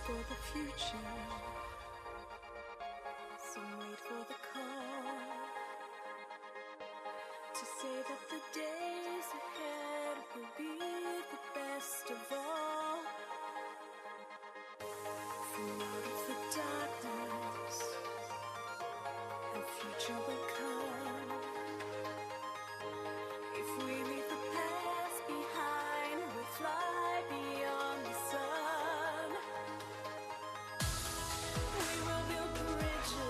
for the future. Some wait for the call to say that the days ahead will be the best of all. From out of the darkness, a future will come. If we leave the past behind, we'll fly beyond the sun. We will build bridges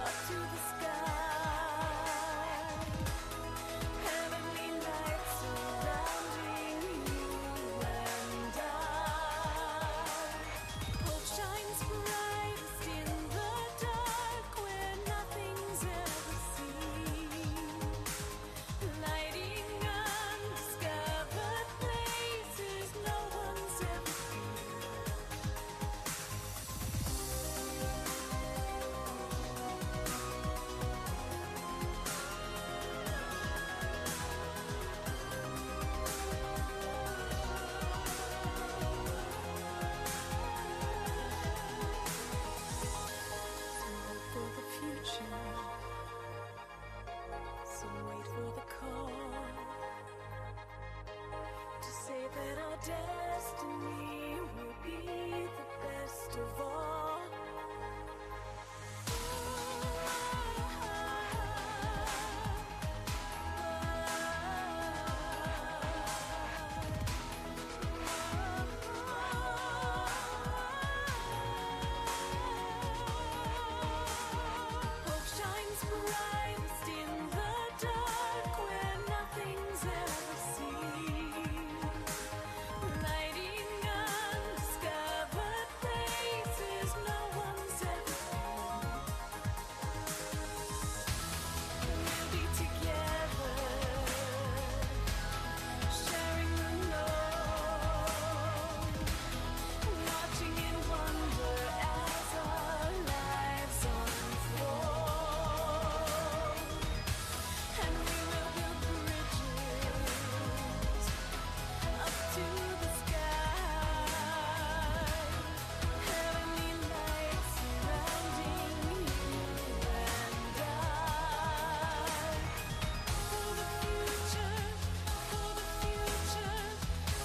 up to the sky. Heavenly lights surrounding you and I. Hope shines brightest in the dark where nothing's ever seen. Lighting undiscovered places no one's ever been. Some hope for the future. Some wait for the call to say that our destiny will be the best of all. Hope shines brightest in the dark where nothing's ever seen. Lighting undiscovered places no one's ever been. We'll be together, sharing the load, watching in wonder as our lives unfold. And we will build bridges up to the sky. Heavenly lights surrounding you and I. For the future, for the future,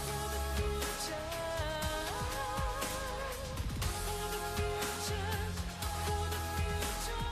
for the future. For the future, for the future.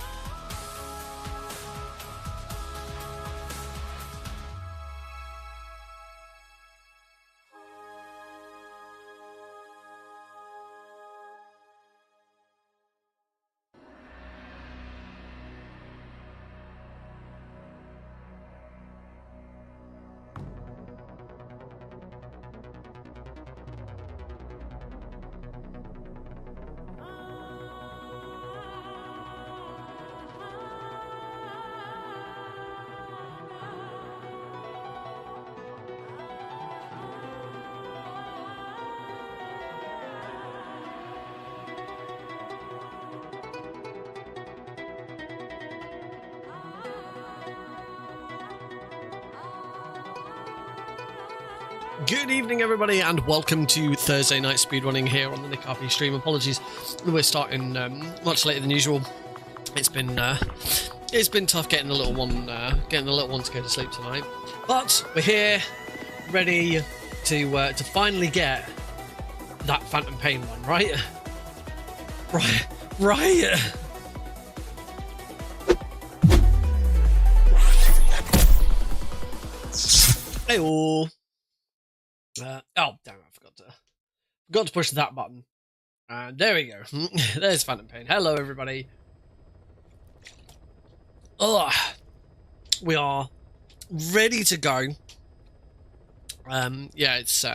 Good evening, everybody, and welcome to Thursday Night Speedrunning here on the Nick RP stream. Apologies, we're starting much later than usual. It's been tough getting the little one to go to sleep tonight, but we're here, ready to finally get that Phantom Pain one, right? Right. Hey-oh. Oh, damn, I forgot to push that button. And there we go. There's Phantom Pain. Hello, everybody. We are ready to go. Yeah, it's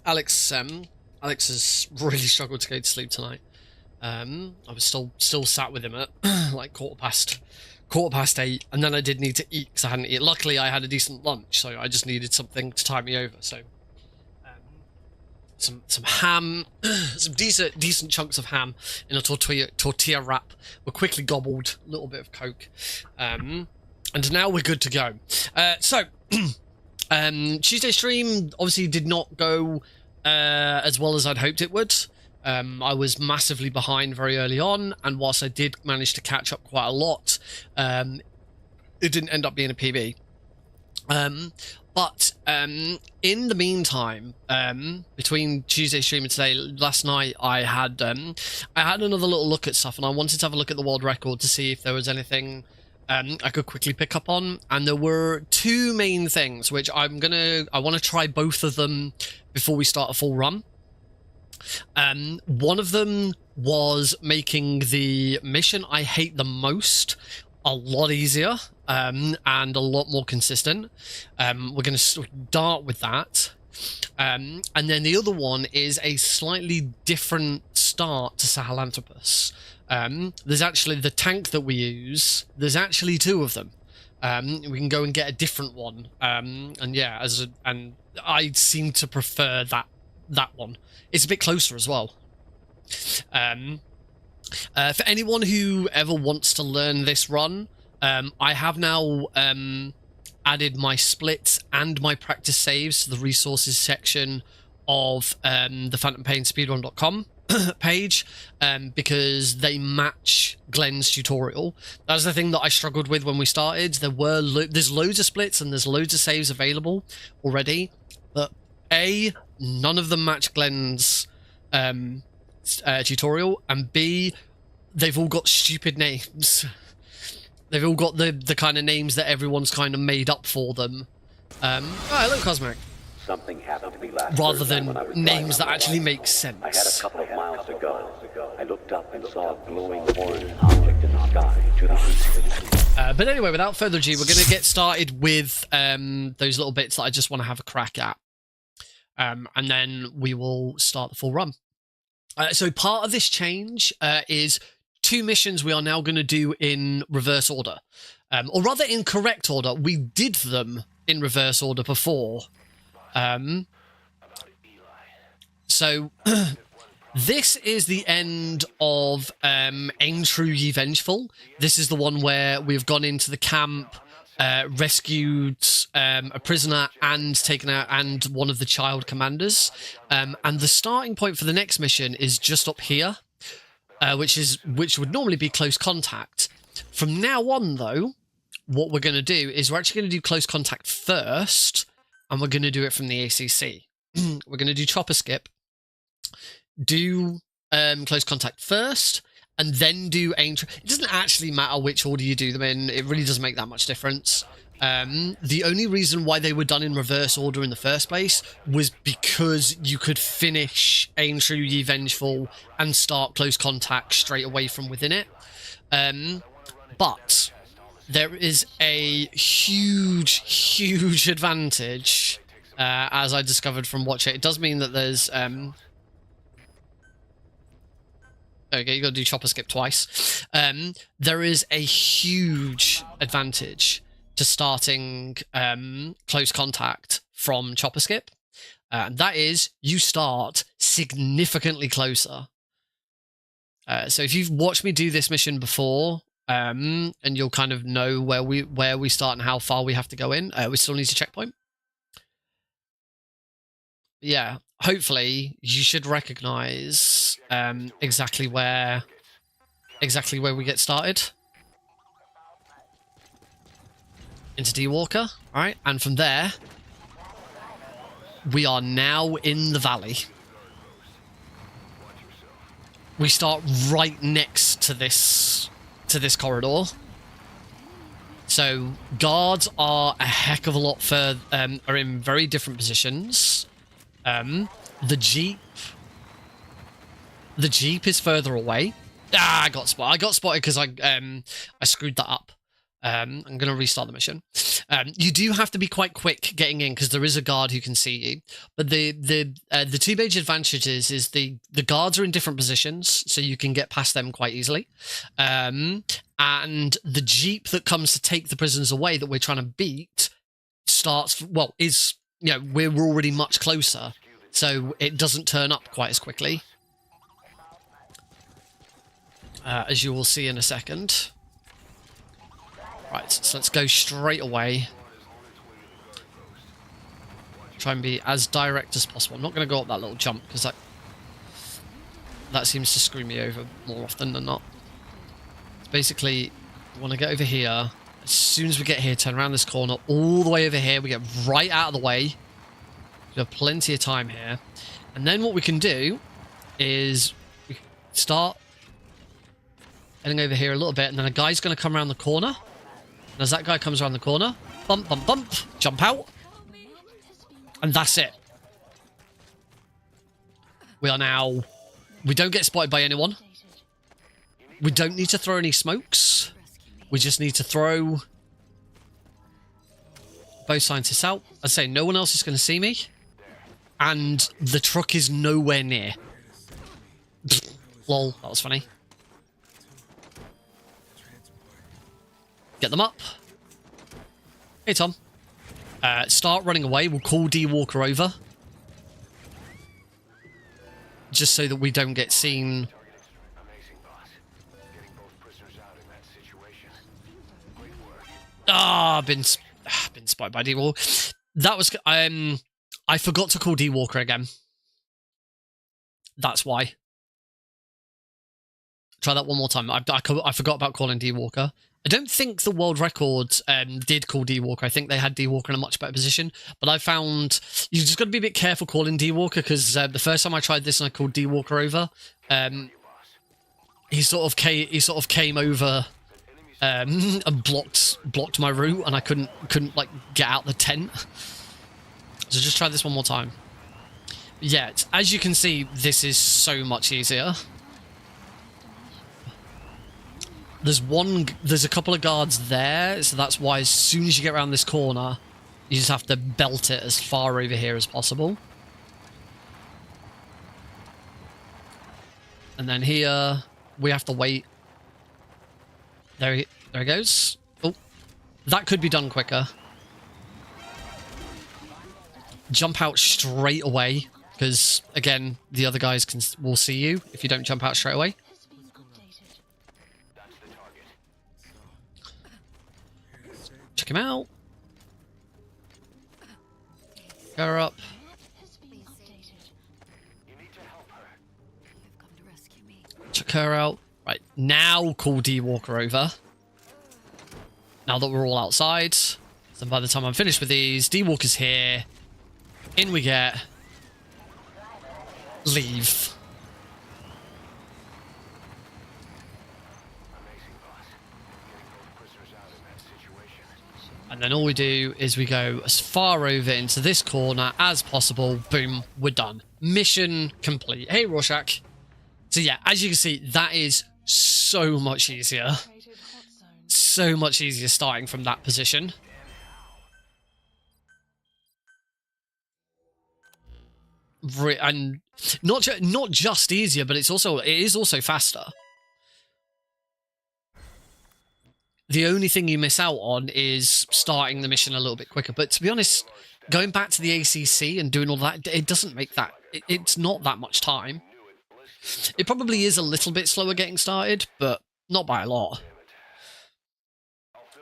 Alex. Alex has really struggled to go to sleep tonight. I was still sat with him at like quarter past 8, and then I did need to eat because I hadn't eaten. Luckily, I had a decent lunch, so I just needed something to tide me over. So. Some ham, some decent chunks of ham in a tortilla wrap were quickly gobbled, a little bit of Coke, and now we're good to go. So Tuesday stream obviously did not go as well as I'd hoped it would. I was massively behind very early on, and whilst I did manage to catch up quite a lot, it didn't end up being a PB. But in the meantime, between Tuesday stream and today, last night I had another little look at stuff, and I wanted to have a look at the world record to see if there was anything I could quickly pick up on. And there were two main things which I want to try both of them before we start a full run. One of them was making the mission I hate the most a lot easier and a lot more consistent. We're going to start with that. And then the other one is a slightly different start to Sahelanthropus. There's actually the tank that we use. There's actually two of them. We can go and get a different one. And yeah, and I seem to prefer that one. It's a bit closer as well. For anyone who ever wants to learn this run, I have now added my splits and my practice saves to the resources section of the phantompain.speedrun.com page, because they match Glenn's tutorial. That's the thing that I struggled with when we started. There's loads of splits and there's loads of saves available already, but none of them match Glenn's tutorial, and B, they've all got stupid names. They've all got the kind of names that everyone's kind of made up for them. Hello, Cosmic. Something happened to me last Rather Thursday than when I was names that driving actually along. make sense. I had a couple of miles to go. I looked up and saw a glowing orange object in the sky to the east. But anyway, without further ado, we're going to get started with those little bits that I just want to have a crack at. And then we will start the full run. So part of this change is two missions we are now going to do in reverse order. Or rather in correct order. We did them in reverse order before. So this is the end of Aim True Ye Vengeful. This is the one where we've gone into the camp, rescued a prisoner and taken out and one of the child commanders. And the starting point for the next mission is just up here, which would normally be close contact. From now on, though, what we're going to do is we're actually going to do close contact first, and we're going to do it from the ACC. We're going to do chopper skip, do close contact first, and then do aim. It doesn't actually matter which order you do them in. It really doesn't make that much difference. The only reason why they were done in reverse order in the first place was because you could finish Aim True Ye Vengeful and start close contact straight away from within it. But there is a huge advantage, as I discovered from watching it. It does mean that there's... Okay, you got to do chopper skip twice. There is a huge advantage to starting close contact from chopper skip. And that is, you start significantly closer. So if you've watched me do this mission before, and you'll kind of know where we start and how far we have to go in. We still need to checkpoint. Yeah, hopefully you should recognize exactly where we get started. Into D-Walker, all right, and from there we are now in the valley. We start right next to this corridor. So guards are a heck of a lot further, are in very different positions. The jeep is further away. I got spotted because I screwed that up. I'm going to restart the mission. You do have to be quite quick getting in because there is a guard who can see you. But the two major advantages is the guards are in different positions, so you can get past them quite easily. And the jeep that comes to take the prisoners away that we're trying to beat we're already much closer, so it doesn't turn up quite as quickly. As you will see in a second. Right, so let's go straight away. try and be as direct as possible. I'm not going to go up that little jump because that seems to screw me over more often than not. Basically, we want to get over here. As soon as we get here, turn around this corner, all the way over here. We get right out of the way. We have plenty of time here. And then what we can do is we start heading over here a little bit, and then a guy's going to come around the corner. And as that guy comes around the corner, bump, bump, bump, jump out. And that's it. We are now... We don't get spotted by anyone. We don't need to throw any smokes. We just need to throw both scientists out. I say no one else is going to see me. And the truck is nowhere near. Lol, that was funny. Get them up. Hey, Tom. Start running away. We'll call D Walker over. Just so that we don't get seen. Ah, been spotted by D Walker. That was I forgot to call D Walker again. That's why. Try that one more time. I forgot about calling D Walker. I don't think the world record did call D Walker. I think they had D Walker in a much better position. But I found you just got to be a bit careful calling D Walker because the first time I tried this and I called D Walker over, he sort of came over and blocked my route, and I couldn't like get out the tent. So just try this one more time. Yeah, as you can see, this is so much easier. There's a couple of guards there, so that's why as soon as you get around this corner, you just have to belt it as far over here as possible. And then here, we have to wait. There he goes. Oh, that could be done quicker. Jump out straight away, because again, the other guys will see you if you don't jump out straight away. Check him out. Get her up. Check her out. Right, now call D Walker over. Now that we're all outside. So by the time I'm finished with these, D Walker's here. In we get. Leave. And then all we do is we go as far over into this corner as possible. Boom, we're done. Mission complete. Hey, Rorschach. So yeah, as you can see, that is so much easier. So much easier starting from that position. And not just easier, but it is also faster. The only thing you miss out on is starting the mission a little bit quicker. But to be honest, going back to the ACC and doing all that, it doesn't make that... It's not that much time. It probably is a little bit slower getting started, but not by a lot.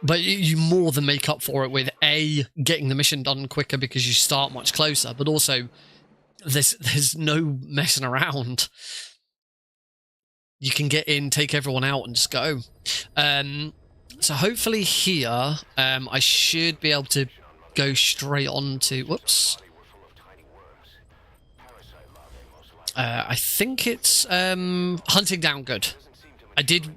But you more than make up for it with A, getting the mission done quicker because you start much closer, but also there's no messing around. You can get in, take everyone out, and just go. So hopefully here, I should be able to go straight on to... Whoops. I think it's hunting down. Good. I did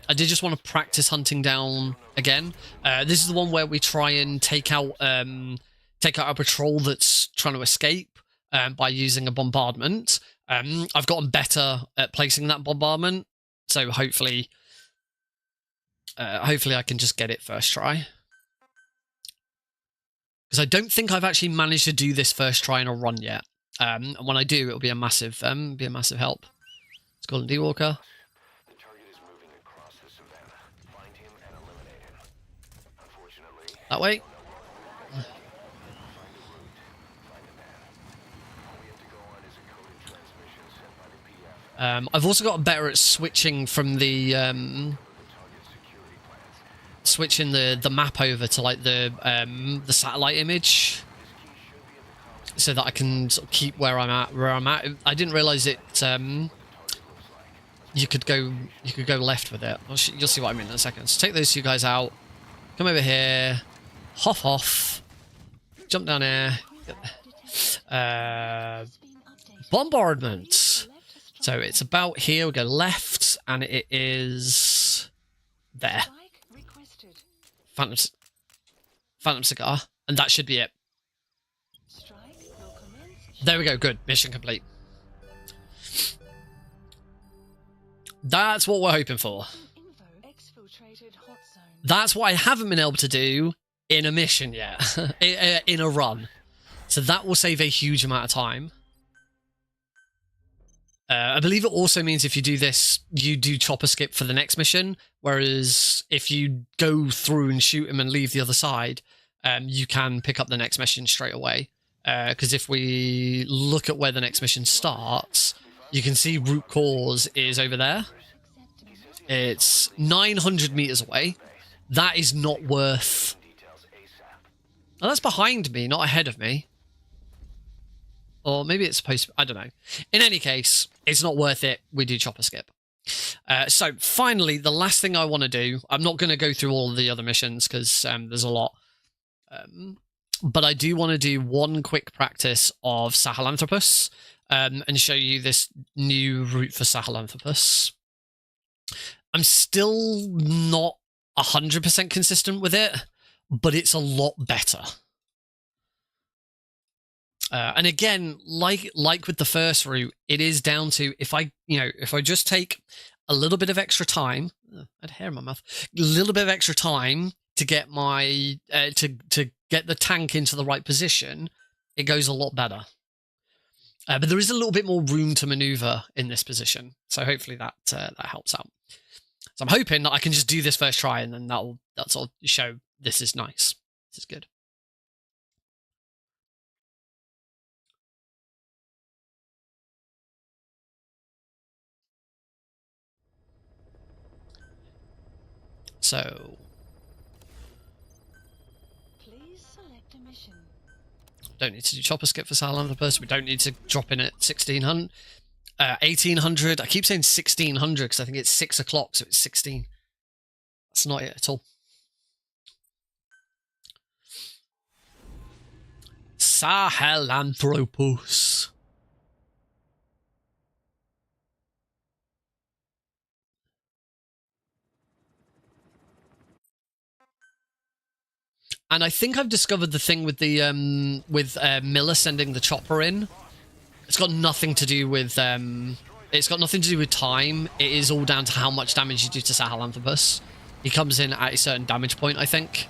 just want to practice hunting down again. This is the one where we try and take out a patrol that's trying to escape by using a bombardment. I've gotten better at placing that bombardment, so hopefully I can just get it first try. Because I don't think I've actually managed to do this first try in a run yet. And when I do, it'll be a massive help. Let's call him D Walker. That way. I've also got better at switching from the the map over to like the satellite image. so that I can sort of keep where I'm at. I didn't realize it. You could go left with it. You'll see what I mean in a second. So take those two guys out. Come over here. Off. Jump down here. Bombardment. So it's about here. We go left, and it is there. Phantom cigar, and that should be it. There we go. Good. Mission complete. That's what we're hoping for. That's what I haven't been able to do in a mission yet, in a run. So that will save a huge amount of time. I believe it also means if you do this, you do chopper skip for the next mission, whereas if you go through and shoot him and leave the other side, you can pick up the next mission straight away. Because if we look at where the next mission starts, you can see root cause is over there. It's 900 meters away. That is not worth... Oh, that's behind me, not ahead of me. Or maybe it's supposed to... I don't know. In any case, it's not worth it. We do chopper skip. So, finally, the last thing I want to do... I'm not going to go through all of the other missions, because there's a lot. But I do want to do one quick practice of Sahelanthropus, and show you this new route for Sahelanthropus. I'm still not 100% consistent with it, but it's a lot better. And again, like with the first route, it is down to if I just take a little bit of extra time, I had hair in my mouth, a little bit of extra time to get my to get the tank into the right position, it goes a lot better. But there is a little bit more room to maneuver in this position, so hopefully that helps out. So I'm hoping that I can just do this first try, and then that'll show this is nice. This is good. So, Please select a mission. don't need to do chopper skip for Sahelanthropus. We don't need to drop in at 1600, 1800. I keep saying 1600 because I think it's 6 o'clock, so it's 16. That's not it at all. Sahelanthropus. And I think I've discovered the thing with the Miller sending the chopper in. It's got nothing to do with time. It is all down to how much damage you do to Sahelanthropus. He comes in at a certain damage point, I think.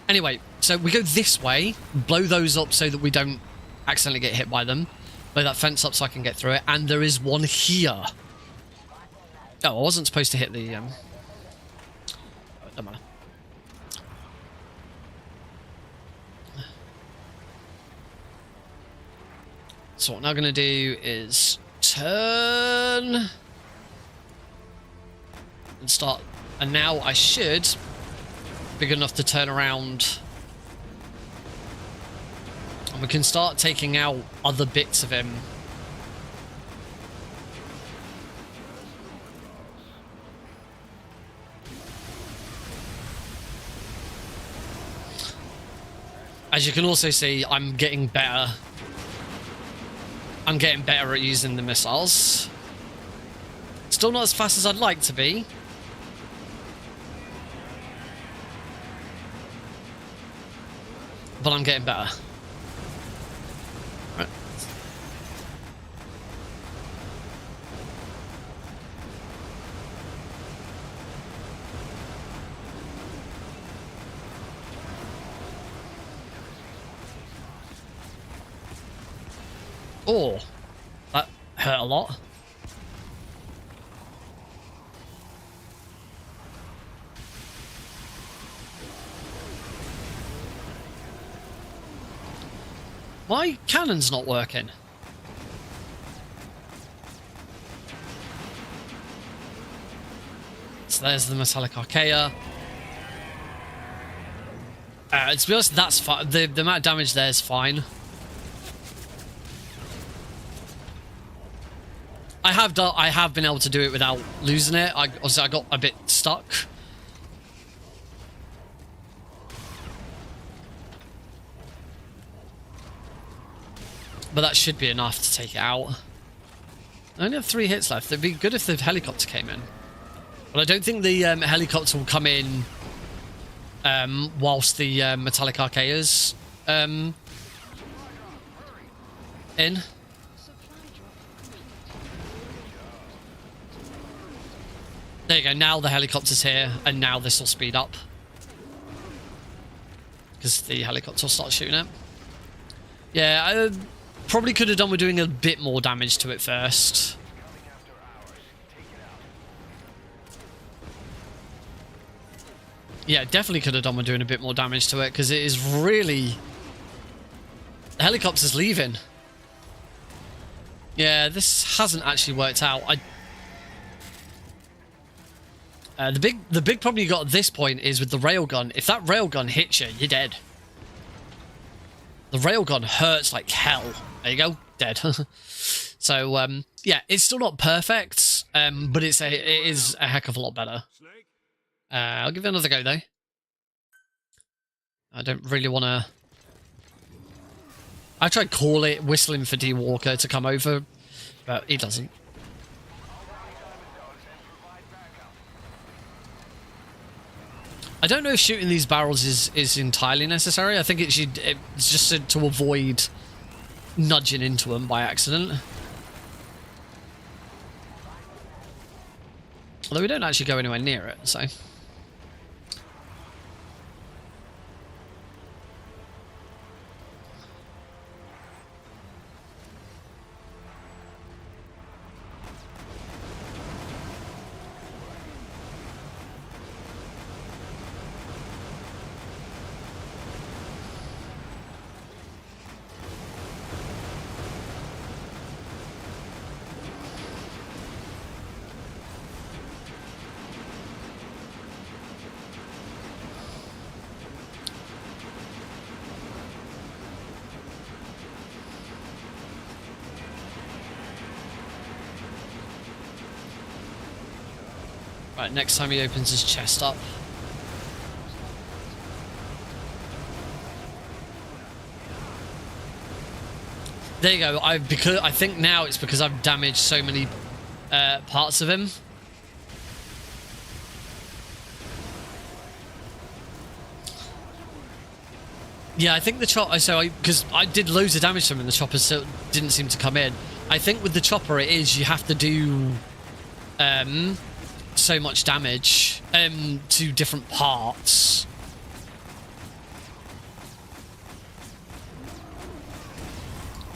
Anyway, so we go this way, blow those up so that we don't accidentally get hit by them. Blow that fence up so I can get through it. And there is one here. Oh, I wasn't supposed to hit the... Oh, don't matter. So what I'm now going to do is turn and start, and now I should be good enough to turn around, and we can start taking out other bits of him. As you can also see, I'm getting better. I'm getting better at using the missiles. Still not as fast as I'd like to be. But I'm getting better. Right. Oh, that hurt a lot. My cannon's not working. So there's the metallic archaea. To be honest, that's fine. The amount of damage there is fine. I have been able to do it without losing it. Obviously I got a bit stuck. But that should be enough to take it out. I only have 3 hits left. It'd be good if the helicopter came in. But I don't think the helicopter will come in whilst the metallic archaea's in. There you go. Now the helicopter's here, and now this will speed up. Because the helicopter will start shooting it. Yeah, I probably could have done with doing a bit more damage to it first. Yeah, definitely could have done with doing a bit more damage to it, because it is really... The helicopter's leaving. Yeah, this hasn't actually worked out. The big problem you got at this point is with the railgun. If that railgun hits you, you're dead. The railgun hurts like hell. There you go, dead. So yeah, it's still not perfect, but it is a heck of a lot better. I'll give it another go though. I don't really want to. I tried whistling for D Walker to come over, but he doesn't. I don't know if shooting these barrels is entirely necessary. I think it's just to avoid nudging into them by accident. Although we don't actually go anywhere near it, so... Right, next time he opens his chest up. There you go. I think now it's because I've damaged so many parts of him. Yeah, I think the chopper. So because I did loads of damage to him and the chopper still didn't seem to come in. I think with the chopper it is you have to do so much damage to different parts.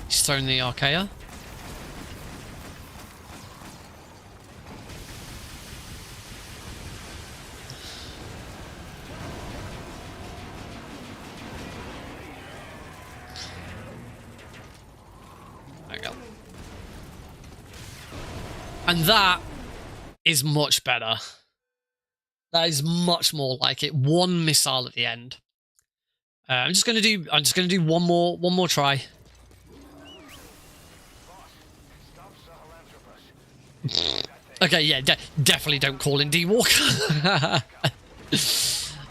He's thrown the Archaea. There we go. And that is much better. That is much more like it. One missile at the end. I'm just gonna do one more try. Okay, yeah, definitely don't call in D Walker.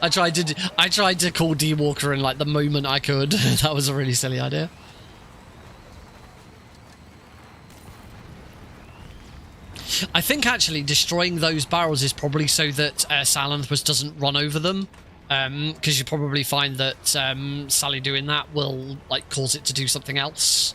I tried to call D Walker in like the moment I could. That was a really silly idea. I think actually destroying those barrels is probably so that Salanthus doesn't run over them, because you probably find that Sally doing that will like cause it to do something else.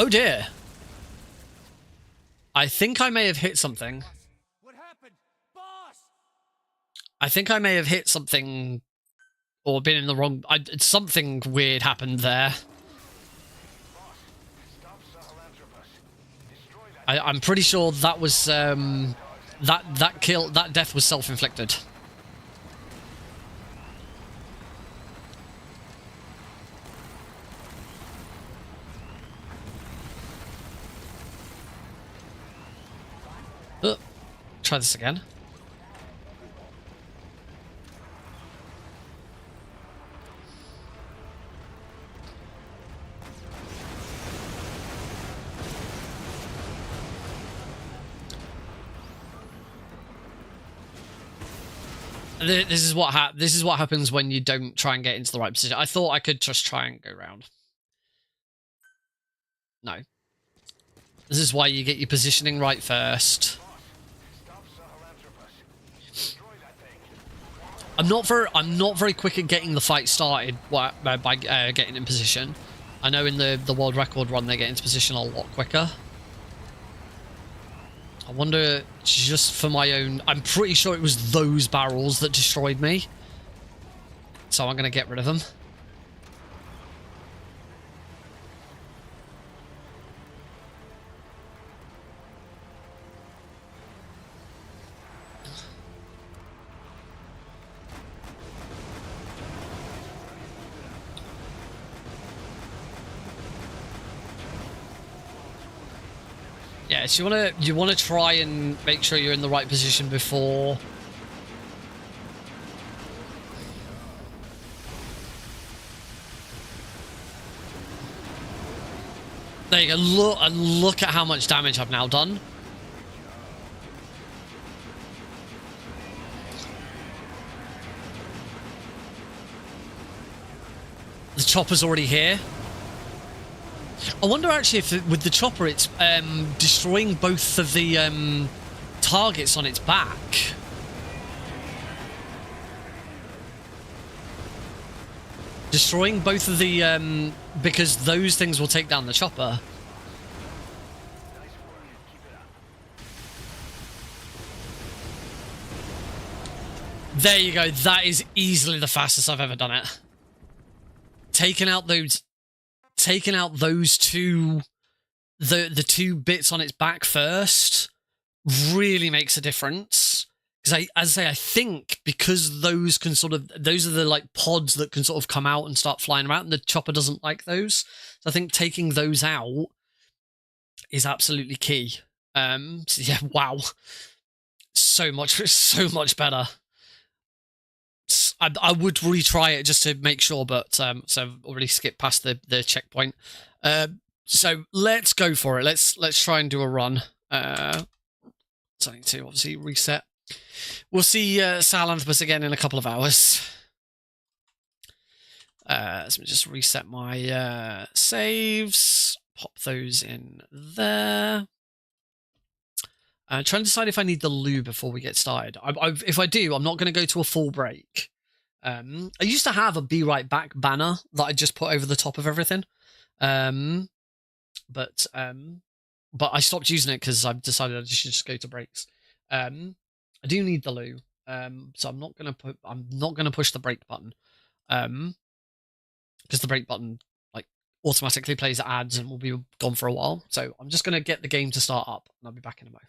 Oh dear. I think I may have hit something. What happened? Boss! I think I may have hit something or been in the wrong... something weird happened there. I'm pretty sure that was that death was self-inflicted. Try this again. This is what happens when you don't try and get into the right position. I thought I could just try and go around. No. This is why you get your positioning right first. I'm not very quick at getting the fight started by getting in position. I know in the world record run they get into position a lot quicker. I wonder, just for my own... I'm pretty sure it was those barrels that destroyed me. So I'm going to get rid of them. Yeah, so you wanna try and make sure you're in the right position before. There you go. Look at how much damage I've now done. The chopper's already here. I wonder actually if with the chopper it's destroying both of the targets on its back. Destroying both of the because those things will take down the chopper. There you go. That is easily the fastest I've ever done it. Taking out those two, the two bits on its back first really makes a difference. Because as I say, I think because those are the like pods that can sort of come out and start flying around, and the chopper doesn't like those. So I think taking those out is absolutely key. So yeah, wow, so much better. I would retry it just to make sure, but so I've already skipped past the checkpoint. So let's go for it. Let's try and do a run. So I need to obviously reset. We'll see Salanthropus again in a couple of hours. Let me just reset my saves. Pop those in there. Try and decide if I need the loo before we get started. If I do, I'm not going to go to a full break. I used to have a Be Right Back banner that I just put over the top of everything. But I stopped using it because I've decided I should just go to breaks. I do need the loo. So I'm not gonna push the break button. Because the break button like automatically plays ads and will be gone for a while. So I'm just gonna get the game to start up and I'll be back in a moment.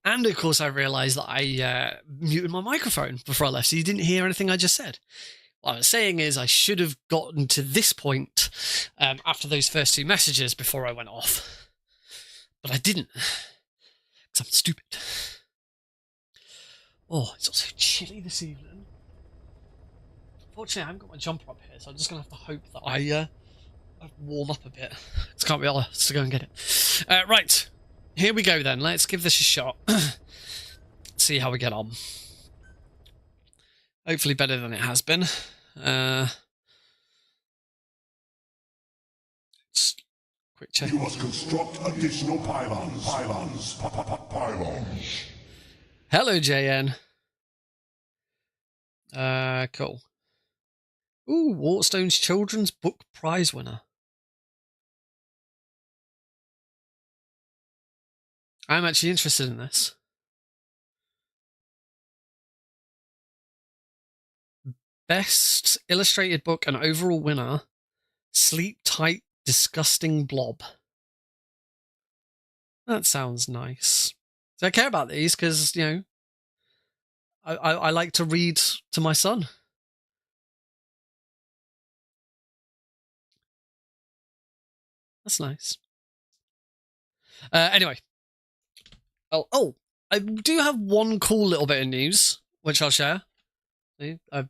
And of course, I realized that I muted my microphone before I left, so you didn't hear anything I just said. What I was saying is I should have gotten to this point after those first 2 messages before I went off. But I didn't, because I'm stupid. Oh, it's also chilly this evening. Fortunately, I haven't got my jumper up here, so I'm just going to have to hope that I warm up a bit. It can't be arsed to go and get it. Right, here we go then. Let's give this a shot. See how we get on. Hopefully better than it has been. Just quick check. You must construct additional pylons. Pylons. Hello, JN. Cool. Ooh, Waterstone's Children's Book Prize winner. I'm actually interested in this. Best illustrated book and overall winner, Sleep Tight, Disgusting Blob. That sounds nice. So I care about these because, you know, I like to read to my son. That's nice. Anyway. Oh, I do have one cool little bit of news, which I'll share.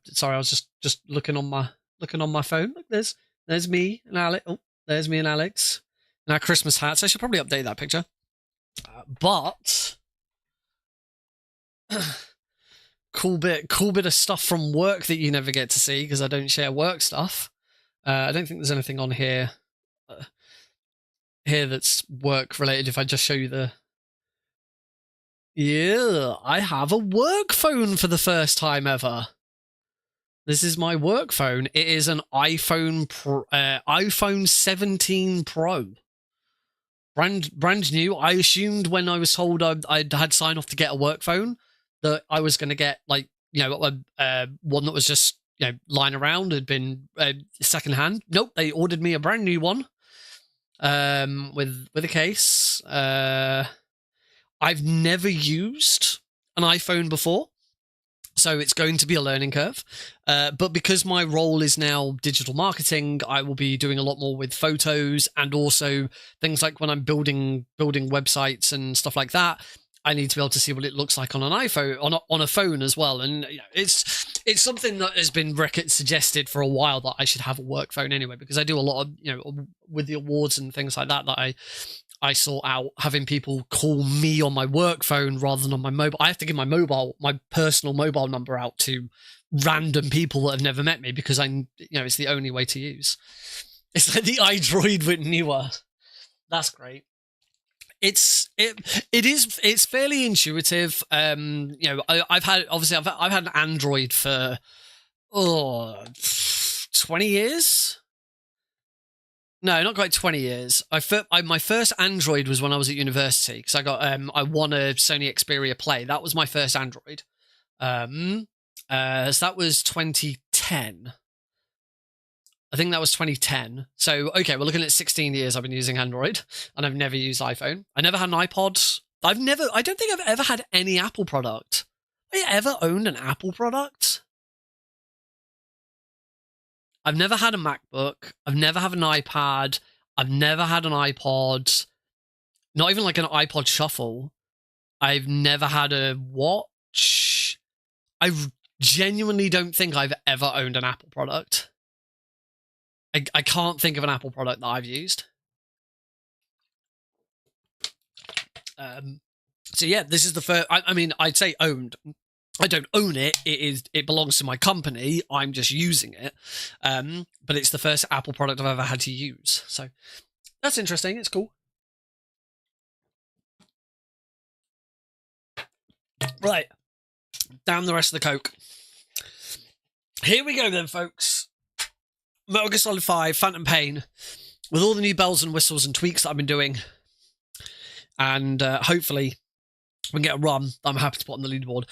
Sorry, I was just looking on my phone. Look, there's me and Alex. Oh, there's me and Alex in our Christmas hats. I should probably update that picture. But cool bit of stuff from work that you never get to see because I don't share work stuff. I don't think there's anything on here that's work related. If I just show you the. Yeah, I have a work phone for the first time ever. This is my work phone. It is an iPhone 17 Pro. Brand new. I assumed when I was told I'd had sign off to get a work phone that I was going to get, like, you know, one that was just, you know, lying around, had been second hand. Nope, they ordered me a brand new one with a case. I've never used an iPhone before, so it's going to be a learning curve. But because my role is now digital marketing, I will be doing a lot more with photos and also things like when I'm building websites and stuff like that. I need to be able to see what it looks like on an iPhone, on a phone as well. And you know, it's something that has been suggested for a while that I should have a work phone anyway, because I do a lot of, you know, with the awards and things like that I sort out having people call me on my work phone rather than on my mobile. I have to give my personal mobile number out to random people that have never met me because it's the only way to use. It's like the iDroid with newer. That's great. It's fairly intuitive. You know, I've had an Android for 20 years. No, not quite 20 years. My first Android was when I was at university because I won a Sony Xperia Play. That was my first Android. So that was 2010. I think that was 2010. So, okay, we're looking at 16 years I've been using Android, and I've never used iPhone. I never had an iPod. I don't think I've ever had any Apple product. Have I ever owned an Apple product? I've never had a MacBook. I've never had an iPad. I've never had an iPod. Not even like an iPod Shuffle. I've never had a watch. I genuinely don't think I've ever owned an Apple product. I can't think of an Apple product that I've used. So yeah, this is the first. I mean, I'd say owned. I don't own it. It belongs to my company. I'm just using it. But it's the first Apple product I've ever had to use. So that's interesting. It's cool. Right. Down the rest of the Coke. Here we go then, folks. Metal Gear Solid 5, Phantom Pain, with all the new bells and whistles and tweaks that I've been doing. And hopefully we can get a run that I'm happy to put on the leaderboard.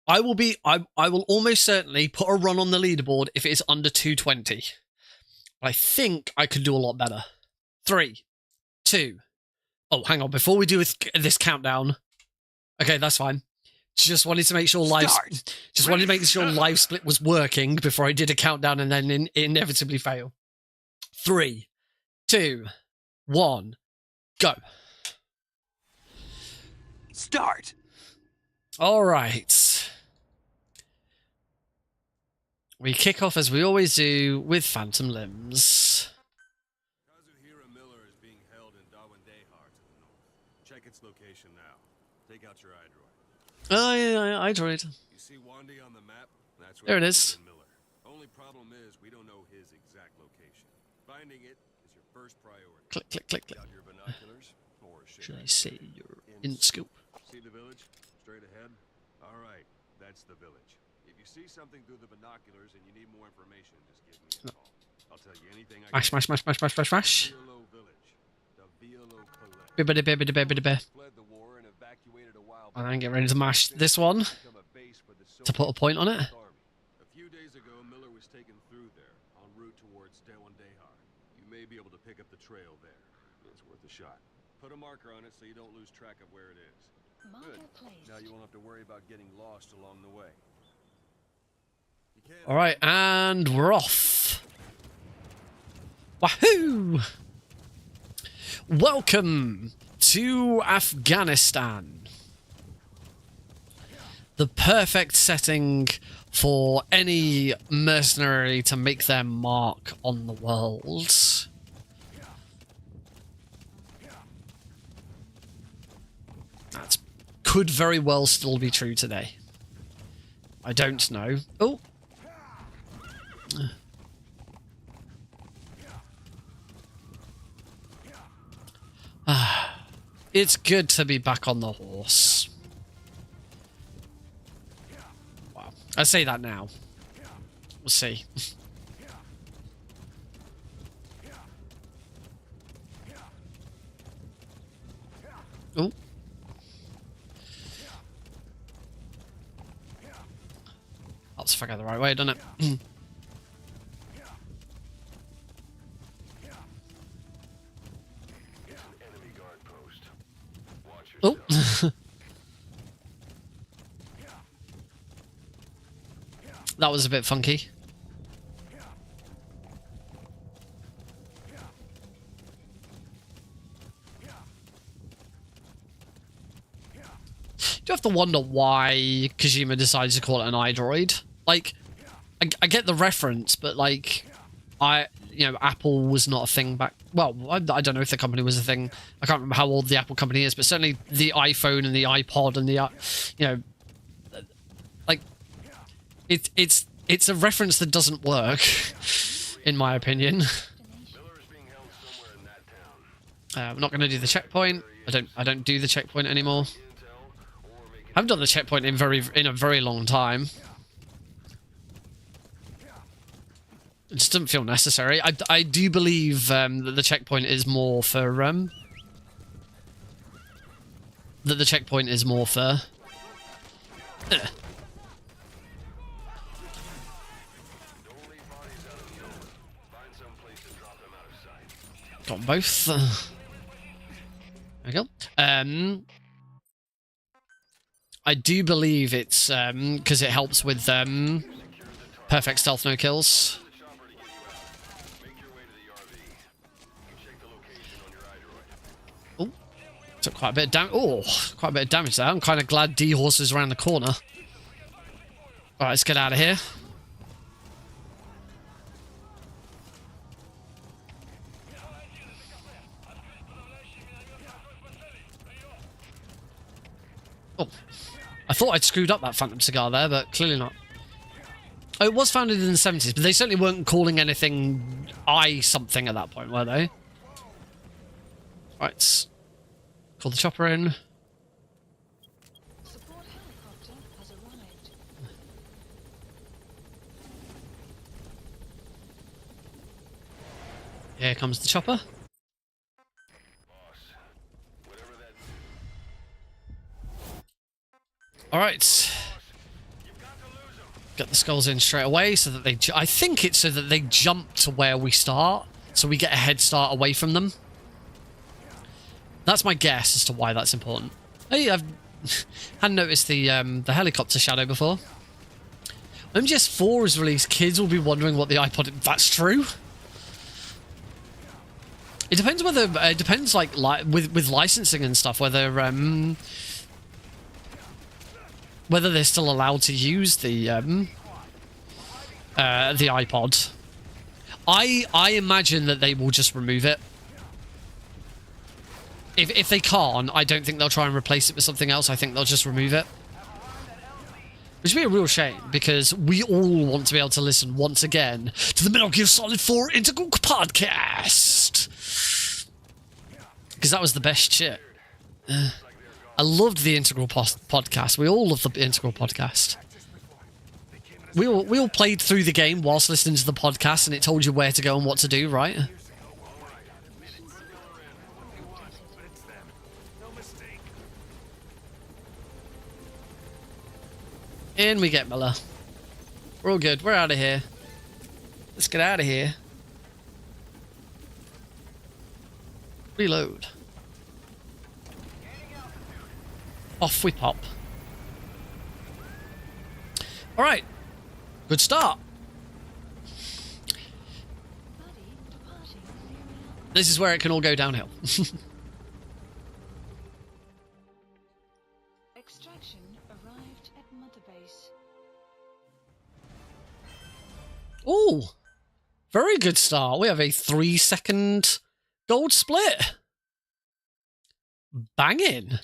I will almost certainly put a run on the leaderboard if it is under 220. I think I could do a lot better. 3, 2. Oh, hang on. Before we do this countdown, Okay, that's fine. Just wanted to make sure live. Just wanted to make sure live split was working before I did a countdown and then inevitably fail. 3, 2, 1, go. Start. All right. We kick off as we always do with Phantom Limbs. Kazuhira Miller is being held in Dawandehar to the north. Check its location now. Take out your iDroid. Oh, yeah, I droid. You see Wandy on the map? That's There where it is. Miller. Only problem is we don't know his exact location. Finding it is your first priority. Click, click, click, click. Out your binoculars or Should I say you're in scoop? See the village? Straight ahead? All right, that's the village. If you see something through the binoculars and you need more information, just give me a call. I'll tell you anything I Mash, can. mash, mash, mash, mash, mash, mash. Violo Village. The Violo Collect. Bibbidi, bibbidi, bibbidi, bibbidi. Fled the war and evacuated a while And then get ready to mash this one to put a point on it. A few days ago, Miller was taken through there, en route towards Dawandehar. You may be able to pick up the trail there. It's worth a shot. Put a marker on it so you don't lose track of where it is. Good. Now you won't have to worry about getting lost along the way. All right, and we're off. Wahoo! Welcome to Afghanistan. The perfect setting for any mercenary to make their mark on the world. That could very well still be true today. I don't know. Oh. It's good to be back on the horse. Wow. I say that now. We'll see. Oh. That's figure the right way, doesn't it? Oh. That was a bit funky. Do you have to wonder why Kojima decides to call it an iDroid? Like, I get the reference, but like, Apple was not a thing back. Well, I don't know if the company was a thing. I can't remember how old the Apple company is, but certainly the iPhone and the iPod and the, like, it's a reference that doesn't work, in my opinion. We're not going to do the checkpoint. I don't do the checkpoint anymore. I haven't done the checkpoint in a very long time. It just doesn't feel necessary. I do believe that the checkpoint is more for got both. There we go. I do believe it's because it helps with perfect stealth, no kills. Oh, took quite a bit of damage. Oh, quite a bit of damage there. I'm kind of glad D-Horse is around the corner. All right, let's get out of here. Oh, I thought I'd screwed up that Phantom cigar there, but clearly not. Oh, it was founded in the 70s, but they certainly weren't calling anything something at that point, were they? Right. Call the chopper in. Support helicopter has arrived. Here comes the chopper. All right. Get the skulls in straight away so that they... I think it's so that they jump to where we start, so we get a head start away from them. That's my guess as to why that's important. Hey, I've hadn't noticed the helicopter shadow before. When MGS4 is released, kids will be wondering what the iPod... That's true. It depends whether... It depends, like with licensing and stuff, whether they're still allowed to use the iPod. I imagine that they will just remove it. If they can't, I don't think they'll try and replace it with something else. I think they'll just remove it. Which would be a real shame, because we all want to be able to listen once again to the Metal Gear Solid 4 Integral Podcast. Because that was the best shit. I loved the Integral Podcast. We all loved the Integral Podcast. We all played through the game whilst listening to the podcast, and it told you where to go and what to do, right? In we get, Miller. We're all good. We're out of here. Let's get out of here. Reload. Off we pop. All right. Good start. This is where it can all go downhill. Extraction arrived at Mother Base. Oh, very good start. We have a 3-second gold split. Banging.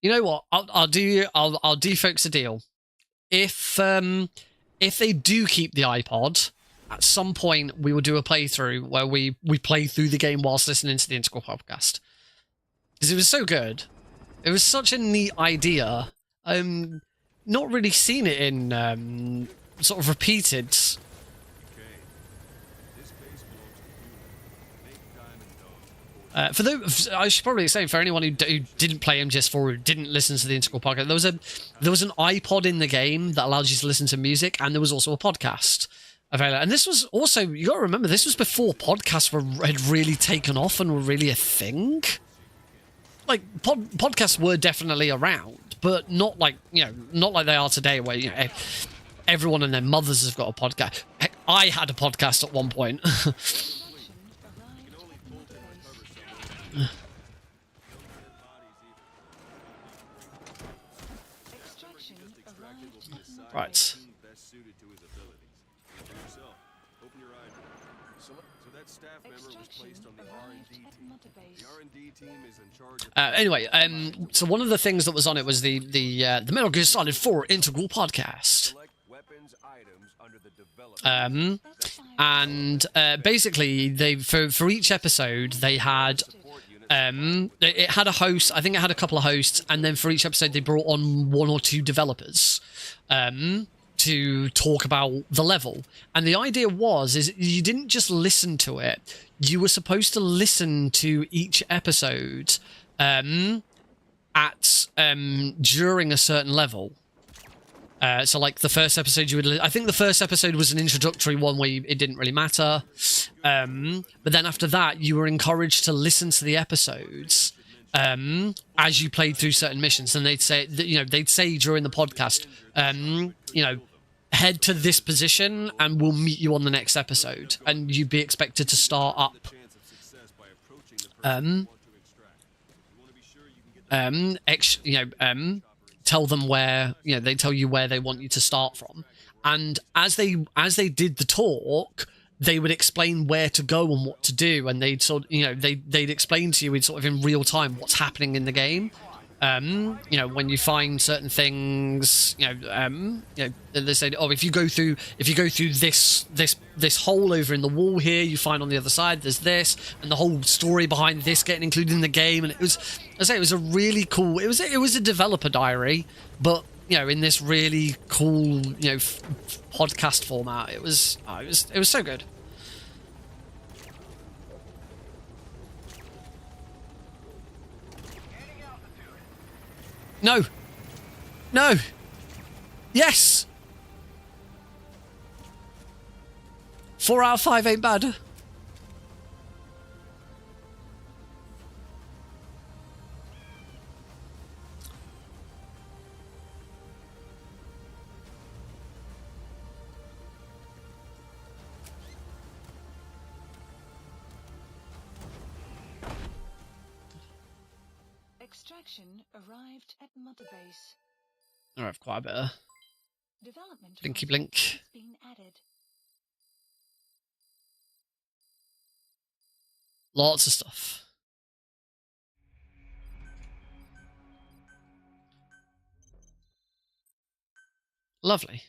You know what? I'll do folks a deal. If they do keep the iPod, at some point we will do a playthrough where we play through the game whilst listening to the Integral Podcast. Because it was so good. It was such a neat idea. Not really seen it in sort of repeated. For those, I should probably say, for anyone who didn't play MGS4, who didn't listen to the Integral Podcast, there was an iPod in the game that allowed you to listen to music, and there was also a podcast available. And this was also, you got to remember, this was before podcasts had really taken off and were really a thing. Like podcasts were definitely around, but not like not like they are today, where everyone and their mothers have got a podcast. Heck, I had a podcast at one point. Right. Anyway, so one of the things that was on it was the Metal Gear Solid 4 Integral Podcast. And basically, they for each episode they had it had a host. I think it had a couple of hosts, and then for each episode they brought on 1 or 2 developers to talk about the level. And the idea is you didn't just listen to it; you were supposed to listen to each episode during a certain level. So like the first episode I think the first episode was an introductory one where it didn't really matter. But then after that, you were encouraged to listen to the episodes as you played through certain missions. And they'd say during the podcast, head to this position and we'll meet you on the next episode. And you'd be expected to start up. Tell them where, they tell you where they want you to start from. And as they did the talk, they would explain where to go and what to do, and they'd sort of, they'd explain to you in sort of in real time what's happening in the game. When you find certain things, they say, oh, if you go through this hole over in the wall here, you find on the other side there's this, and the whole story behind this getting included in the game. And it was a really cool. It was a developer diary, but in this really cool podcast format. It was so good. No. Yes! 4 out of 5 ain't bad. Extraction arrived at Mother Base. I have quite a bit of Development blinky process blink. has been added. Lots of stuff. Lovely.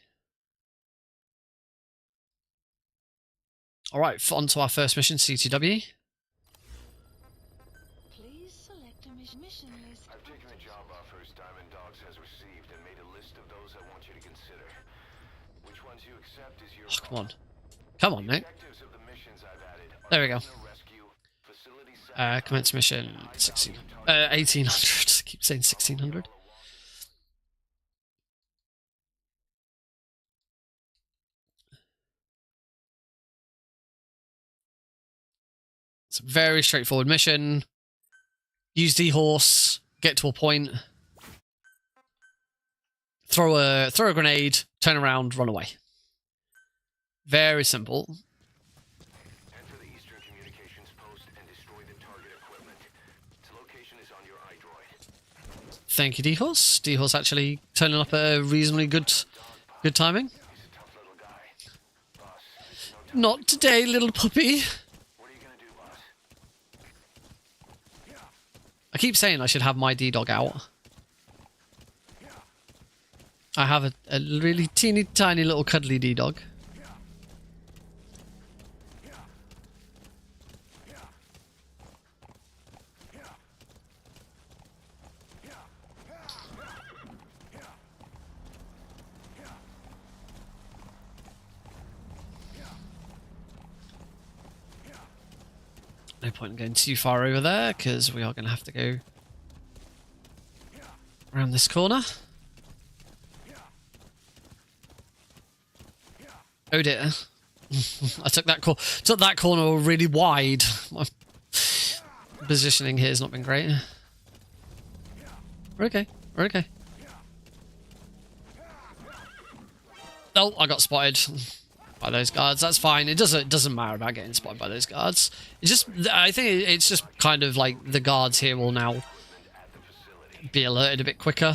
Alright, on to our first mission, CTW. Please select a mission list. I've taken the job offers Diamond Dogs has received and made a list of those I want you to consider. Which ones you accept is your Oh, come on. Come on, mate. objectives of the missions I've added are There we go. prisoner rescue, facility Commence mission 1800. I keep saying 1600. It's a very straightforward mission. Use D-Horse, get to a point, throw a grenade, turn around, run away. Very simple. Enter the Eastern Communications Post and destroy the target equipment. Its location is on your iDroid. Thank you, D-Horse. D-Horse actually turning up at a reasonably good timing. He's a tough little guy. Boss, Not today, little puppy. what are you gonna do, boss? I keep saying I should have my D-Dog out. I have a really teeny tiny little cuddly D-Dog. No point in going too far over there, because we are going to have to go around this corner. Oh dear. I took that corner really wide. My positioning here has not been great. We're okay. We're okay. Oh, I got spotted by those guards. That's fine. It doesn't matter about getting spotted by those guards. It's just, I think it's just kind of like the guards here will now be alerted a bit quicker.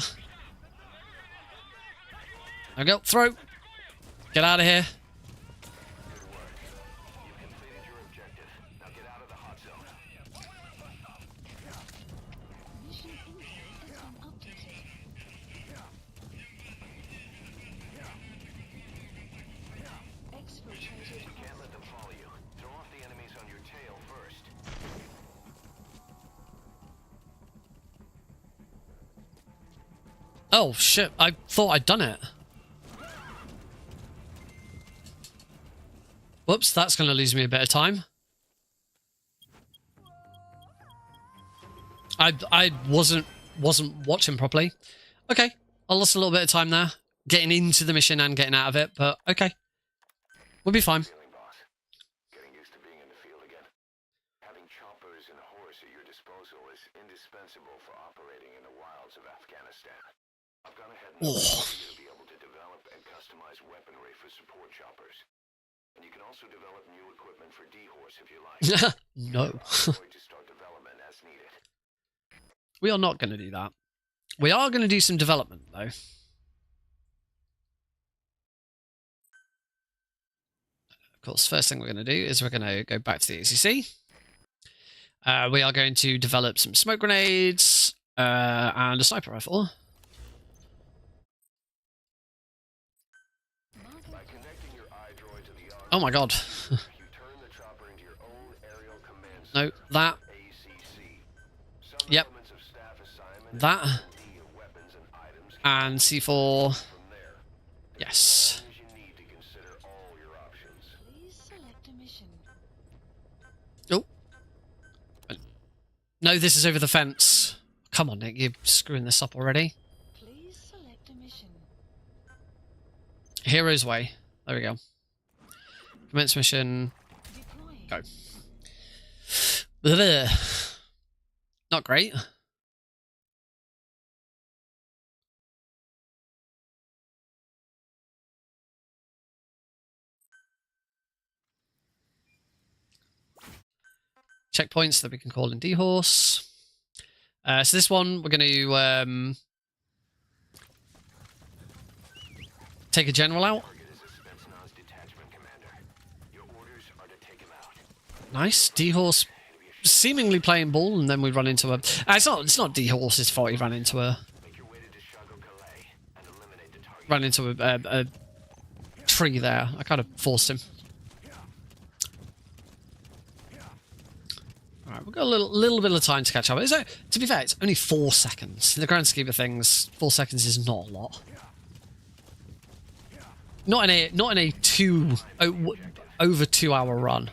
There we go. Throw. Get out of here. Completed your objective. Now get out of the hot zone. Mission info has been updated. Exfiltrated. Can't let them follow you. Throw off the enemies on your tail first. Oh shit, I thought I'd done it. Whoops, that's going to lose me a bit of time. I wasn't watching properly. Okay, I lost a little bit of time there. Getting into the mission and getting out of it, but okay. We'll be fine. Feeling, boss. Getting used to being in the field again. Having choppers and a horse at your disposal is indispensable for operating in the wilds of Afghanistan. I've gone ahead and Oh. you to be able to develop and customize weaponry for support choppers. And you can also develop new equipment for D-Horse if you like. No. Going to start development as needed. We are not going to do that. We are going to do some development, though. Of course, first thing we're going to do is we're going to go back to the ACC. We are going to develop some smoke grenades and a sniper rifle. By connecting your iDroid to the Oh my god. you turn the chopper into your own aerial command No, that. ACC. Some Yep. elements of staff assignment That. and of weapons and items can And C4. from there. Yes. As you need to consider all your options. Please select a mission. Oh. No, this is over the fence. Come on, Nick. You're screwing this up already. Please select a mission. Hero's Way. There we go. Commence mission. Deploying. Go. Ugh. Not great. Checkpoints that we can call in D-Horse. So this one, we're going to take a general out. Nice. D-Horse seemingly playing ball, and then we run into a... it's not D-Horse's fault he ran into a... a tree there. I kind of forced him. Alright, we've got a little bit of time to catch up. To be fair, it's only 4 seconds. In the grand scheme of things, 4 seconds is not a lot. Not in a over 2 hour run.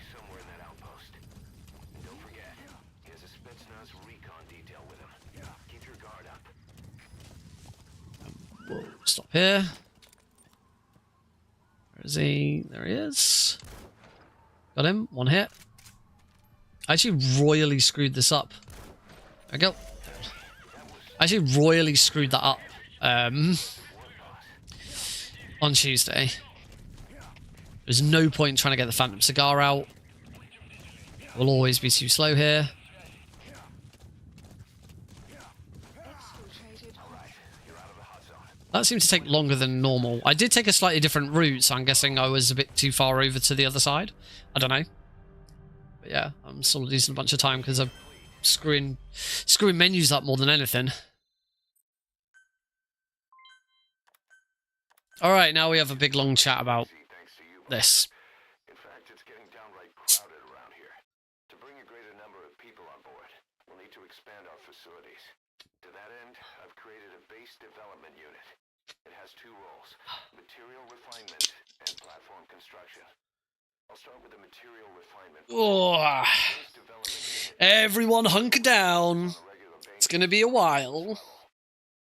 We'll stop here. Where is he? There he is. Got him. 1 hit. I actually royally screwed this up. There we go. I actually royally screwed that up on Tuesday. There's no point trying to get the Phantom Cigar out. We'll always be too slow here. That seemed to take longer than normal. I did take a slightly different route, so I'm guessing I was a bit too far over to the other side. I don't know. But yeah, I'm still losing a bunch of time because I'm screwing menus up more than anything. Alright, now we have a big long chat about this. In fact, it's getting downright crowded around here. To bring a greater number of people on board, we'll need to expand our facilities. To that end, I've created a base development unit. It has 2 roles, material refinement and platform construction. I'll start with the material refinement. Oh, everyone hunker down. It's going to be a while.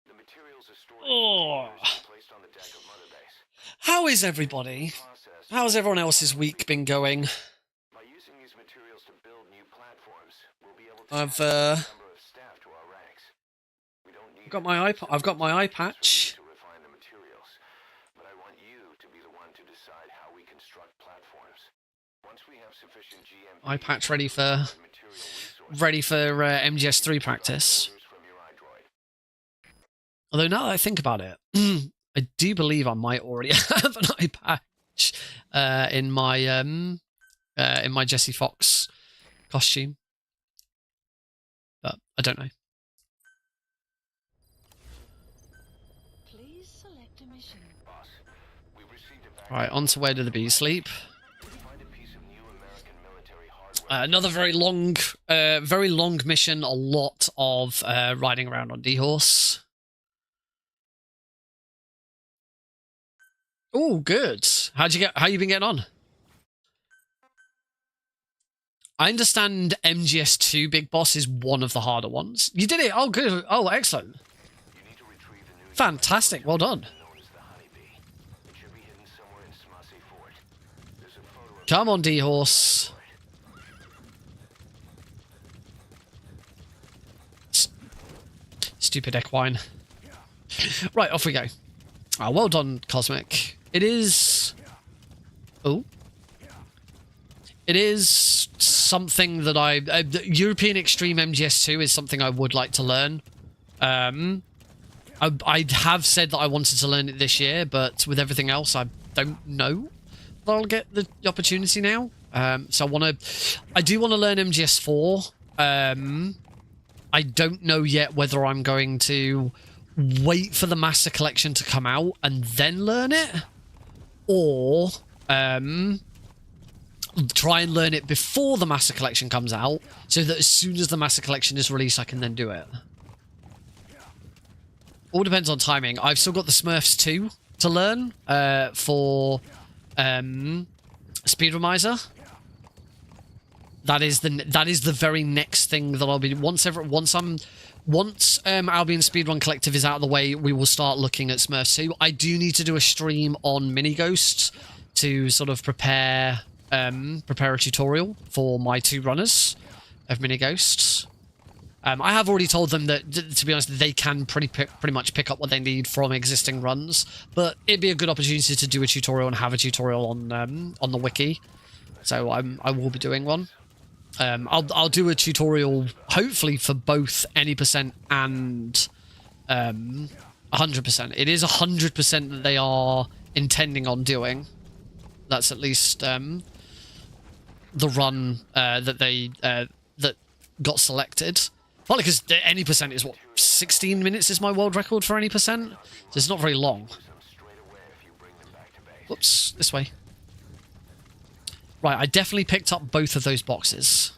The materials are stored Oh. placed on the deck of Mother Base. How is everybody? How's everyone else's week been going? By using these materials to build new platforms, we'll be able to I've add a number of staff to our ranks. We don't need got my I've got my eye patch. to refine the materials, but I want you to be the one to decide how we construct platforms. Once we have sufficient GMP Eye patch ready for material resources, MGS3 practice. from your iDroid. Although now that I think about it, I do believe I might already have an eye patch in my Jesse Fox costume, but I don't know. Please select a mission. Boss, we've received a Right, on to Where Do the Bees Sleep. find a piece of new American military hardware. Another very long mission. A lot of riding around on D-Horse. Oh, good. How you been getting on? I understand MGS2 Big Boss is one of the harder ones. You did it. Oh, good. Oh, excellent. You need to retrieve the new Fantastic. Well done. known as the Honeybee. It should be hidden somewhere in Smasey Fort. There's a photo of Come on, D-Horse. Stupid equine. Right, off we go. Ah, well done, Cosmic. It is... Oh. It is something that European Extreme MGS2 is something I would like to learn. I have said that I wanted to learn it this year, but with everything else, I don't know that I'll get the opportunity now. So I do want to learn MGS4. I don't know yet whether I'm going to wait for the Master Collection to come out and then learn it, or try and learn it before the Master Collection comes out, so that as soon as the Master Collection is released, I can then do it. All depends on timing. I've still got the Smurfs 2 to learn for Speedrunner. That is the very next thing that I'll be once Once Albion Speedrun Collective is out of the way, we will start looking at Smurfs 2. I do need to do a stream on mini ghosts to sort of prepare a tutorial for my 2 runners of mini ghosts. I have already told them that, to be honest, they can pretty much pick up what they need from existing runs, but it'd be a good opportunity to do a tutorial and have a tutorial on the wiki. So I will be doing one. I'll do a tutorial hopefully for both any percent and 100%. It is 100% that they are intending on doing. That's at least the run that they that got selected. Probably because any percent is what, 16 minutes is my world record for any percent. So it's not very long. Whoops, this way. Right, I definitely picked up both of those boxes.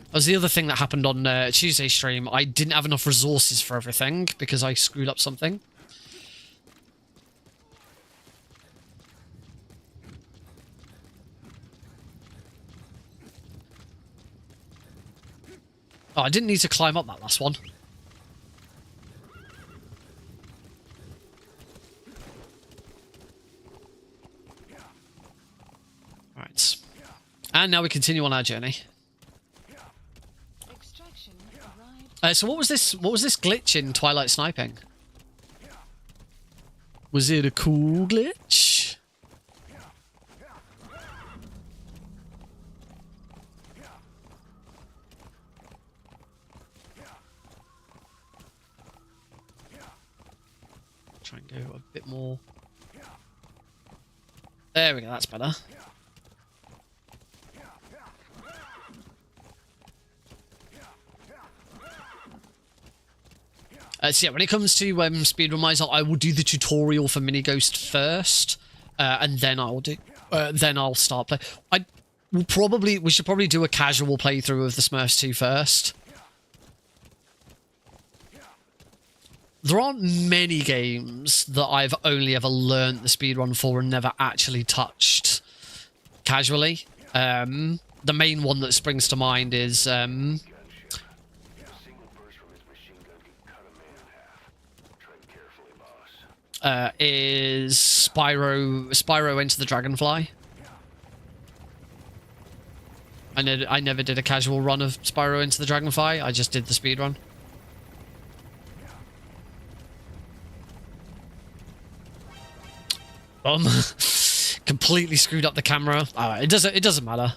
That was the other thing that happened on Tuesday's stream. I didn't have enough resources for everything because I screwed up something. Oh, I didn't need to climb up that last one. Right. And now we continue on our journey. Extraction arrived. So what was this glitch in Twilight Sniping? Was it a cool glitch? Try and go a bit more. There we go, that's better. So yeah, when it comes to speedrun wise, I will do the tutorial for Mini Ghost first, and then I'll start play. We should probably do a casual playthrough of the Smurfs 2 first. There aren't many games that I've only ever learnt the speedrun for and never actually touched casually. The main one that springs to mind is Spyro Enter the Dragonfly. I never did a casual run of Spyro Enter the Dragonfly. I just did the speedrun. Completely screwed up the camera. It doesn't matter.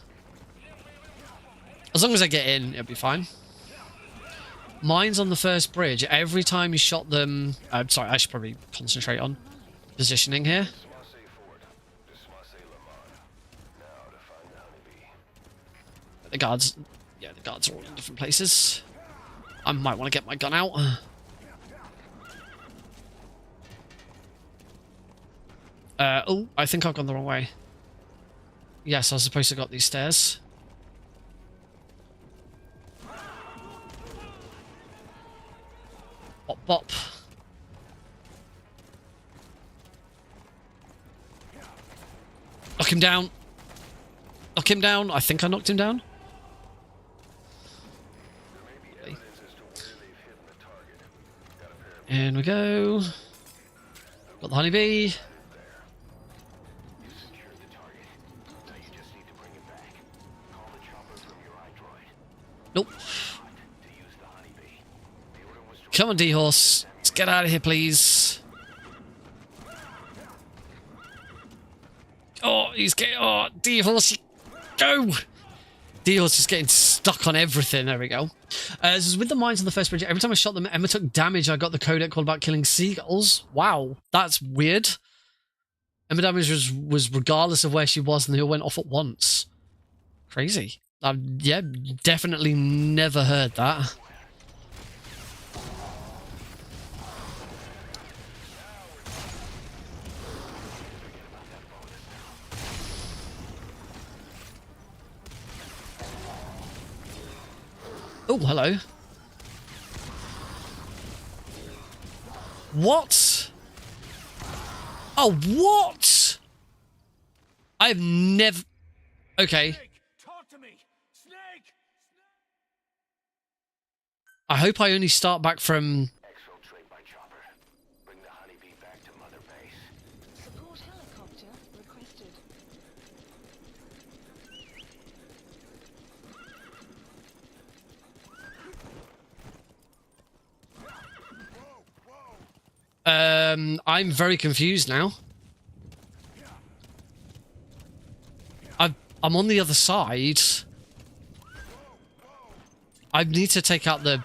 As long as I get in, it'll be fine. Mines on the first bridge. Every time you shot them... sorry, I should probably concentrate on positioning here. The guards... Yeah, the guards are all in different places. I might want to get my gun out. Oh, I think I've gone the wrong way. Yes, I was supposed to have got these stairs. Bop, bop. Knock him down. Knock him down. I think I knocked him down. Okay. In we go. Got the honeybee. Nope. Come on, D-Horse. Let's get out of here, please. Oh, he's getting... Oh, D-Horse, go! D-Horse is getting stuck on everything. There we go. With the mines on the first bridge, every time I shot them, Emma took damage. I got the codec called about killing seagulls. Wow, that's weird. Emma damage was regardless of where she was, and they all went off at once. Crazy. Yeah, definitely never heard that. Oh, hello. What? Oh, what? I've never... Okay. I hope I only start back from... Exfiltrate by chopper. Bring the honeybee back to Mother Base. Support helicopter requested. I'm very confused now. I'm on the other side. I need to take out the...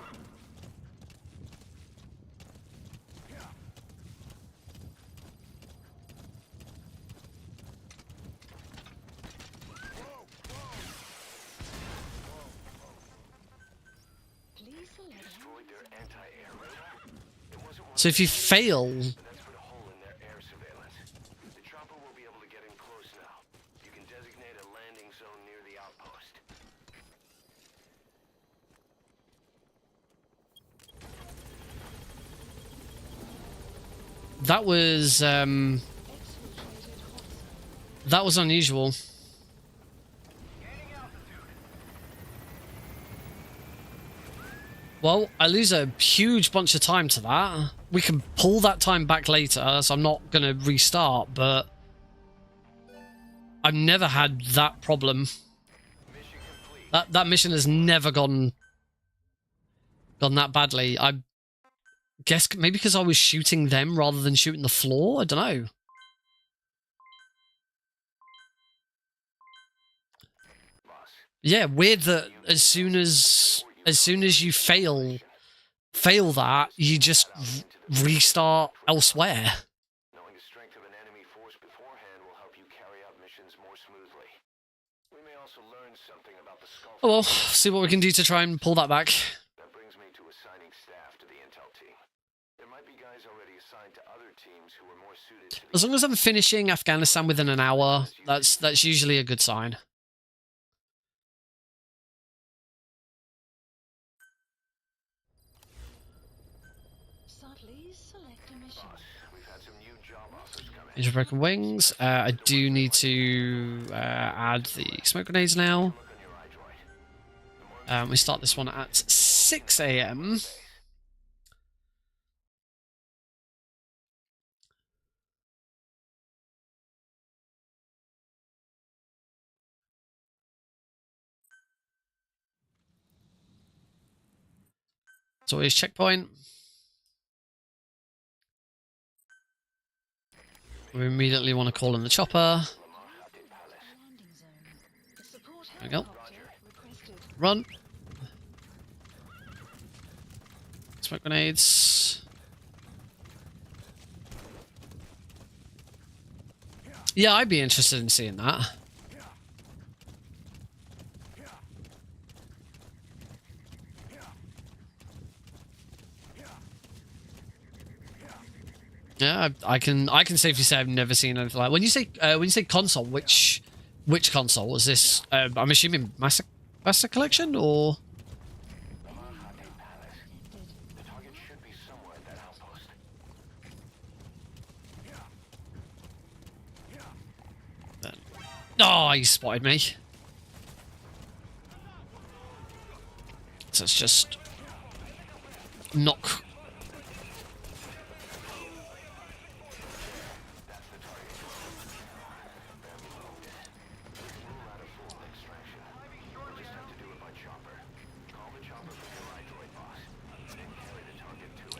Please select Destroyed their anti-air radar? It wasn't one So if you fail... that's put a hole in their air surveillance. The chopper will be able to get in close now. You can designate a landing zone near the outpost. That was unusual. Well, I lose a huge bunch of time to that. We can pull that time back later, so I'm not going to restart, but I've never had that problem. That mission has never gone that badly. I guess maybe because I was shooting them rather than shooting the floor. I don't know. Yeah, weird that as soon as you fail that, you just restart elsewhere. Knowing the strength of an enemy force beforehand will help you carry out missions more smoothly. We may also learn something about the skull. Oh well, see what we can do to try and pull that back. That brings me to assigning staff to the intel team. There might be guys already assigned to other teams who are more suited to As long as I'm finishing Afghanistan within an hour, that's usually a good sign. Please select a mission. We've had some new job offers come in. Into broken wings. I do need to add the smoke grenades now. Look on your iDroid. We start this one at 6 AM. It's always checkpoint. We immediately want to call in the chopper. Landing zone. Support There we go. helicopter requested. Run. Smoke grenades. Yeah, I'd be interested in seeing that. Yeah, I can safely say I've never seen anything like. When you say console, which console is this? I'm assuming Master Collection or. The target should be somewhere at that outpost. Oh, he spotted me. So it's just knock.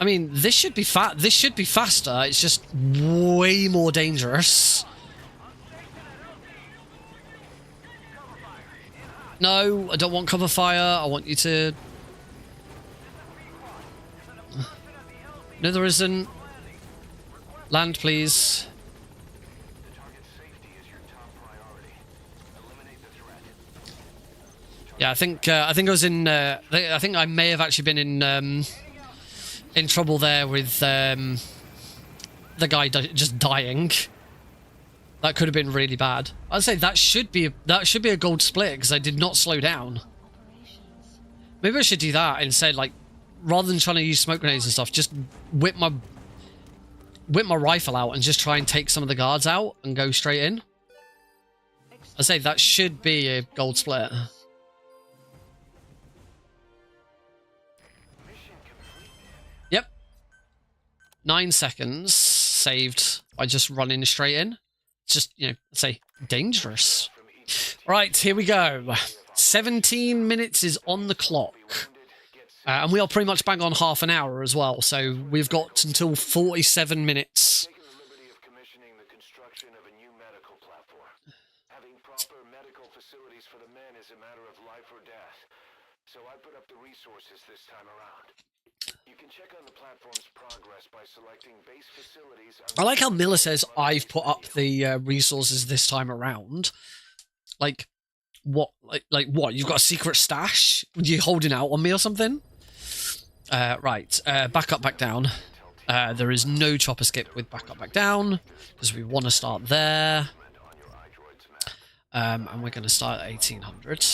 I mean, this should be This should be faster. It's just way more dangerous. No, I don't want cover fire. I want you to. No, there isn't. Land, please. The target's safety is your top priority. Eliminate the threat. Yeah, I think I was in. I think I may have actually been in trouble there with the guy just dying. That could have been really bad. I'd say that should be a gold split because I did not slow down. Operations. Maybe I should do that instead. Like, rather than trying to use smoke grenades and stuff, just whip my rifle out and just try and take some of the guards out and go straight in. I'd say that should be a gold split. Mission 9 seconds saved by just running straight in. Just, you know, let's say dangerous. Right, here we go. 17 minutes is on the clock. And we are pretty much bang on half an hour as well. So we've got until 47 minutes. Taking the liberty of commissioning the construction of a new medical platform. Having proper medical facilities for the men is a matter of life or death. So I put up the resources this time around. You can check on the platform's progress by selecting base facilities. I like how Miller says, I've put up the resources this time around. Like, what? Like what? You've got a secret stash? Are you holding out on me or something? Right, back up, back down. There is no chopper skip with back up, back down, because we want to start there. And we're going to start at 1800.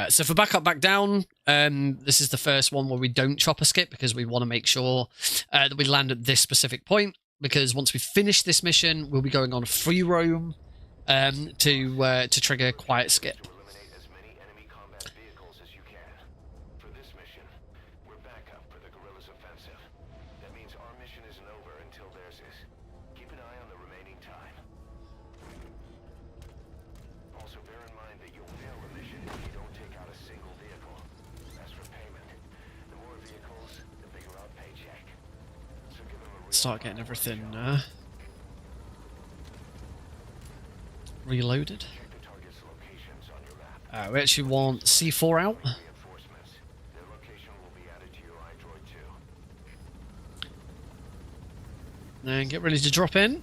So for back up, back down, this is the first one where we don't chopper skip because we want to make sure that we land at this specific point. Because once we finish this mission, we'll be going on a free roam to trigger quiet skip. Eliminate as many enemy combat vehicles as you can. For this mission, we're backup for the guerrillas' offensive. That means our mission isn't over until theirs is. Keep an eye on the remaining time. Also bear in mind that you'll fail the mission if you don't take out a single vehicle. As for payment, the more vehicles, the bigger our paycheck. So give them a Start getting everything reloaded. check the target's locations on your map. We actually want C4 out. Reinforcements. Their location will be added to your iDroid too. And get ready to drop in.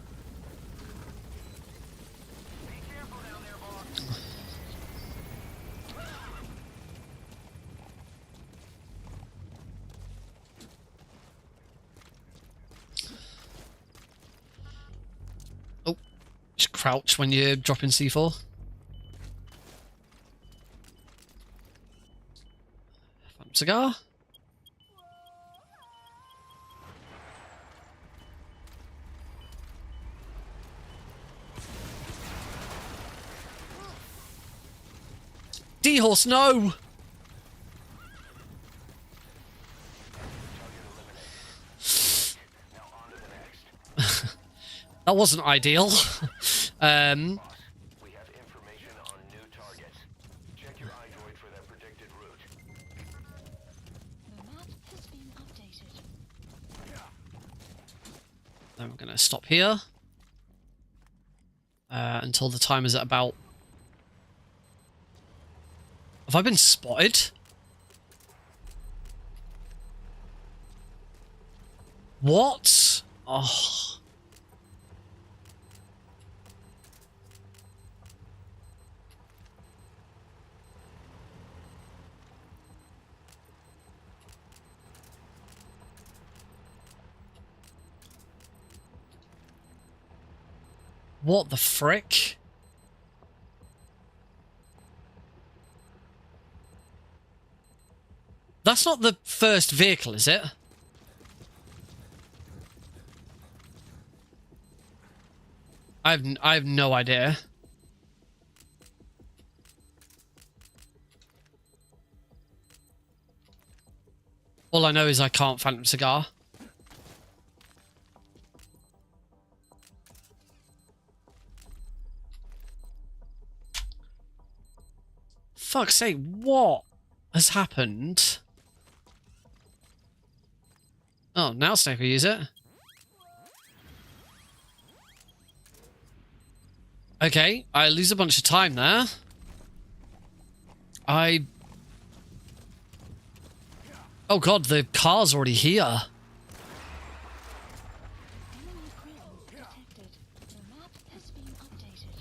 Oh, just crouch when you're dropping C4. Cigar. D-horse, no! That wasn't ideal. We have information on new targets. Check your iDroid for that predicted route. The map has been updated. Then we're going to stop here until the time is at about... Have I been spotted? What? Oh. What the frick? That's not the first vehicle, is it? I have no idea. All I know is I can't Phantom Cigar. Fuck's sake, what has happened? Oh, now Snake will use it. Okay, I lose a bunch of time there. Oh god, the car's already here. Enemy presence detected. The map has been updated.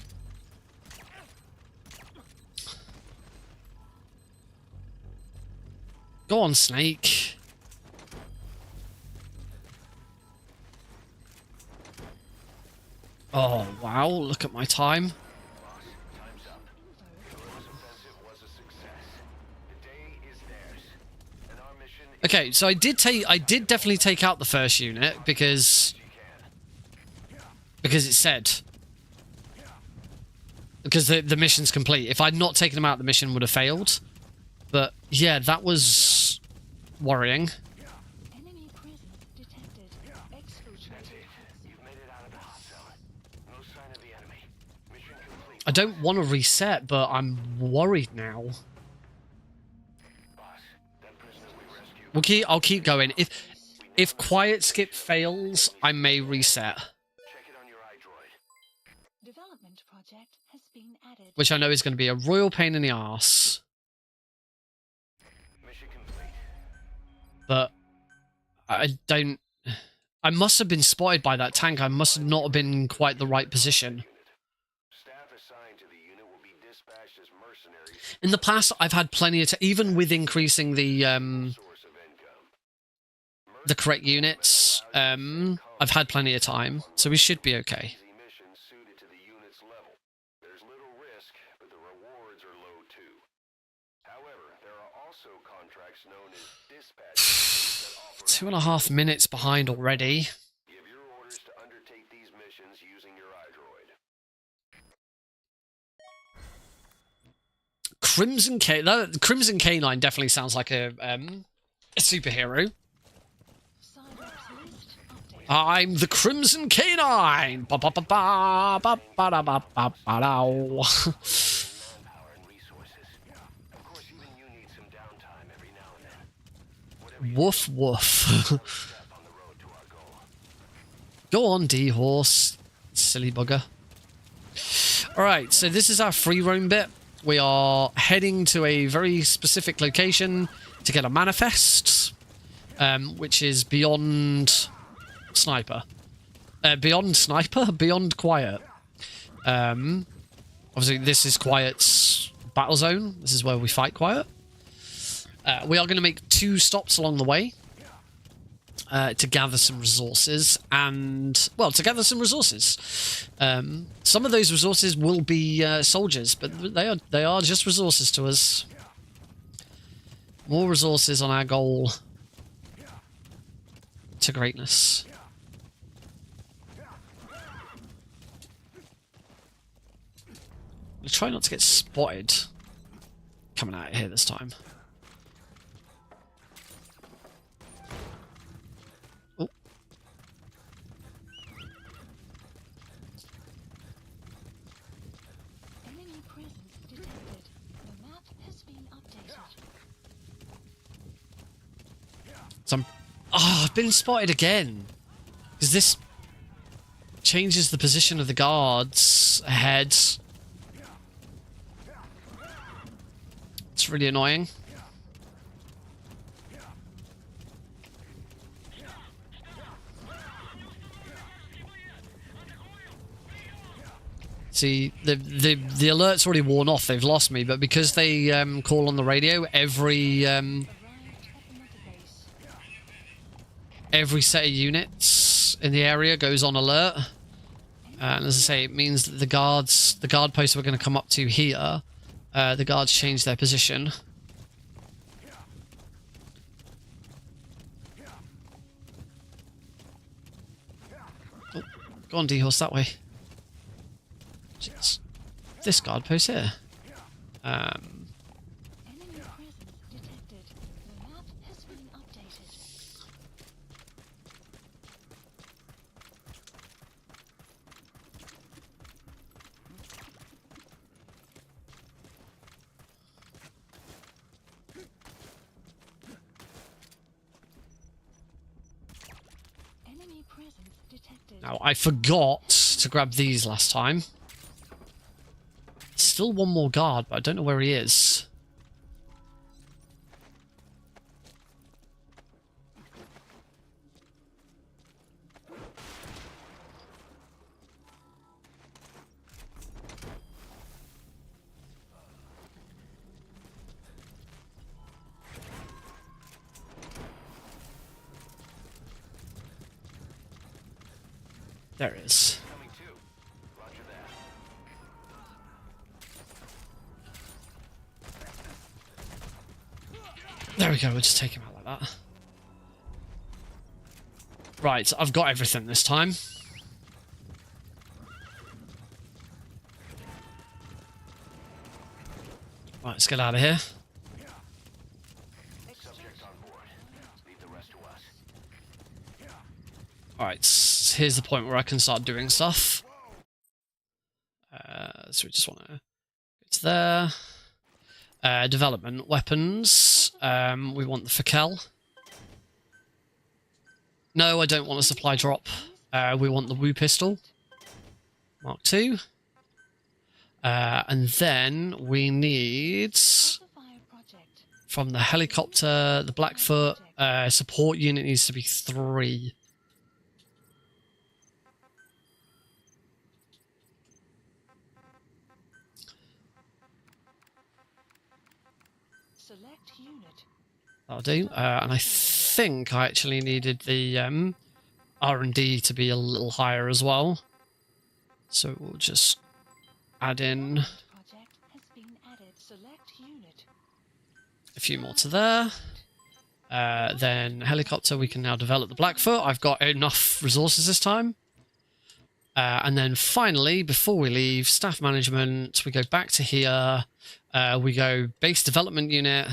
Go on, Snake. Oh, wow, look at my time. Time's up. The guerrillas' offensive was a success. The day is theirs. And our mission is Okay, so I did definitely take out the first unit because it said because the mission's complete. If I'd not taken him out, the mission would have failed. But yeah, that was worrying. Enemy presence detected. Exfiltrated. You've made it out of the hot zone. No sign of the enemy. Mission complete. I don't want to reset, but I'm worried now. Boss, that prisoner we rescued. I'll keep going. If quiet skip fails, I may reset, Check it on your iDroid. Development project has been added. which I know is going to be a royal pain in the arse. Mission complete. But I don't. I must have been spotted by that tank. I must not have been in quite the right position. Staff assigned to the unit will be dispatched as mercenaries. In the past, I've had plenty of even with increasing the Source of income. correct units. I've had plenty of time, so we should be okay. Easy missions suited to the unit's level. There's little risk, but the rewards are low too. However, there are also contracts known as dispatch that offer 2.5 minutes behind already. Give your orders to undertake these missions using your iDroid. Crimson Canine definitely sounds like a superhero. Cyber list update. I'm the Crimson Canine. Ba ba ba ba ba ba da ba ba ba dow. Manpower and resources. Of course, even you need some downtime every now and then. Whatever you Woof woof. step on the road to our goal. Go on, D-Horse. Silly bugger. Alright, so this is our free roam bit. We are heading to a very specific location to get a manifest, which is beyond Sniper. Beyond Sniper? Beyond Quiet. Obviously, this is Quiet's battle zone. This is where we fight Quiet. We are going to make 2 stops along the way to gather some resources and, well, to gather some resources. Some of those resources will be soldiers, but they are just resources to us. More resources on our goal to greatness. We'll try not to get spotted coming out of here this time. Oh. Enemy presence detected. The map has been updated. So I've been spotted again. Because this changes the position of the guards ahead. It's really annoying. See, the alert's already worn off. They've lost me, but because they call on the radio, every Arrived at the mother base. every set of units in the area goes on alert. And as I say, it means that the guard posts we're going to come up to here, the guards change their position. Oh, go on, D-Horse, that way. Jeez. This guard post here. Enemy presence detected. The map has been updated. Enemy presence detected. Now, I forgot to grab these last time. Still one more guard, but I don't know where he is. There it is. Coming too. Roger that. There we go, we'll just take him out like that. Right, I've got everything this time. Right, let's get out of here. Subject on board. Leave the rest to us. Alright, here's the point where I can start doing stuff. So we just want to go to there. Development weapons. We want the Fakel. No, I don't want a supply drop. We want the Woo pistol. Mark II. And then we need, from the helicopter, the Blackfoot, support unit needs to be 3. Select unit. That'll do. And I think I actually needed the R&D to be a little higher as well. So we'll just add in Project has been added. Select unit. a few more to there. Then helicopter, we can now develop the Blackfoot. I've got enough resources this time. And then finally, before we leave, staff management, we go back to here. We go base development unit.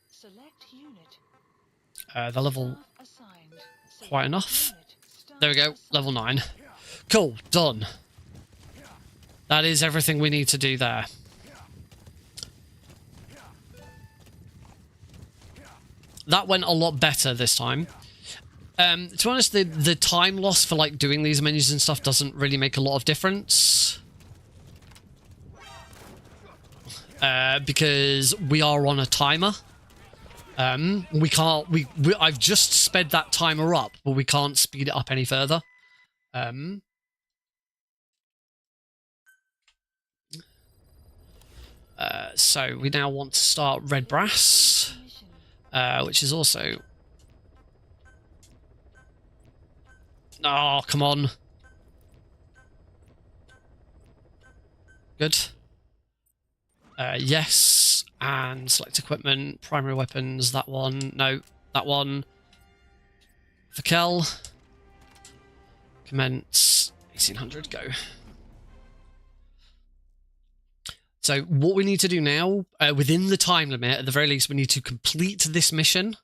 Select unit. The level Staff assigned. quite enough. Unit. Staff There we go, assigned. level 9. Cool, done. That is everything we need to do there. That went a lot better this time. To be honest, the time loss for like doing these menus and stuff doesn't really make a lot of difference. Because we are on a timer. We can't. I've just sped that timer up, but we can't speed it up any further. So we now want to start Red Brass, which is also. Oh, come on. Good. Yes, and select equipment, primary weapons, that one, no, that one. Fakel. Commence, 1800, go. So what we need to do now, within the time limit, at the very least, we need to complete this mission,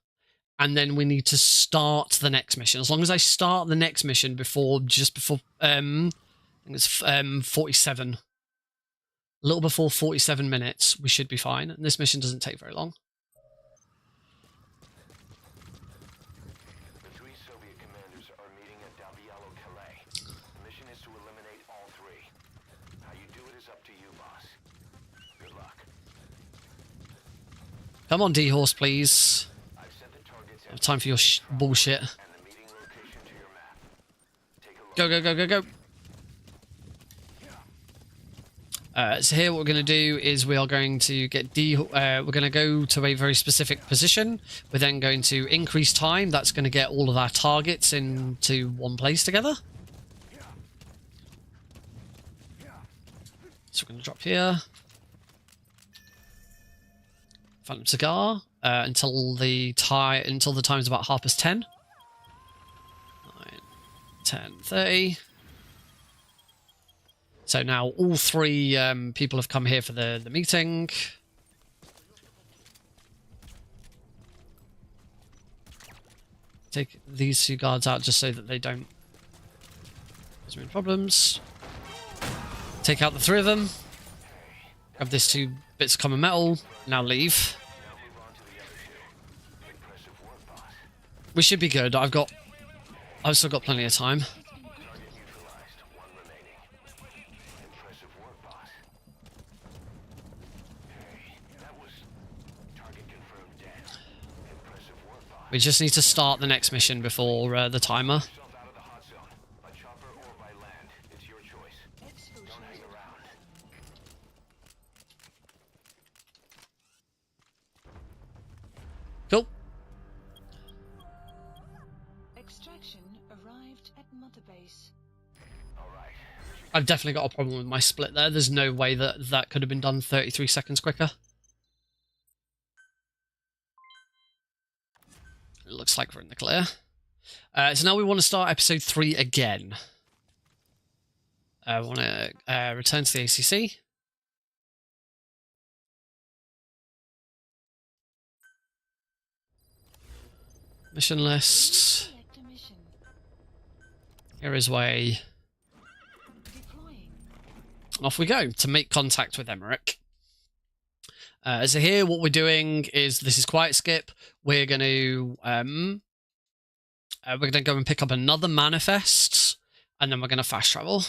and then we need to start the next mission. As long as I start the next mission just before, I think it's 47. A little before 47 minutes, we should be fine. And this mission doesn't take very long. The 3 Soviet commanders are meeting at Davialo Calais. The mission is to eliminate all 3. How you do it is up to you, boss. Good luck. Come on, D-Horse, please. I've sent the targets No time for your bullshit. and the meeting location to your map. Take a look. Go, go, go, go, go. So here what we're going to do is we are going to get we're going to go to a very specific position. We're then going to increase time. That's going to get all of our targets into one place together. So we're going to drop here. Phantom Cigar until the time's about 10:30. 9, 10, 30. So now all 3 people have come here for the meeting. Take these 2 guards out just so that they don't cause any problems. Take out the 3 of them. Have this 2 bits of common metal. Now leave. We should be good. I've still got plenty of time. We just need to start the next mission before the timer. Yourself out of the hot zone. By chopper or by land. It's your choice. Don't hang around. Cool. Extraction arrived at Mother Base. All right. I've definitely got a problem with my split there. There's no way that that could have been done 33 seconds quicker. It looks like we're in the clear. So now we want to start episode 3 again. We want to return to the ACC. Mission list. Select a mission. Here is way. Deploying. Off we go to make contact with Emmerich. So here, what we're doing is this is quiet skip. We're going to go and pick up another manifest, and then we're going to fast travel.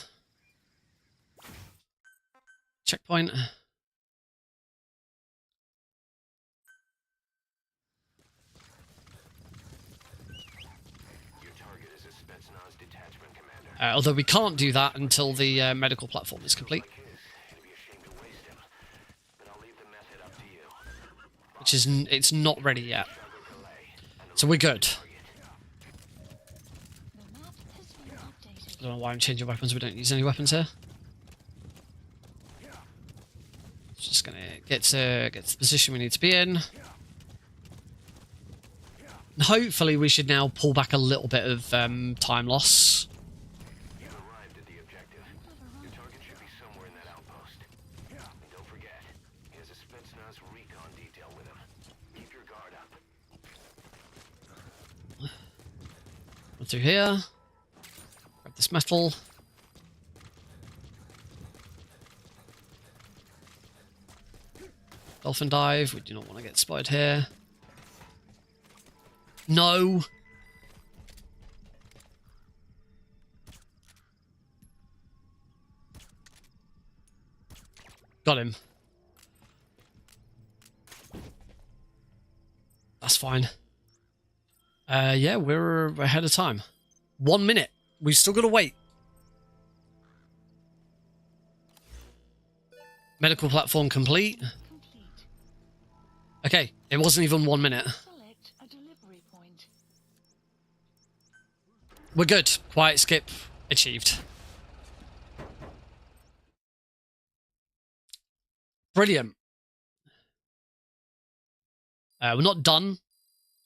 Checkpoint. Your target is a Spetsnaz detachment commander. Although we can't do that until the medical platform is complete, It'd be a shame to waste him, but I'll leave the method up to you. which is it's not ready yet. So we're good. The map has been updated. I don't know why I'm changing weapons. We don't use any weapons here. Just gonna get to the position we need to be in. And hopefully we should now pull back a little bit of time loss. You've arrived at the objective. Your target should be somewhere in that outpost. And don't forget, he has a Spetsnaz recon detail with him. Keep your guard up. Run through here. Grab this metal. Dolphin dive. We do not want to get spotted here. No. Got him. That's fine. Yeah, we're ahead of time. 1 minute. We've still got to wait. Medical platform complete. Complete. Okay, it wasn't even 1 minute. Select a delivery point. We're good. Quiet skip achieved. Brilliant. We're not done.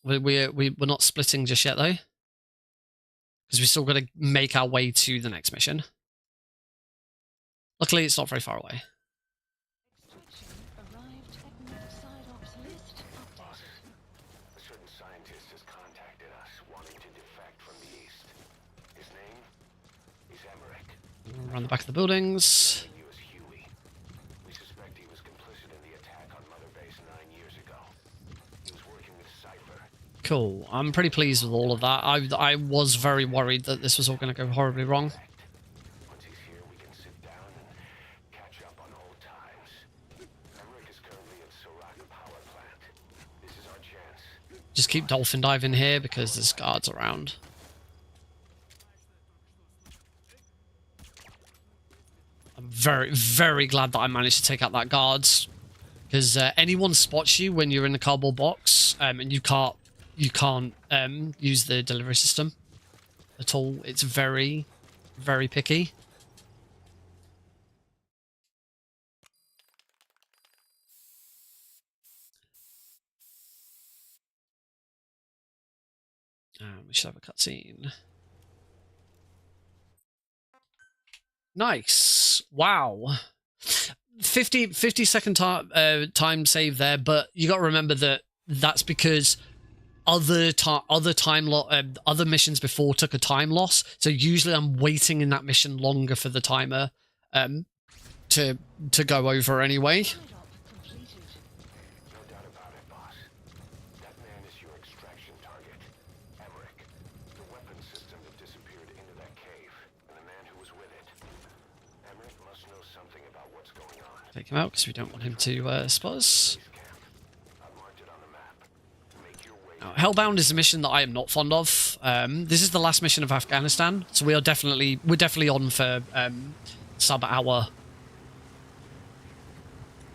We're not splitting just yet though, because we still got to make our way to the next mission. Luckily, it's not very far away. Extraction arrived at map side ops list updated. A certain scientist has contacted us, wanting to defect from the east. His name is Emmerich. Around the back of the buildings. He was Huey. We suspect he was complicit in the attack on Mother Base 9 years ago. He was working with Cypher. Cool. I'm pretty pleased with all of that. I was very worried that this was all going to go horribly wrong. Once he's here, we can sit down and catch up on old times. Emmerich is currently at Sorak Power Plant. This is our chance. Just keep dolphin diving here because there's guards around. I'm very, very glad that I managed to take out that guards, because anyone spots you when you're in the cardboard box, and you can't use the delivery system at all. It's very, very picky. We should have a cutscene. Nice. Wow. 50 second time save there, but you got to remember that that's because other missions before took a time loss. So usually I'm waiting in that mission longer for the timer to go over anyway. Side op completed. No doubt about it, boss. That man is your extraction target. Emmerich. The weapon system that disappeared into that cave, and the man who was with it. Emmerich must know something about what's going on. Take him out because we don't want him to spot us. I've marked it on the map. Make your way. Now, Hellbound is a mission that I am not fond of. This is the last mission of Afghanistan, so we're definitely on for sub-hour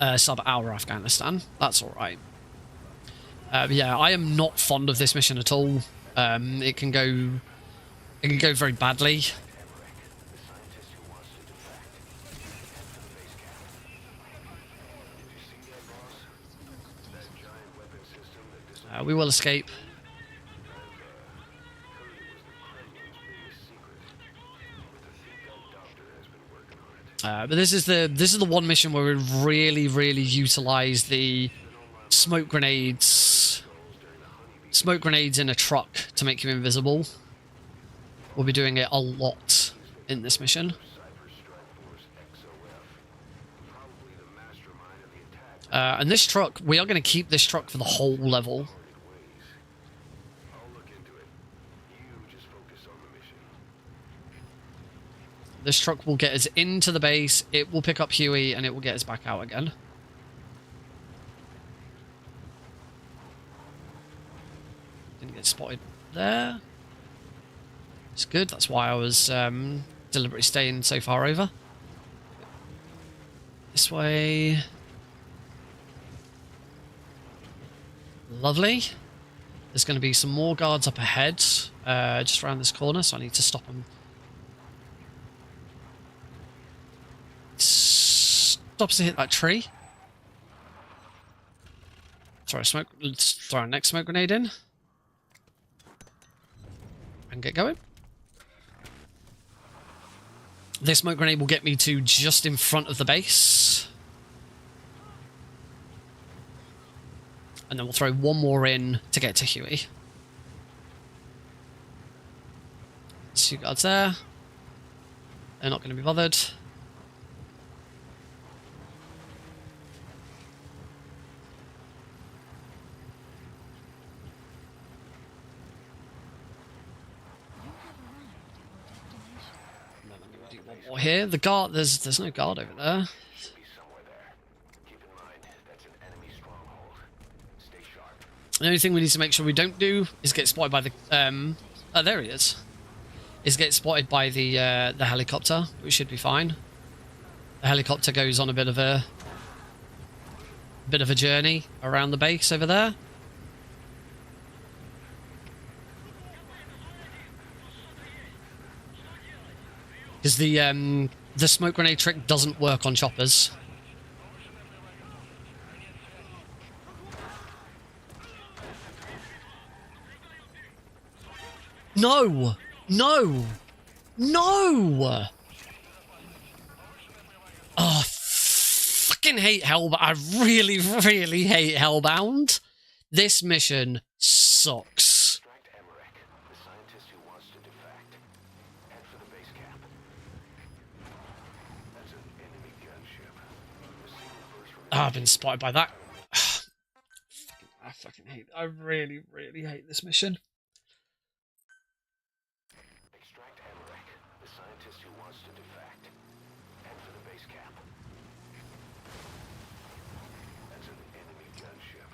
Afghanistan. That's all right. Yeah, I am not fond of this mission at all. It can go very badly. We will escape. But this is the one mission where we really utilize the smoke grenades smoke grenades in a truck to make you invisible. We'll be doing it a lot in this mission. And this truck, we are going to keep this truck for the whole level. This truck will get us into the base, it will pick up Huey, and it will get us back out again. Didn't get spotted there. It's good, that's why I was deliberately staying so far over. This way. Lovely. There's going to be some more guards up ahead, just around this corner, so I need to stop them. Stops to hit that tree. Throw a smoke. Let's throw our next smoke grenade in. And get going. This smoke grenade will get me to just in front of the base. And then we'll throw one more in to get to Huey. 2 guards there. They're not going to be bothered. Or here, the guard. There's no guard over there. The only thing we need to make sure we don't do is get spotted by the oh, there he is. Is get spotted by the helicopter. We should be fine. The helicopter goes on a bit of a journey around the base over there. Because the smoke grenade trick doesn't work on choppers. No! No! No! Oh, fucking hate Hellbound. I really, really hate Hellbound. This mission sucks. Oh, I've been spotted by that. I fucking hate. I really, really hate this mission. Extract Emmerich, the scientist who wants to defect. Head for the base camp. That's an enemy gunship.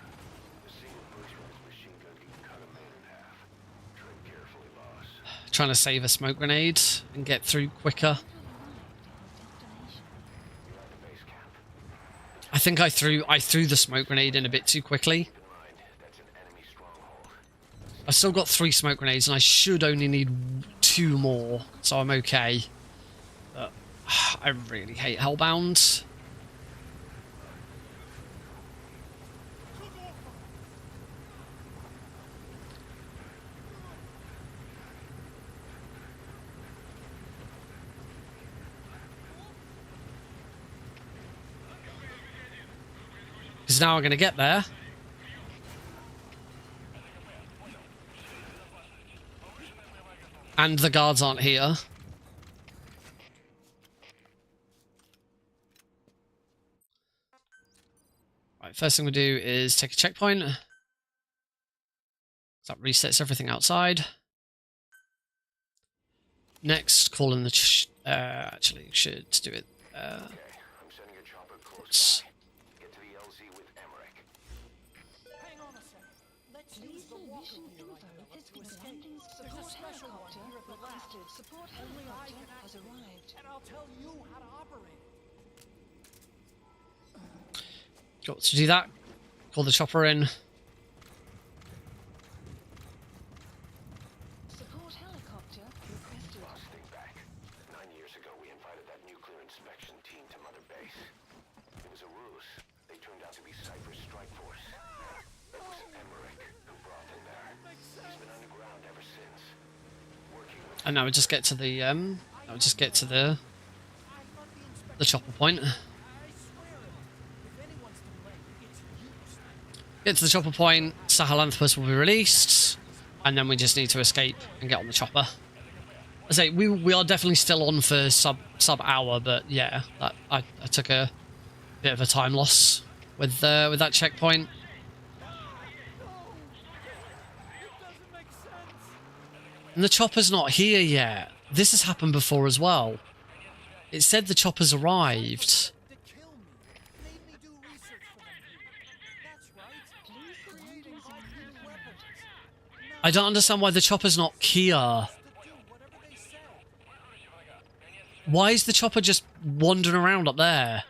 The single person with his machine gun can cut a man in half. Tread carefully, boss. Trying to save a smoke grenade and get through quicker. I think I threw the smoke grenade in a bit too quickly. I've still got 3 smoke grenades and I should only need 2 more, so I'm okay. But I really hate Hellbound. Because now I'm going to get there. And the guards aren't here. Right, first thing we do is take a checkpoint. That resets everything outside. Next, call in the... actually, should do it... I'm sending a chopper close by. Get to the LZ with Emmerich. Hang on a second. Let's use the Lethal walker mission wheel like info that has to been escape. landing. There's a special one here at the lab. Requested support Only I helicopter can has activate arrived. it, and I'll tell you how to operate it. Got to do that. Call the chopper in. Support helicopter requested. Boss, think back. 9 years ago, we invited that nuclear inspection team to Mother Base. It was a ruse. They turned out to be Cypher's strike force. It was Emmerich who brought them there. He's been underground ever since. Working with And now we just get to the the chopper point. I swear it. If anyone's to blame, it's you. Get to the chopper point, Sahelanthropus will be released, and then we just need to escape and get on the chopper. I say we are definitely still on for sub hour, but yeah, I took a bit of a time loss with that checkpoint. And the chopper's not here yet. This has happened before as well. It said the chopper's arrived. To kill me. Made me do research for them here. That's right. Creating automated weapons. I don't understand why the chopper's not here. To do whatever they say. Why is the chopper just wandering around up there?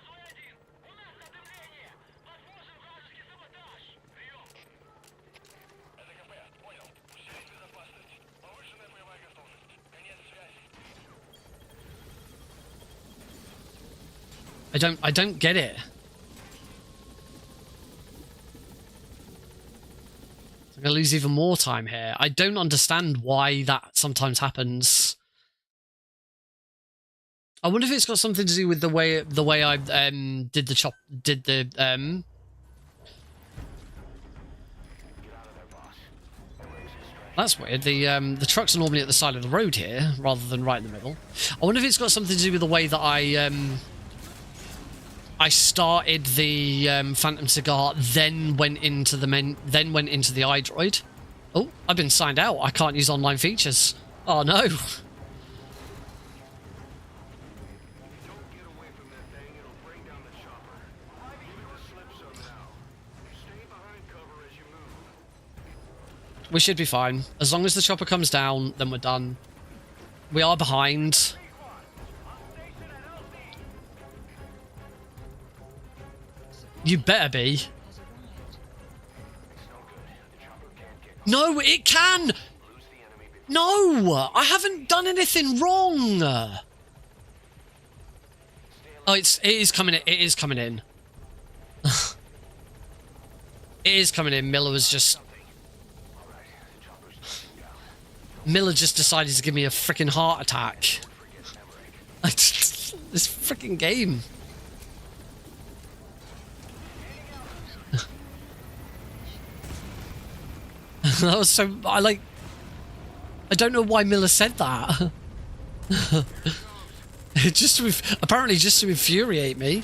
I don't get it. I'm gonna lose even more time here. I don't understand why that sometimes happens. I wonder if it's got something to do with the way I did the That's weird. The trucks are normally at the side of the road here rather than right in the middle. I wonder if it's got something to do with the way that I started the Phantom Cigar, then went into the iDroid. Oh, I've been signed out. I can't use online features. Oh no. Don't get away from that thing, it'll bring down the chopper. Give it the slip some now. Stay behind cover as you move. We should be fine. As long as the chopper comes down, then we're done. We are behind. You better be. No, it can! No! I haven't done anything wrong! Oh, it is coming in. It is coming in. It is coming in. Miller just decided to give me a freaking heart attack. This freaking game. That was so... I don't know why Miller said that. Apparently just to infuriate me.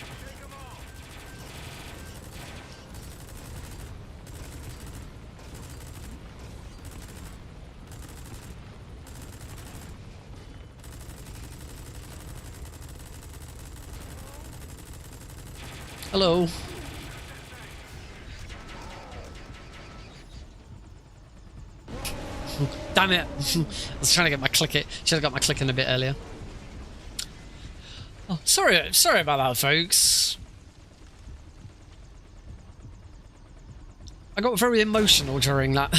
Hello. Damn it. I was trying to get my click it. Should have got my click in a bit earlier. Oh, sorry about that, folks. I got very emotional during that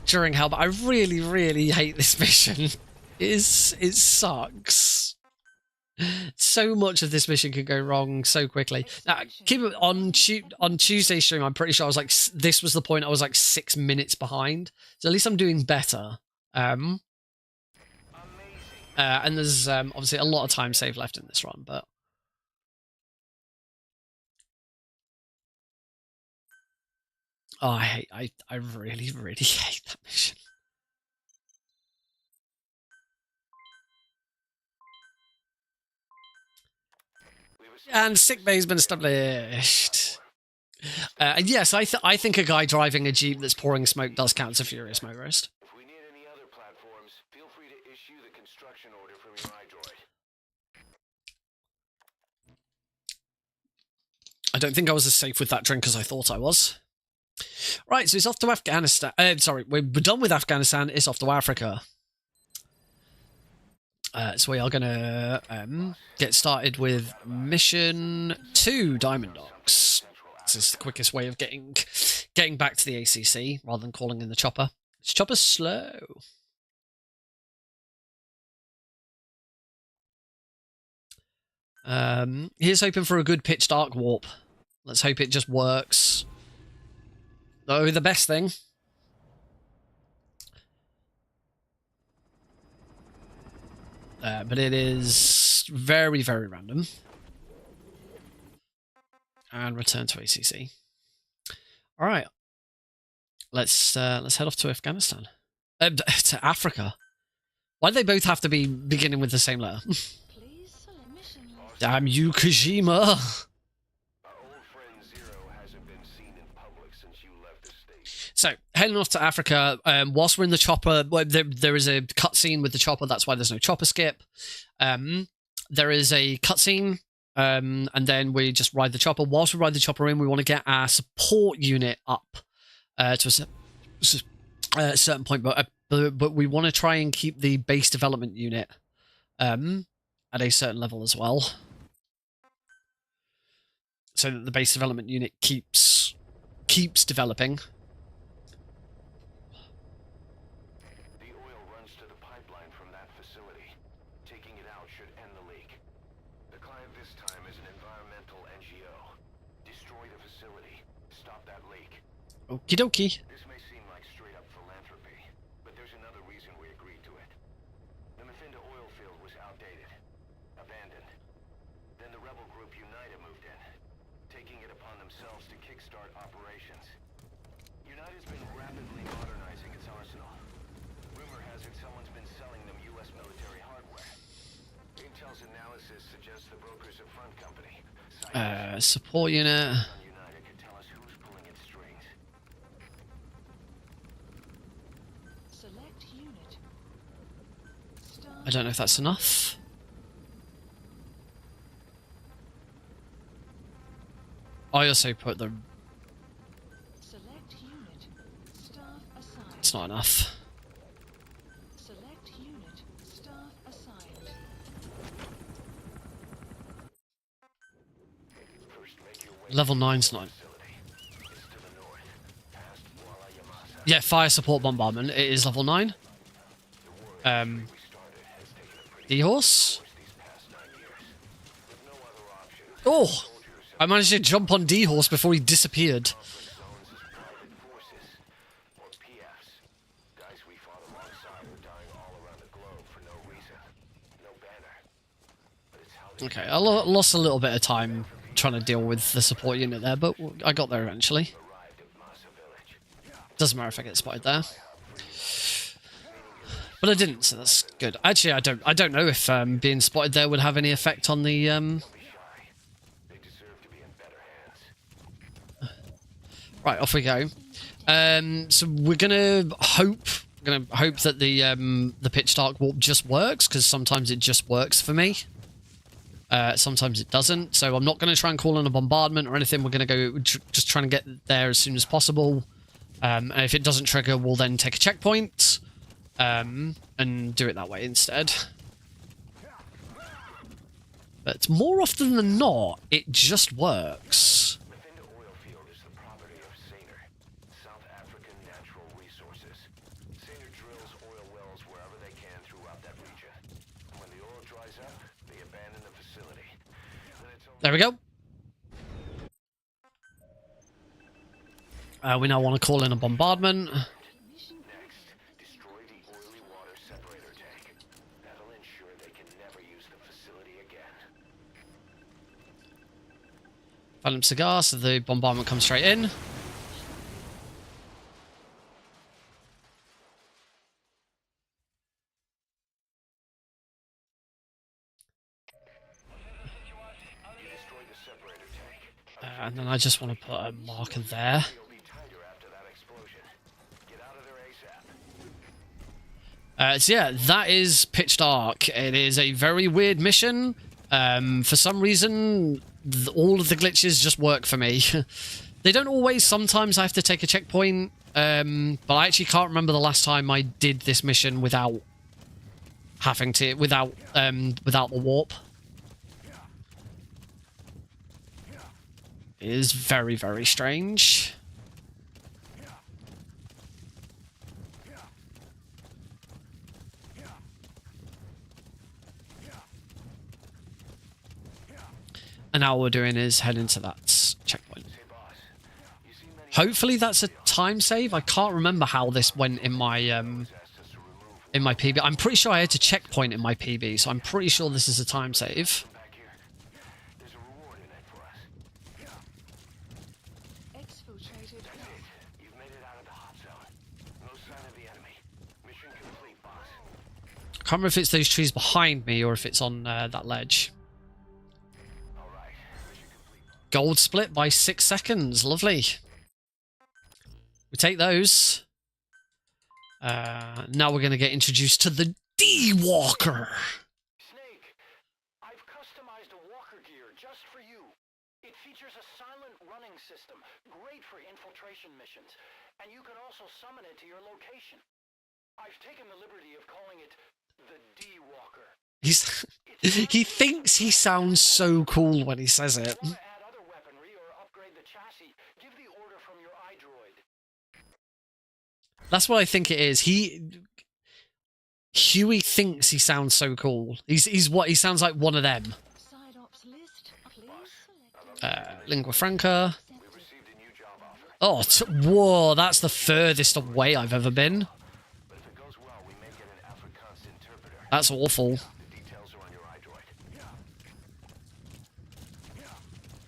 during hell, but I really, really hate this mission. It sucks. So much of this mission could go wrong so quickly. Now, keep it on Tuesday's stream. I'm pretty sure I was like, this was the point I was like 6 minutes behind. So at least I'm doing better. And there's obviously a lot of time saved left in this run, but oh, I really, really hate that mission. And sick bay's been established. Yes, I think a guy driving a Jeep that's pouring smoke does count as a furious motorist. If we need any other platforms, feel free to issue the construction order from your iDroid. I don't think I was as safe with that drink as I thought I was. Right, so it's off to Afghanistan. Sorry, we're done with Afghanistan. It's off to Africa. So we are going to get started with Mission 2, Diamond Dogs. This is the quickest way of getting back to the ACC, rather than calling in the chopper. This chopper's slow. Here's hoping for a good pitch dark warp. Let's hope it just works. Oh, the best thing. But it is very, very random. And return to ACC. Alright, let's head off to Afghanistan. To Africa. Why do they both have to be beginning with the same letter? Please select mission list. Damn you, Kojima. Our old friend Zero hasn't been seen in public since you left the state. So, heading off to Africa, whilst we're in the chopper, well, there is a cutscene with the chopper, that's why there's no chopper skip. There is a cutscene, and then we just ride the chopper. Whilst we ride the chopper in, we want to get our support unit up to a certain point, but we want to try and keep the base development unit at a certain level as well, so that the base development unit keeps developing. The oil runs to the pipeline from that facility. Taking it out should end the leak. The client this time is an environmental NGO. Destroy the facility. Stop that leak. Okie dokie. This may seem like straight-up philanthropy, but there's another reason we agreed to it. The Mafinda oil field was outdated, abandoned. Then the rebel group United moved in, taking it upon themselves to kickstart operations. United's been rapidly modernizing its arsenal. Rumor has it someone's been selling them U.S. military hardware. Intel's analysis suggests the broker's a front company. Support unit. United could tell us who's pulling its strings. Select unit. I don't know if that's enough. I also put the... Select unit. Staff assigned. It's not enough. Select unit. Staff assigned. First, make your way Level 9's not... facility. It's to the north, past Wala Yamasa. Yeah, fire support bombardment. It is level 9. D-horse. Oh! I managed to jump on D-horse before he disappeared. Zones as private forces, or PFs. Guys we fought alongside are dying all around the globe for no reason. No banner. But it's how they Okay, I lost a little bit of time trying to deal with the support unit there, but I got there eventually. arrived at Masa Village. Doesn't matter if I get spotted there. But I didn't, so that's good. Actually, I don't know if being spotted there would have any effect on the... Don't be shy. They deserve to be in better hands. Right, off we go. So we're gonna hope that the pitch dark warp just works, because sometimes it just works for me. Sometimes it doesn't. So I'm not going to try and call in a bombardment or anything. We're going to go just trying to get there as soon as possible. And if it doesn't trigger, we'll then take a checkpoint and do it that way instead. But more often than not, it just works. Mafinda oil field is the property of Saner, South African Natural Resources. Saner drills oil wells wherever they can throughout that region. And when the oil dries up, they abandon the facility. Then it's only There we go. We now want to call in a bombardment. next, destroy the oily water separator tank. That'll ensure they can never use the facility again. Phantom cigar, so the bombardment comes straight in. You destroy the separator tank. And then I just want to put a marker there. You'll be tighter after that explosion. Get out of there ASAP. So yeah, that is Pitch Dark. It is a very weird mission. For some reason, all of the glitches just work for me. They don't always. Sometimes I have to take a checkpoint. But I actually can't remember the last time I did this mission without having to, without the warp. It is very, very strange. And now what we're doing is head into that checkpoint. Hopefully that's a time save. I can't remember how this went in my PB. I'm pretty sure I had to checkpoint in my PB, so I'm pretty sure this is a time save. Back here. There's a reward in it for us. Exfiltrated. You've made it out of the hot can't remember if it's those trees behind me or if it's on that ledge. Gold split by 6 seconds. Lovely. We take those. Now we're going to get introduced to the D-Walker. Snake, I've customized a walker gear just for you. It features a silent running system, great for infiltration missions, and you can also summon it to your location. I've taken the liberty of calling it the D-Walker. He thinks he sounds so cool when he says it. If you want to add other weaponry or upgrade the chassis, give the order from your iDroid. That's what I think it is. Huey thinks he sounds so cool. He's what he sounds like one of them. Side ops list. Please select Lingua franca. We received a new job offer. Oh, whoa! That's the furthest away I've ever been. But if it goes well, we may get an Afrikaans interpreter. That's awful. The details are on your iDroid.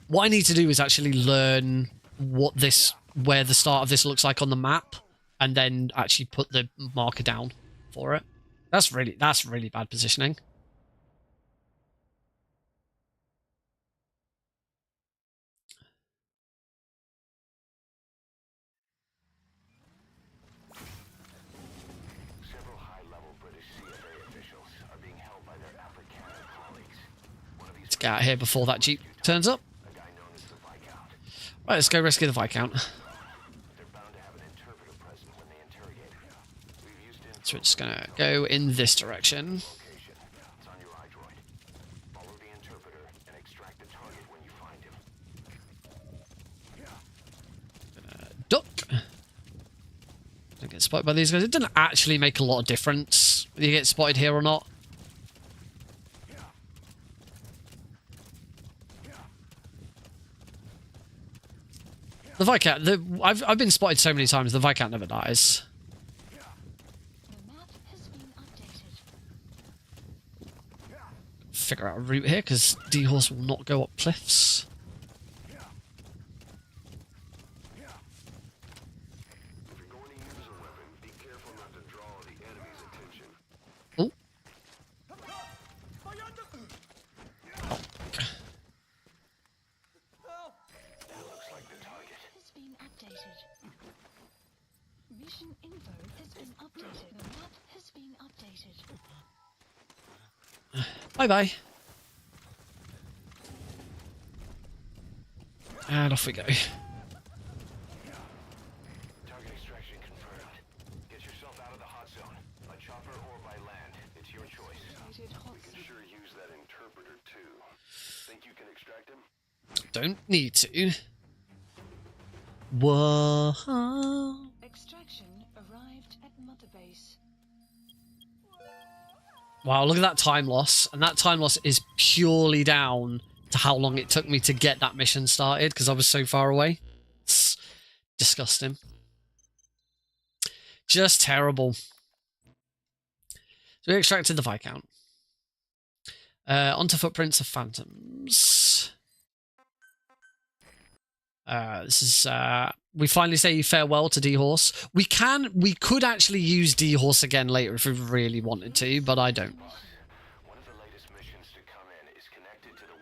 What I need to do is actually learn where the start of this looks like on the map, and then actually put the marker down for it. That's really bad positioning. Several high-level British CFA officials are being held by their Afrikaner colleagues. One of these Let's get out of here before that jeep turns up. a guy known as the Viscount. Right, let's go rescue the Viscount. They're bound to have an interpreter present when they interrogate him. We've used info So we're just gonna go in this direction. location. It's on your iDroid. Follow the interpreter and extract the target when you find him. Duck. Don't get spotted by these guys. It doesn't actually make a lot of difference whether you get spotted here or not. The Viscount, I've been spotted so many times. The Viscount never dies. the map has been updated. Figure out a route here because D-Horse will not go up cliffs. If you're going to use a weapon, be careful not to draw the enemy's attention. Oh. Looks like the target. Has been updated. Mission info has been updated. The map has been updated. Bye-bye. And off we go. Target extraction confirmed. Get yourself out of the hot zone. By chopper or by land. It's your choice. Updated hot We can zone. sure use that interpreter too. Think you can extract him? Don't need to. Whoa. Extraction arrived at Mother Base. Wow, look at that time loss. And that time loss is purely down to how long it took me to get that mission started because I was so far away. It's disgusting. Just terrible. So we extracted the Viscount. Onto footprints of phantoms. This is we finally say farewell to D-Horse. We could actually use D-Horse again later if we really wanted to, but I don't. One of the latest missions to come in is connected to the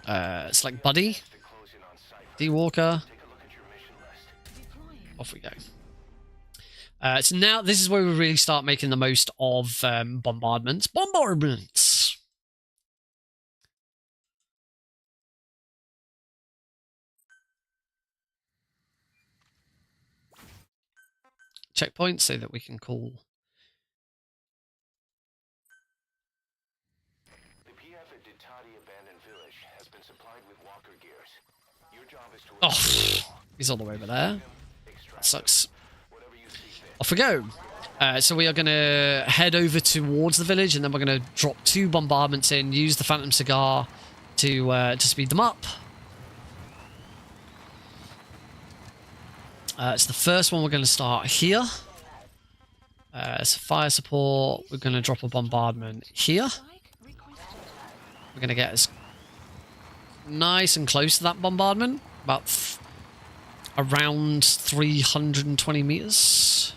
walker. Select Buddy, To close in on Cypher. D-Walker. Take a look at your mission list. Deploying. Off we go. So now this is where we really start making the most of bombardments. Bombardments! Checkpoints so that we can call. The PF at Ditati Abandoned Village has been supplied with walker gears. Your job is to Oh, he's all the way over there. extract Sucks. whatever you see fit. Off we go. So we are going to head over towards the village, and then we're going to drop 2 bombardments in, use the Phantom Cigar to speed them up. So the first one we're going to start here. So fire support, we're going to drop a bombardment here. Strike requested. We're going to get as nice and close to that bombardment, about around 320 meters.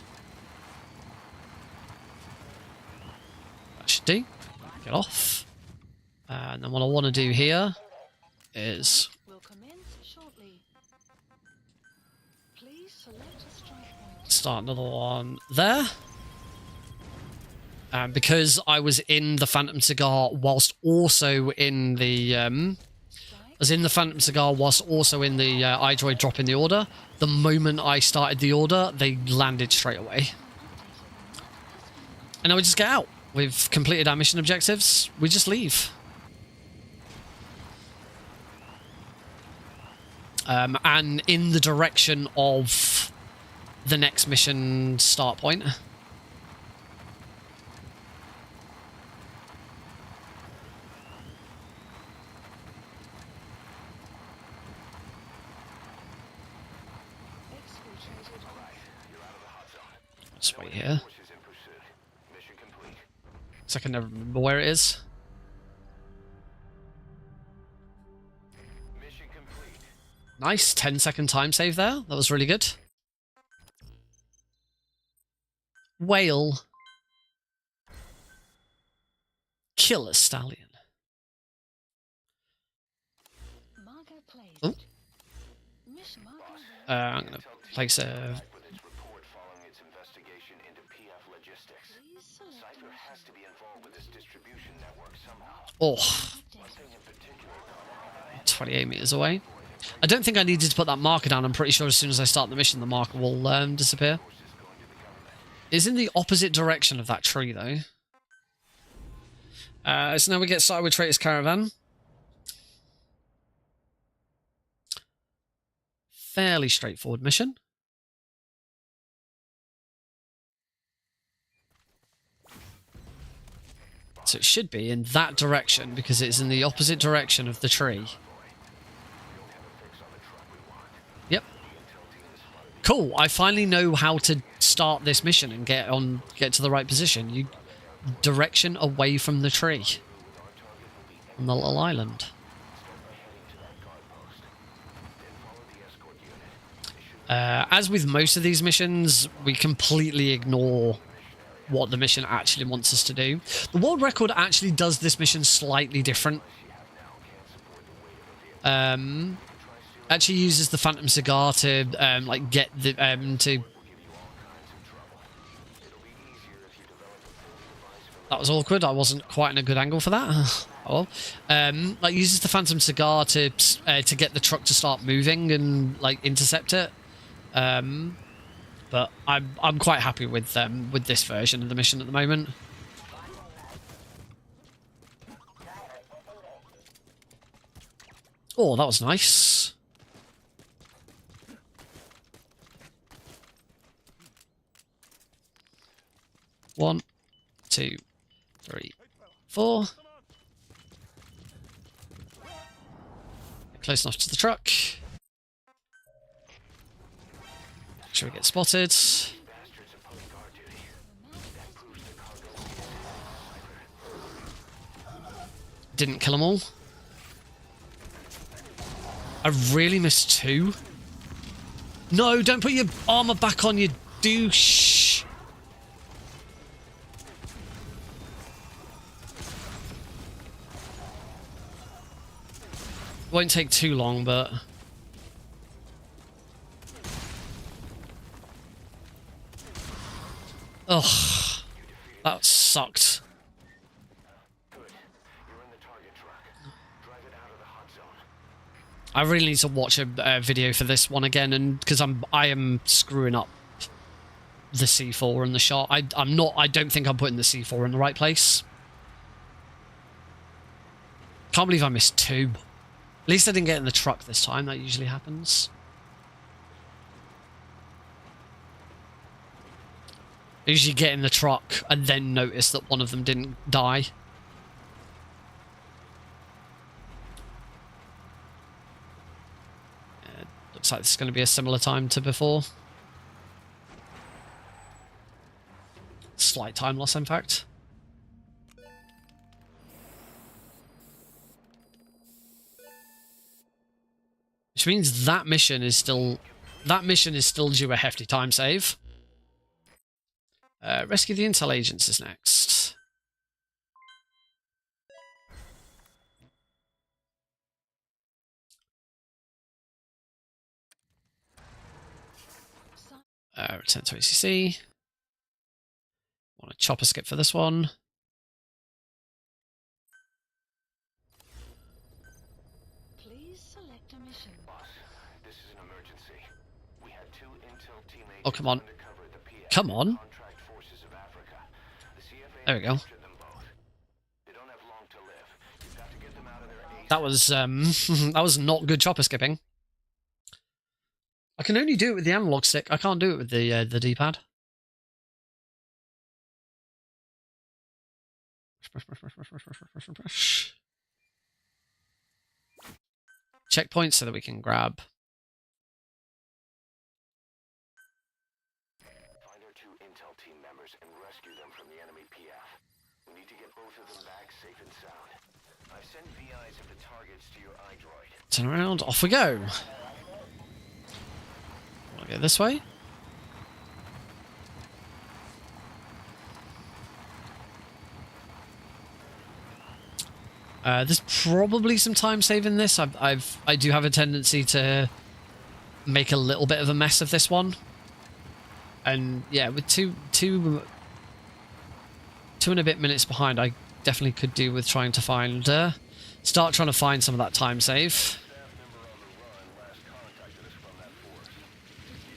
it off. And then what I want to do here is Will commence shortly. Please select a strike point. start another one there. Because I was in the Phantom Cigar whilst also in the Phantom Cigar whilst also in the iDroid dropping the order. The moment I started the order, they landed straight away. And now we just get out. We've completed our mission objectives. We just leave. And in the direction of the next mission start point. Just wait here. So I can never remember where it is. Nice, 10-second time save there. That was really good. Whale. Kill a stallion. Oh. I'm gonna place a... Oh. 28 meters away. I don't think I needed to put that marker down. I'm pretty sure as soon as I start the mission, the marker will disappear. It's in the opposite direction of that tree, though. So now we get started with Traitor's Caravan. Fairly straightforward mission. So it should be in that direction because it's in the opposite direction of the tree. Yep. Cool. I finally know how to start this mission and get to the right position. You direction away from the tree on the little island. As with most of these missions, we completely ignore what the mission actually wants us to do. The world record actually does this mission slightly different. Actually uses the Phantom Cigar to like get the to. That was awkward. I wasn't quite in a good angle for that. Oh well. Like uses the Phantom Cigar to get the truck to start moving and like intercept it. But I'm quite happy with this version of the mission at the moment. Oh, that was nice. One, 2, 3, 4. Close enough to the truck. Make sure we get spotted. Didn't kill them all. I really missed 2. No, don't put your armor back on, you douche. Won't take too long, but... Ugh. That sucked. I really need to watch a video for this one again, and because I am screwing up the C4 and the shot. I don't think I'm putting the C4 in the right place. Can't believe I missed 2. At least I didn't get in the truck this time. That usually happens. I usually get in the truck and then notice that one of them didn't die. Looks like this is going to be a similar time to before. Slight time loss, in fact. Which means that mission is still due a hefty time save. Rescue the intel agents is next. Return to ACC. Want a chopper skip for this one. Please select a mission. Boss, this is an emergency. We had 2 intel teammates Oh, come on. undercover at the PF Come on. Contract Forces of Africa. The CFA There we go. captured them both. They don't have long to live. You've got to get them out of there ASAP. That was that was not good chopper skipping. I can only do it with the analog stick. I can't do it with the D-pad. Checkpoints so that we can grab. Find our 2 intel team members and rescue them from the enemy PF. We need to get both of them back safe and sound. I've sent VIs of the targets to your iDroid. Turn around. Off we go. Want to go this way? There's probably some time saving this. I do have a tendency to make a little bit of a mess of this one, and yeah, with two and a bit minutes behind, I definitely could do with trying to find start trying to find some of that time save.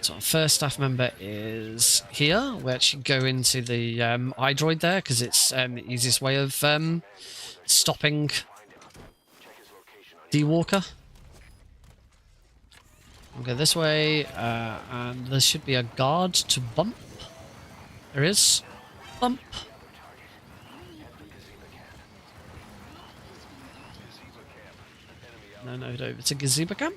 So our first staff member is here. We actually go into the iDroid there because it's the easiest way of stopping D-Walker. We'll go this way, and there should be a guard to bump. There is. Bump. No, over to Gazebo Camp.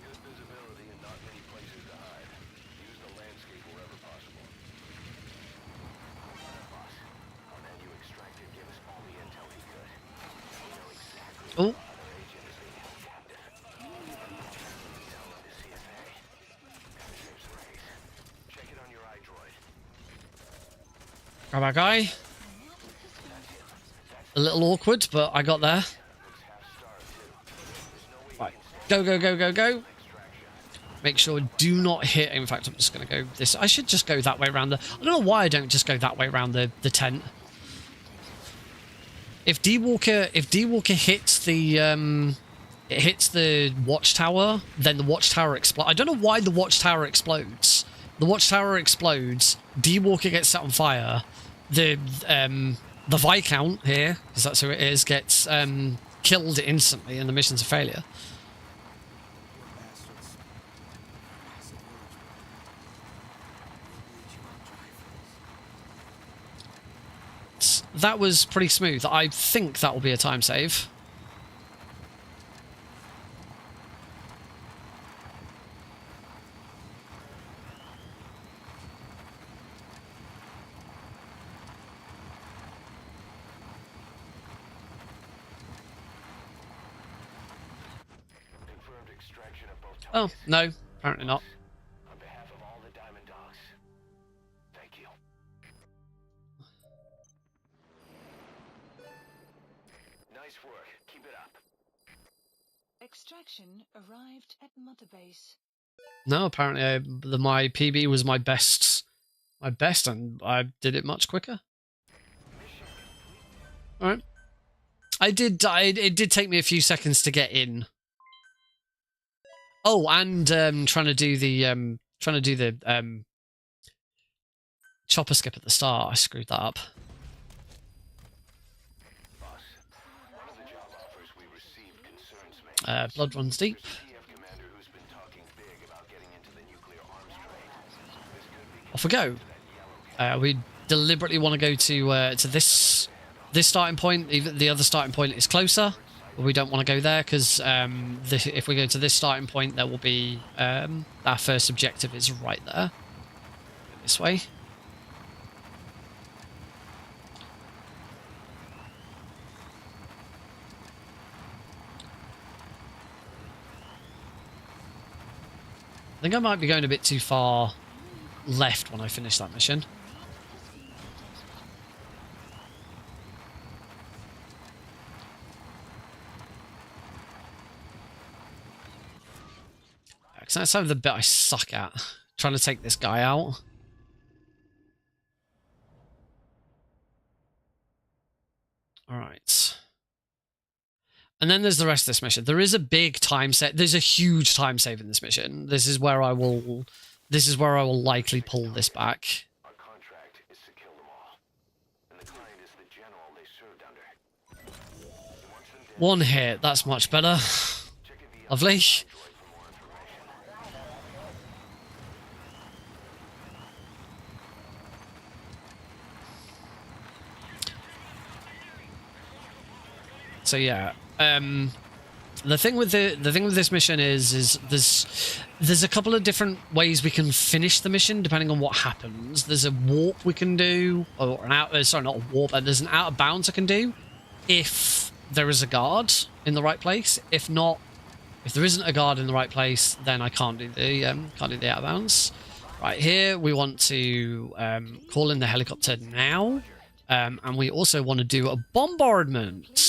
Oh. Grab our guy. A little awkward, but I got there. Right. Go, go, go, go, go. Make sure do not hit. In fact, I'm just going to go this. I should just go that way around the... I don't know why I don't just go that way around the tent. If D-Walker hits the it hits the watchtower, then the watchtower explodes. I don't know why the watchtower explodes. The watchtower explodes. D-Walker gets set on fire. The Viscount here, because that's who it is, gets killed instantly, and the mission's a failure. That was pretty smooth. I think that will be a time save. Oh, no, apparently not. On behalf of all the Diamond Dogs, thank you. Nice work. Keep it up. Extraction arrived at Mother Base. No, apparently my PB was my best, and I did it much quicker. All right, it did take me a few seconds to get in. Oh, and trying to do the chopper skip at the start. I screwed that up. Blood runs deep. Off we go. We deliberately want to go to this starting point. Even the other starting point is closer, but we don't want to go there because if we go to this starting point, there will be our first objective is right there. This way. I think I might be going a bit too far left when I finish that mission. That's the bit I suck at. Trying to take this guy out. And then there's the rest of this mission. There is a big time save. There's a huge time save in this mission. This is where I will likely pull this back. Our contract is to kill them all. And the client is the general they served under. He wants them dead. One hit. That's much better. Check it via Lovely. Android for more information. So yeah, the thing with this mission is there's a couple of different ways we can finish the mission depending on what happens. There's a warp we can do, or an out. Sorry, not a warp. There's an out of bounds I can do if there is a guard in the right place. If not, if there isn't a guard in the right place, then I can't do the out of bounds. Right here, we want to call in the helicopter now, and we also want to do a bombardment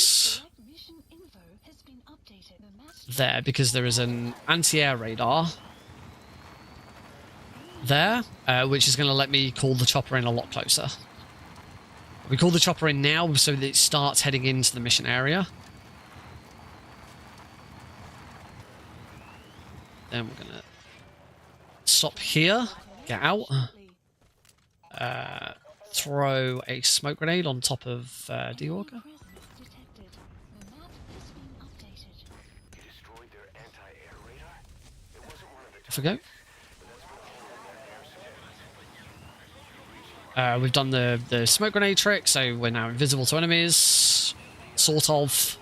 Mission info has been updated. The master there because there is an anti-air radar there, which is going to let me call the chopper in a lot closer. We call the chopper in now so that it starts heading into the mission area. Then we're going to stop here, get out, throw a smoke grenade on top of D-Walker. presence detected. The map has been updated. You destroyed their anti-air radar? It wasn't one of the Off we go. We've done the smoke grenade trick, so we're now invisible to enemies. Sort of.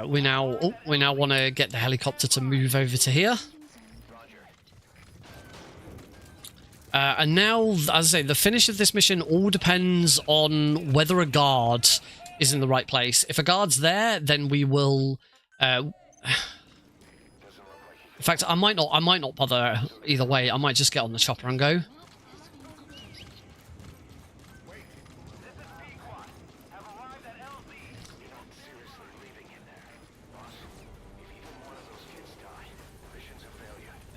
We now want to get the helicopter to move over to here. And now, as I say, the finish of this mission all depends on whether a guard is in the right place. If a guard's there, then we will. In fact, I might not bother either way. I might just get on the chopper and go.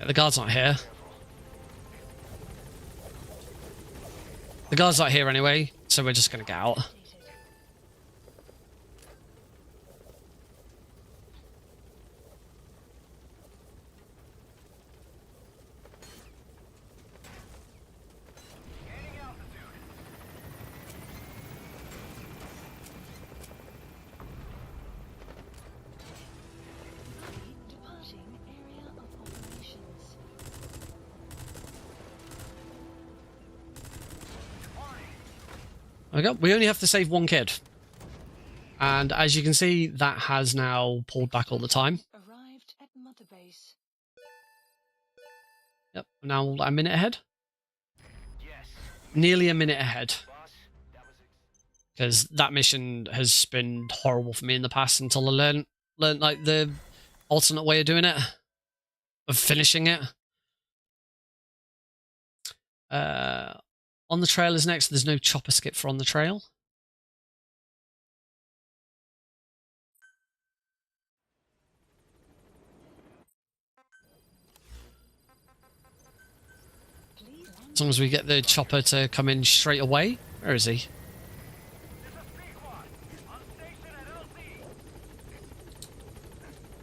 The guard's not here. The guard's not here anyway, so we're just going to get out. Departing area of operations. There we go. We only have to save one kid. And as you can see, that has now pulled back all the time. Arrived at Mother Base. Yep, now a minute ahead. Yes, Nearly a minute ahead. boss. That was Because that mission has been horrible for me in the past until I learned like the alternate way of doing it. Of finishing it. On the trail is next. There's no chopper skip for on the trail. As long as we get the chopper to come in straight away. Where is he?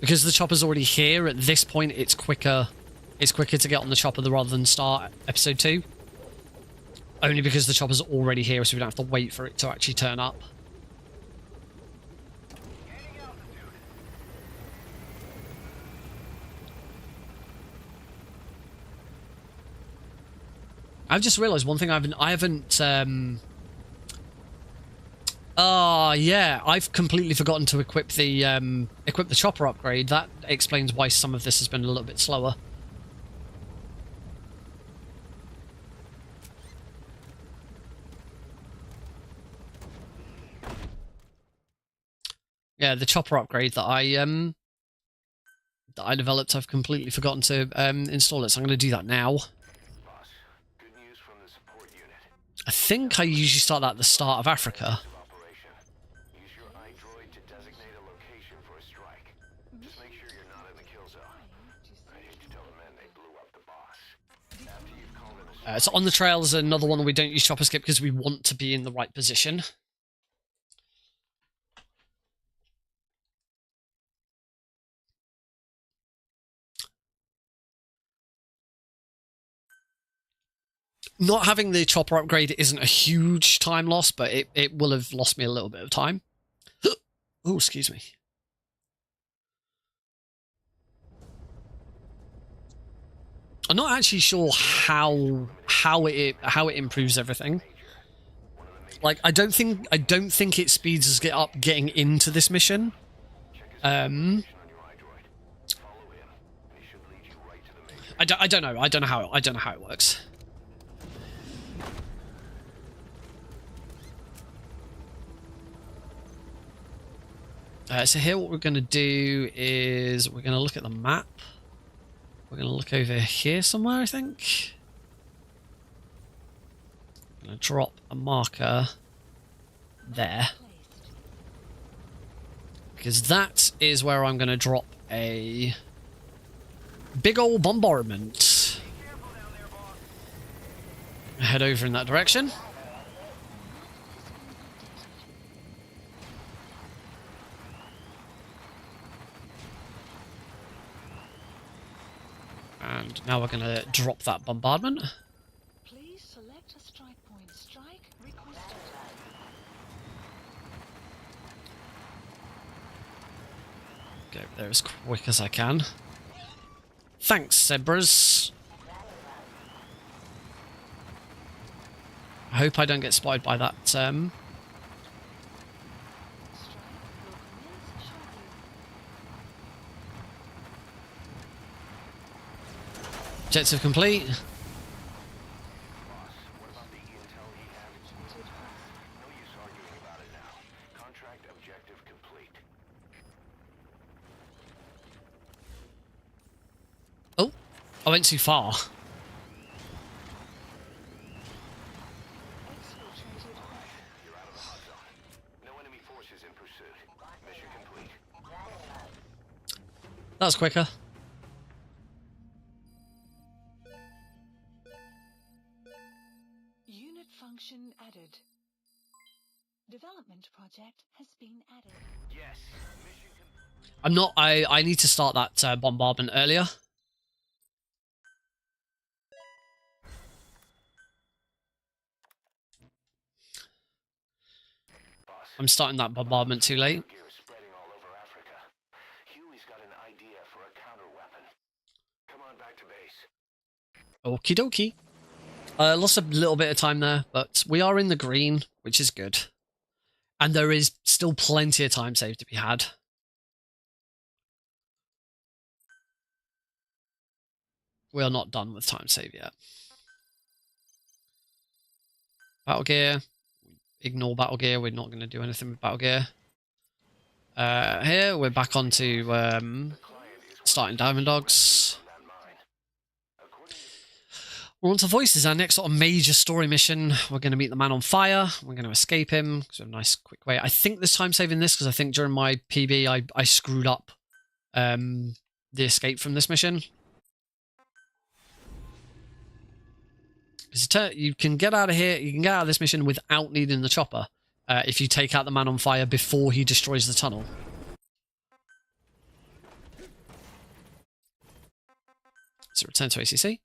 Because the chopper's already here, at this point it's quicker to get on the chopper rather than start episode 2. Only because the chopper's already here, so we don't have to wait for it to actually turn up. I've just realised one thing I haven't yeah, I've completely forgotten to equip the chopper upgrade. That explains why some of this has been a little bit slower. Yeah, the chopper upgrade that I that I developed, I've completely forgotten to install it, so I'm going to do that now. Boss, good news from the support unit. I think I usually start that at the start of Africa. Operation. Use your iDroid to designate a location for a strike. Just make sure you're not in the kill zone. I hate to tell the men they blew up the boss. After you've called in a So on the trail is another one we don't use chopper skip because we want to be in the right position. Not having the chopper upgrade isn't a huge time loss, but it will have lost me a little bit of time. Oh, excuse me. I'm not actually sure how it improves everything. Like I don't think it speeds us up getting into this mission. I don't know. I don't know how it works. So here what we're going to do is we're going to look at the map. We're going to look over here somewhere, I think. I'm going to drop a marker there. Because that is where I'm going to drop a big old bombardment. Head over in that direction. And now we're going to drop that bombardment. Please select a strike point. Strike requested. Go over there as quick as I can. Thanks, zebras. I hope I don't get spotted by that. Strike will commence shortly. Objective complete. Boss, what about the intel he had? No use arguing about it now. Contract objective complete. Oh, I went too far. Exfiltrated. You're out of the hot zone. No enemy forces in pursuit. Mission complete. That was quicker. Unit function added. Development project has been added. Yes. Mission complete. I'm not. I need to start that bombardment earlier. Boss, I'm starting that bombardment too late. gear is spreading all over Africa. Huey's got an idea for a counter weapon. Come on back to base. Okie dokie. Lost a little bit of time there, but we are in the green, which is good. And there is still plenty of time saved to be had. We are not done with time save yet. Battle gear. Ignore battle gear. We're not going to do anything with battle gear. Here, we're back onto starting Diamond Dogs. We're on to Voices, our next sort of major story mission. We're going to meet the man on fire. We're going to escape him. So a nice quick way. I think there's time saving this because I think during my PB I screwed up the escape from this mission. You can get out of here. You can get out of this mission without needing the chopper if you take out the man on fire before he destroys the tunnel. So return to ACC.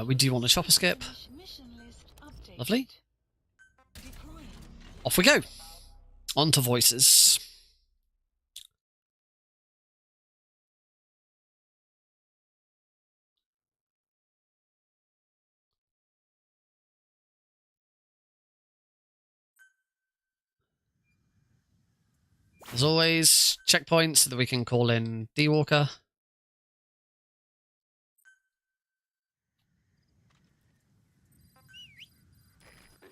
We do want a chopper skip. Mission list updated. Lovely. Deploying. Off we go. On to Voices. As always, checkpoints so that we can call in D-Walker. The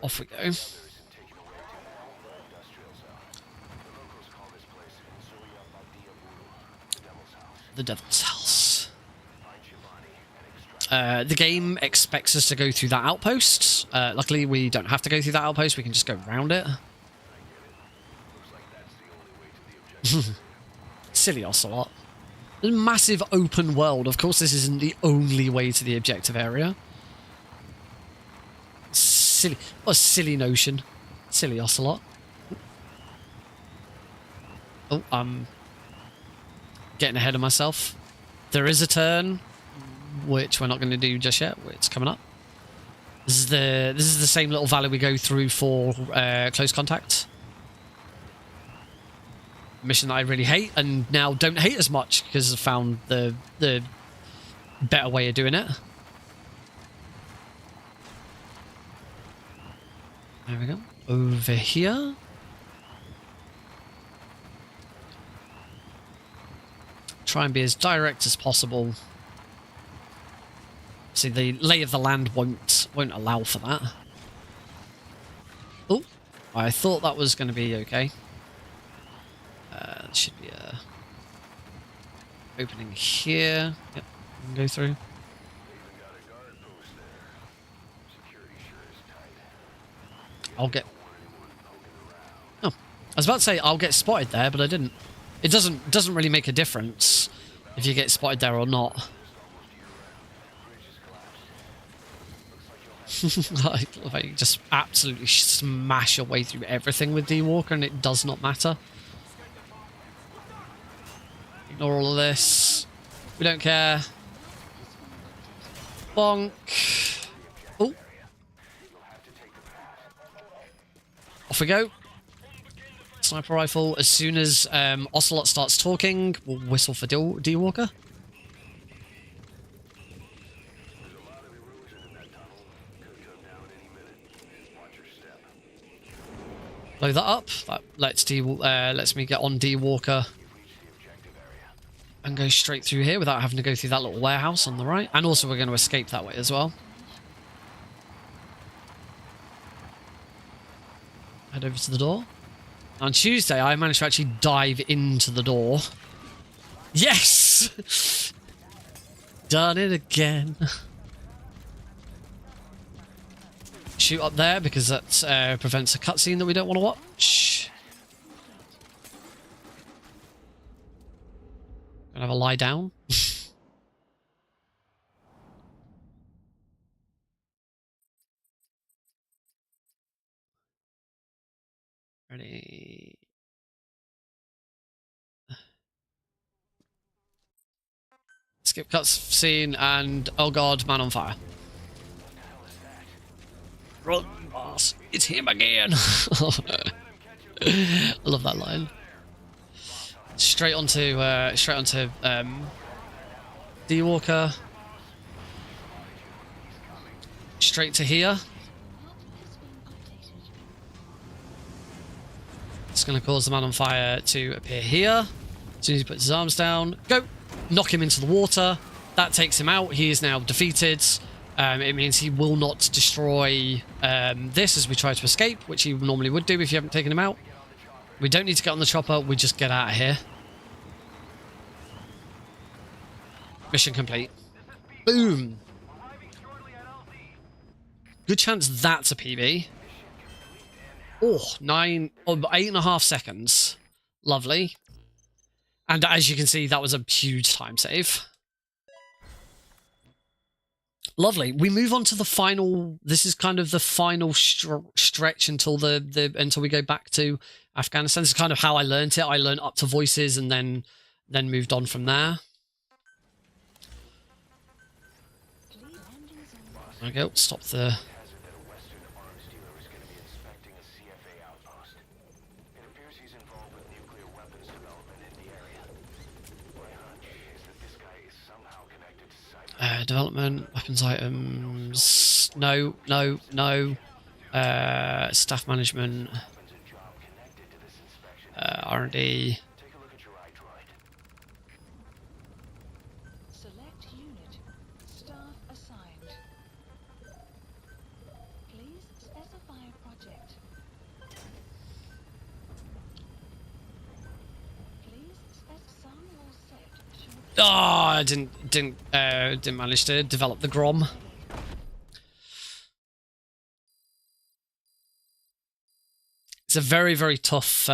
Off we go. The Devil's House. The game expects us to go through that outpost. Luckily, we don't have to go through that outpost. We can just go around it. Silly Ocelot. Massive open world. Of course, this isn't the only way to the objective area. Silly. What a silly notion. Silly Ocelot. Oh, I'm getting ahead of myself. There is a turn, which we're not going to do just yet. It's coming up. This is the same little valley we go through for close contact. Mission that I really hate, and now don't hate as much because I found the better way of doing it. There we go. Over here. Try and be as direct as possible. See, the lay of the land won't allow for that. Oh, I thought that was going to be okay. There should be a opening here. Yep, we can go through. I'll get... Oh, I was about to say I'll get spotted there, but I didn't. It doesn't really make a difference if you get spotted there or not. Like you just absolutely smash your way through everything with D-Walker and it does not matter. Ignore all of this. We don't care. Bonk. Oh. Off we go. Sniper rifle. As soon as Ocelot starts talking, we'll whistle for D-Walker. Blow that up. That lets me get on D-Walker and go straight through here without having to go through that little warehouse on the right. And also we're going to escape that way as well. Head over to the door. On Tuesday, I managed to actually dive into the door. Yes! Done it again. Shoot up there because that prevents a cutscene that we don't want to watch. Gonna have a lie down. Ready. Skip cutscene and oh god, man on fire. Run, boss! It's him again. I love that line. Straight onto D-Walker. Straight to here. It's going to cause the man on fire to appear here. As soon as he puts his arms down, go! Knock him into the water. That takes him out. He is now defeated. It means he will not destroy this as we try to escape, which he normally would do if you haven't taken him out. We don't need to get on the chopper. We just get out of here. Mission complete. Boom. Good chance that's a PB. Oh, 8.5 seconds. Lovely. And as you can see, that was a huge time save. Lovely. We move on to the final. This is kind of the final stretch until until we go back to Afghanistan. This is kind of how I learned it. I learned up to voices and then moved on from there. Okay, stop the. Development, weapons items, no. Staff management, R&D. Select unit. Staff assigned. Please specify Oh, I didn't manage to develop the Grom. It's a very, very tough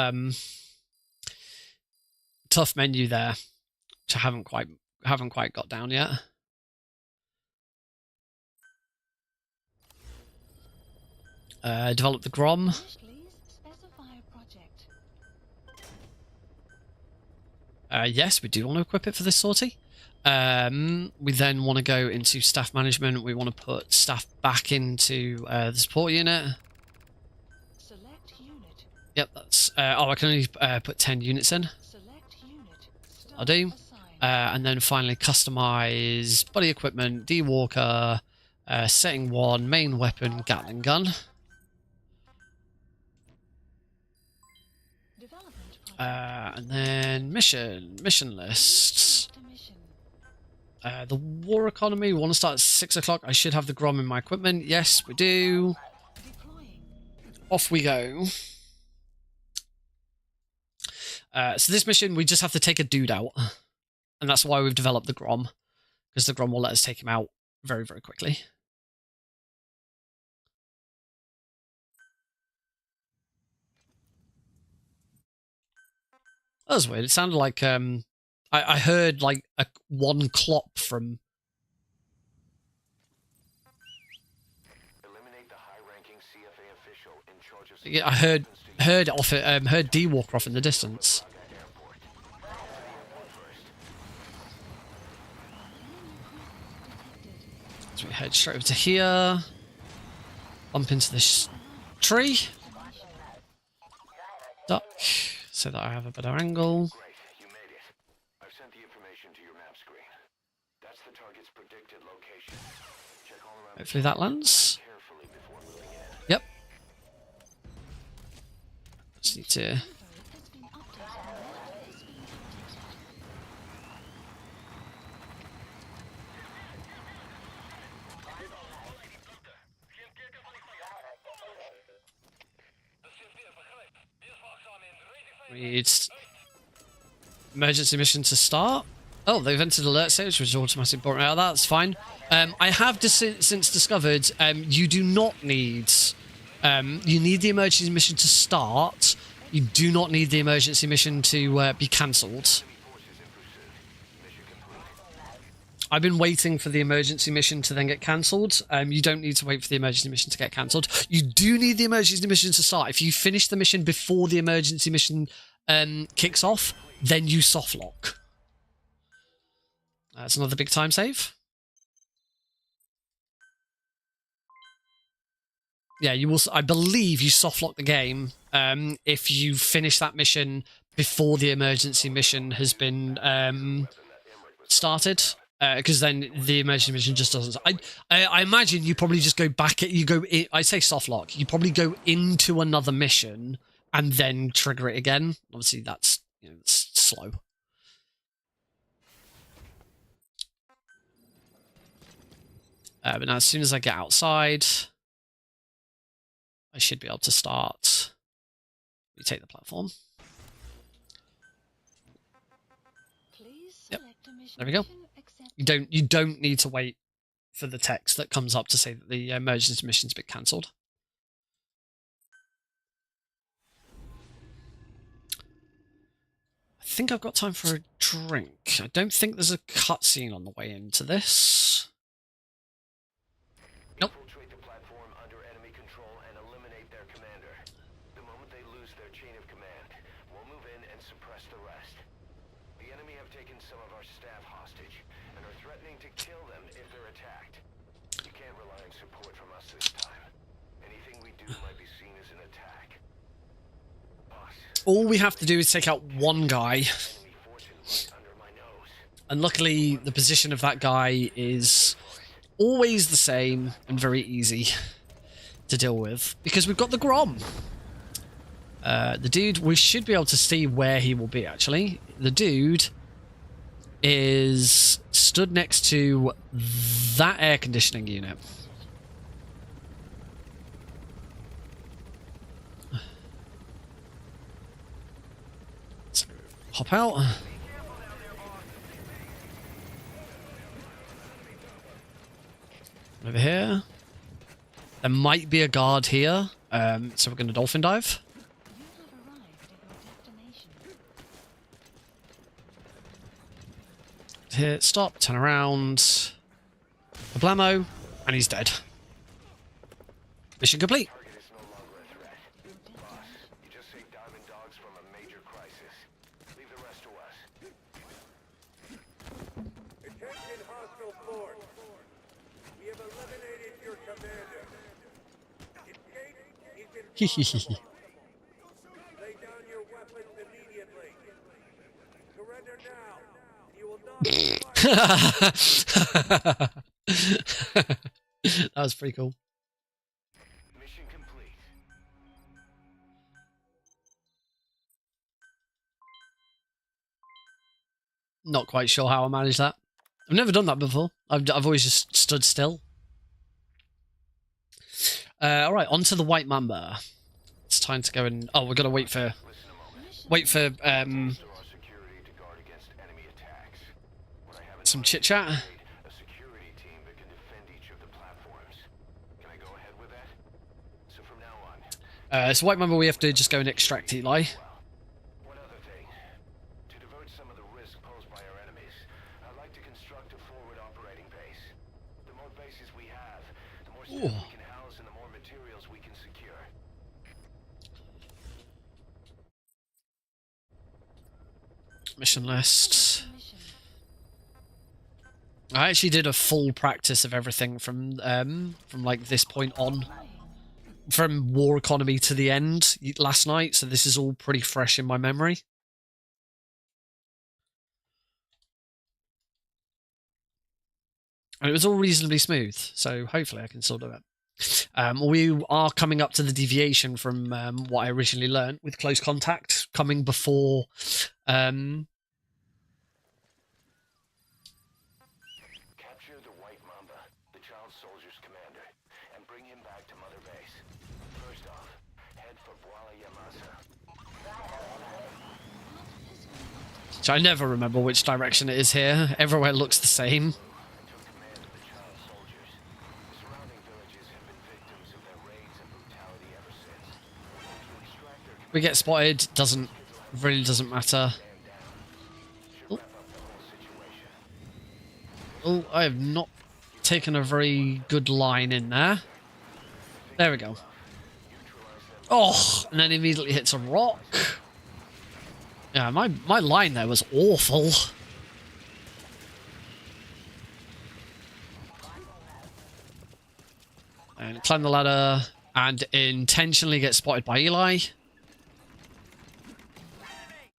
tough menu there, which I haven't quite got down yet. Develop the Grom. Yes, we do want to equip it for this sortie. We then want to go into staff management. We want to put staff back into the support unit. Select unit. Yep, that's... oh, I can only put 10 units in. Select unit. I'll do. Assigned. And then finally customize body equipment, D-Walker, setting 1, main weapon, Gatling gun. Development project. And then mission lists. Select a mission. The war economy, we want to start at 6 o'clock. I should have the Grom in my equipment. Yes, we do. Deploying. Off we go. So this mission, we just have to take a dude out. And that's why we've developed the Grom. Because the Grom will let us take him out very, very quickly. That was weird. It sounded like I heard like one clop from. Eliminate the high-ranking CFA official in charge of Yeah, I heard off it. Heard D-Walker off in the distance. So we head straight over to here. Bump into this tree. Duck, so that I have a better angle. Great, you made it. I've sent the information to your map screen. That's the target's predicted location. Check all around. Hopefully that lands. Carefully before moving in. Yep. Just need to. Info has been updated. Need emergency mission to start. Oh, they've entered alert stage, which is automatically brought out. That's fine. I have since discovered you do not need. You need the emergency mission to start. You do not need the emergency mission to be cancelled. I've been waiting for the emergency mission to then get cancelled. You don't need to wait for the emergency mission to get cancelled. You do need the emergency mission to start. If you finish the mission before the emergency mission kicks off, then you soft lock. That's another big time save. Yeah, you will. I believe you soft lock the game if you finish that mission before the emergency mission has been started. Because then the emergency mission just doesn't. I imagine you probably just go back. I say soft lock. You probably go into another mission and then trigger it again. Obviously, that's it's slow. But now, as soon as I get outside, I should be able to start. We take the platform. Please Yep. select a mission. There we go. Mission accepted. You don't need to wait for the text that comes up to say that the emergency mission's been cancelled. I think I've got time for a drink. I don't think there's a cutscene on the way into this. Nope. Infiltrate the platform under enemy control and eliminate their commander. The moment they lose their chain of command, we'll move in and suppress the rest. The enemy have taken some of our staff hostage and are threatening to kill them if they're attacked. You can't rely on support from us this time. Anything we do might be seen as an attack. Boss, All we have to do is take out one guy. enemy fortune right under my nose. And luckily, the position of that guy is always the same and very easy to deal with. Because we've got the Grom. The dude, we should be able to see where he will be, actually. The dude is stood next to that air conditioning unit. Let's hop out. Over here. There might be a guard here, so we're going to dolphin dive. You have arrived at your destination. Here, stop, turn around. Blamo, and he's dead. Mission complete. Target is no longer a threat. Boss, you just saved Diamond Dogs from a major crisis. Leave the rest to us. Attention hostile force. We have eliminated your commander. Escape is impossible. Lay down your weapons immediately. Surrender now. You will not be fired. That was pretty cool. Mission complete. Not quite sure how I managed that. I've never done that before. I've always just stood still. All right, on to the White Mamba. It's time to go and... Oh, we're gonna wait for... Restore our security to guard against enemy attacks. What I have in some mind chit is chat. to create a security team that can defend each of the platforms. Can I go ahead with that? So from now on, So White Mamba, we have to just go and extract Eli. one other thing. To divert some of the risk posed by our enemies, I'd like to construct a forward operating base. The more bases we have, the more stuff we can house and the more materials we can secure. Mission list. Mission. I actually did a full practice of everything from like this point on, from War Economy to the end last night. So this is all pretty fresh in my memory. And it was all reasonably smooth, so hopefully I can still do it. We are coming up to the deviation from what I originally learned with close contact, coming before... Capture the White Mamba, the child soldier's commander, and bring him back to Mother Base. First off, head for Bwala Yamasa. So I never remember which direction it is here. Everywhere looks the same. Took command of the child soldiers. The surrounding villages have been victims of their raids and brutality ever since. To extract their We get spotted, really doesn't matter. Oh. Oh, I have not taken a very good line in there. There we go. Oh, and then immediately hits a rock. Yeah, my line there was awful. And climb the ladder and intentionally get spotted by Eli.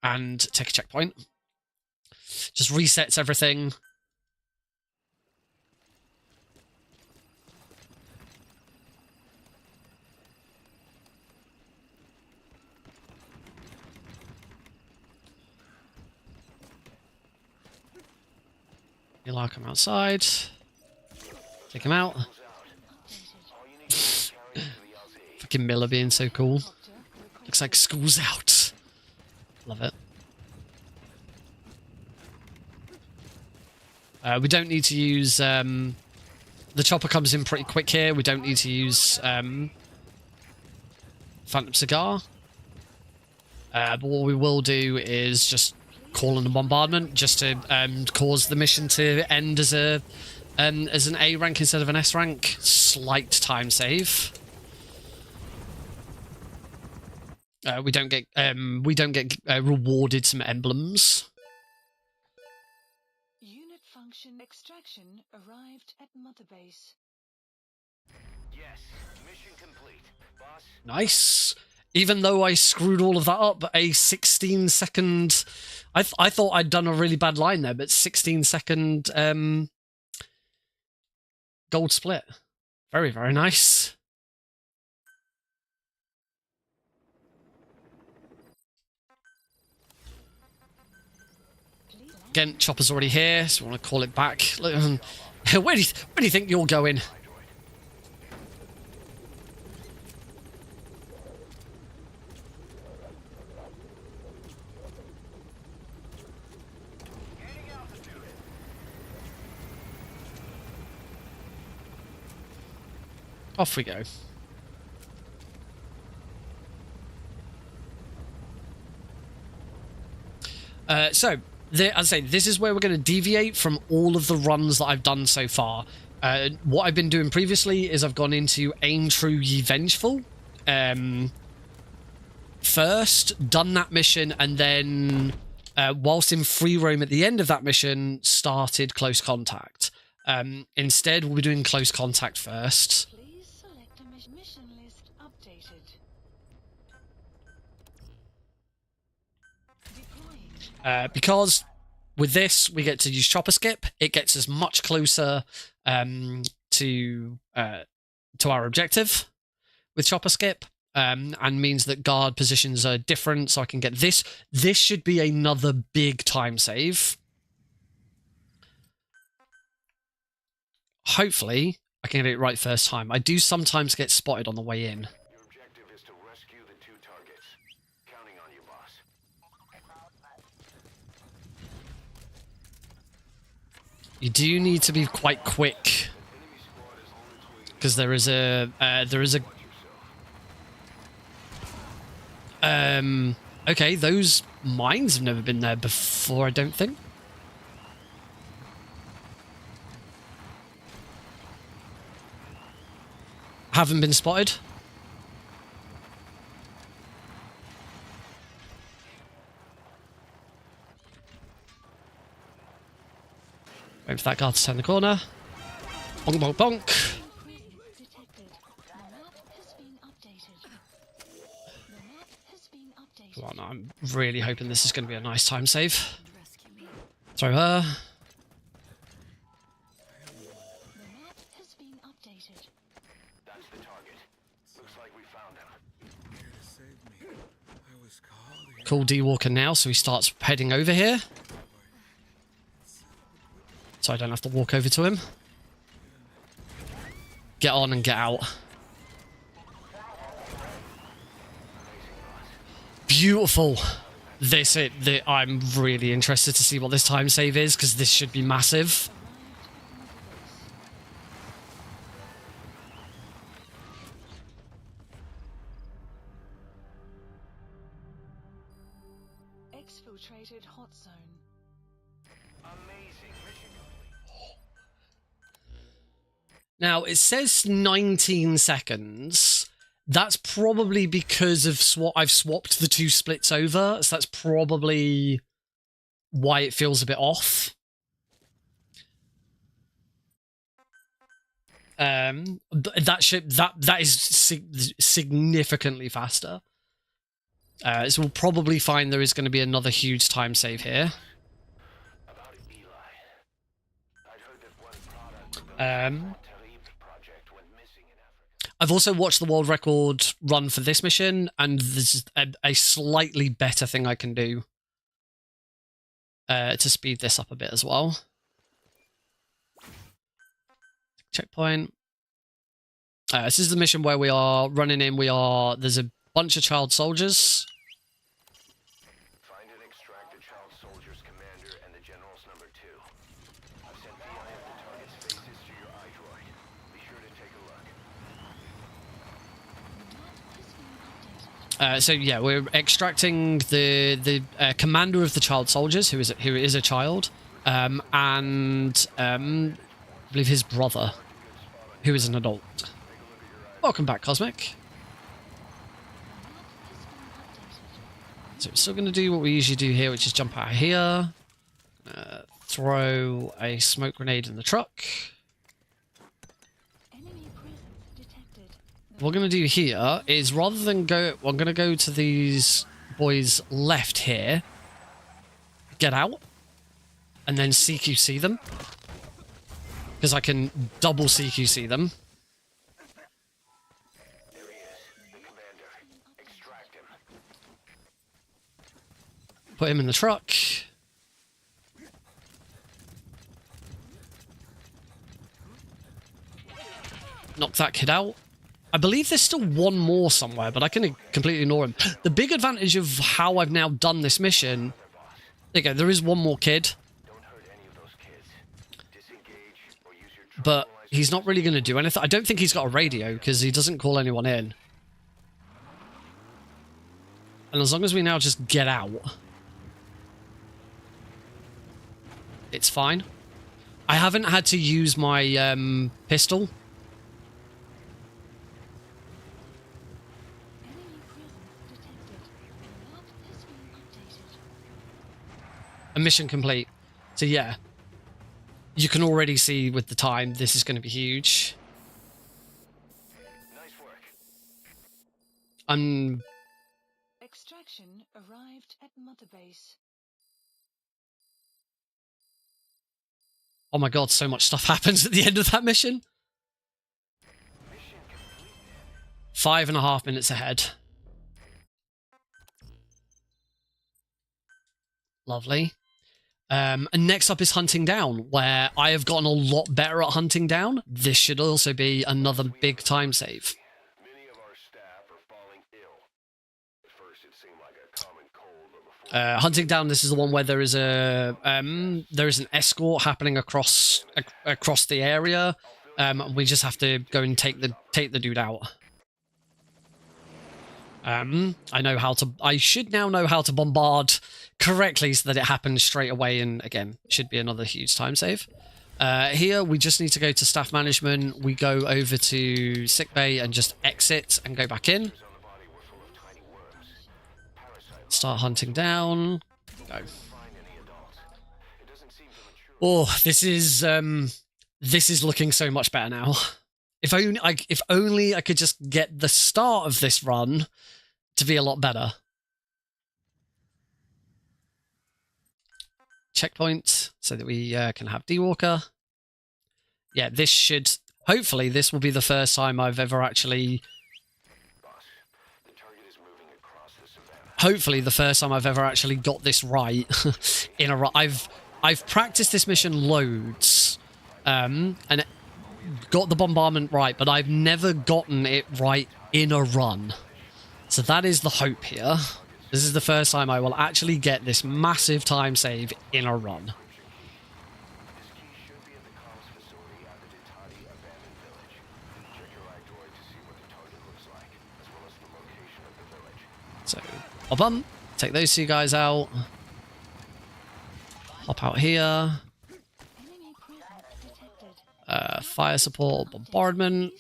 And take a checkpoint. Just resets everything. Eli, come outside. Take him out. Fucking Miller being so cool. Looks like school's out. Love it. We don't need to use... the chopper comes in pretty quick here. We don't need to use Phantom Cigar. But what we will do is just call in a bombardment just to cause the mission to end as an A rank instead of an S rank. Slight time save. We don't get rewarded some emblems. Unit function extraction arrived at Mother Base. Yes, mission complete. Boss, Nice. Even though I screwed all of that up, a 16-second... I thought I'd done a really bad line there, but 16-second gold split. Very, very nice. Again, Chopper's already here, so I want to call it back. Look, where do you think you're going? Off we go. As I say, this is where we're going to deviate from all of the runs that I've done so far. What I've been doing previously is I've gone into Aim True Ye Vengeful. First, done that mission, and then, whilst in free roam at the end of that mission, started Close Contact. Instead, we'll be doing Close Contact first. Please select a mission list updated. Deploying. Because with this, we get to use Chopper Skip. It gets us much closer to our objective with Chopper Skip, and means that guard positions are different, so I can get this. This should be another big time save. Hopefully, I can get it right first time. I do sometimes get spotted on the way in. Your objective is to rescue the 2 targets. Counting on you, boss. You do need to be quite quick, because there is a okay, those mines have never been there before, I don't think. Haven't been spotted. Wait for that guard to turn the corner. Bonk, bonk, bonk. Detected. The map has been updated. The map has been updated. Come on, I'm really hoping this is going to be a nice time save. Throw her. The map has been updated. That's the target. Looks like we found him. Here to save me. I was calling. Call D-Walker now, so he starts heading over here. So I don't have to walk over to him. Get on and get out. Beautiful. I'm really interested to see what this time save is, because this should be massive. Exfiltrated hot zone. Amazing mission complete. Now, it says 19 seconds. That's probably because of I've swapped the 2 splits over, so that's probably why it feels a bit off. That is significantly faster. So we'll probably find there is going to be another huge time save here. About Eli. I'd heard that one product of the project went missing in Africa. I've also watched the world record run for this mission, and there's a slightly better thing I can do to speed this up a bit as well. Checkpoint. This is the mission where we are running in. There's a bunch of child soldiers. Find and extract the child soldier's commander and the general's number 2. I've sent VI of the target's faces to your iDroid. Be sure to take a look. So yeah, we're extracting the commander of the child soldiers, who is a child, and I believe his brother, who is an adult. Welcome back, Cosmic. So we're still going to do what we usually do here, which is jump out of here, throw a smoke grenade in the truck. Enemy presence detected. What we're going to do here is, rather than I'm going to go to these boys left here, get out, and then CQC them, because I can double CQC them. There he is, the commander. Extract him. Put him in the truck. Knock that kid out. I believe there's still one more somewhere, but I can completely ignore him. The big advantage of how I've now done this mission... There you go, there is one more kid. Don't hurt any of those kids. Disengage or use your But he's not really going to do anything. I don't think he's got a radio because he doesn't call anyone in. And as long as we now just get out, it's fine. I haven't had to use my pistol. A mission complete. So yeah, you can already see with the time this is going to be huge. Nice work. Extraction arrived at Mother Base. Oh my god, so much stuff happens at the end of that mission. 5.5 minutes ahead. Lovely. And next up is hunting down, where I have gotten a lot better at hunting down. This should also be another big time save. Many of our staff are falling ill. At first it seemed like a common cold, but before Hunting down, this is the one where there is an escort happening across the area. We just have to go and take the dude out. I should now know how to bombard correctly so that it happens straight away, and again, it should be another huge time save. Here, we just need to go to staff management. We go over to sickbay and just exit and go back in. Start hunting down. Go. Oh, this is looking so much better now. If only I could just get the start of this run to be a lot better. Checkpoint so that we can have D-Walker. Yeah, this should... Hopefully, this will be the first time I've ever actually... Hopefully, the first time I've ever actually got this right in a run. I've practiced this mission loads, and got the bombardment right, but I've never gotten it right in a run. So that is the hope here. This is the first time I will actually get this massive time save in a run. So, hop take those two guys out. Hop out here. Fire support, bombardment.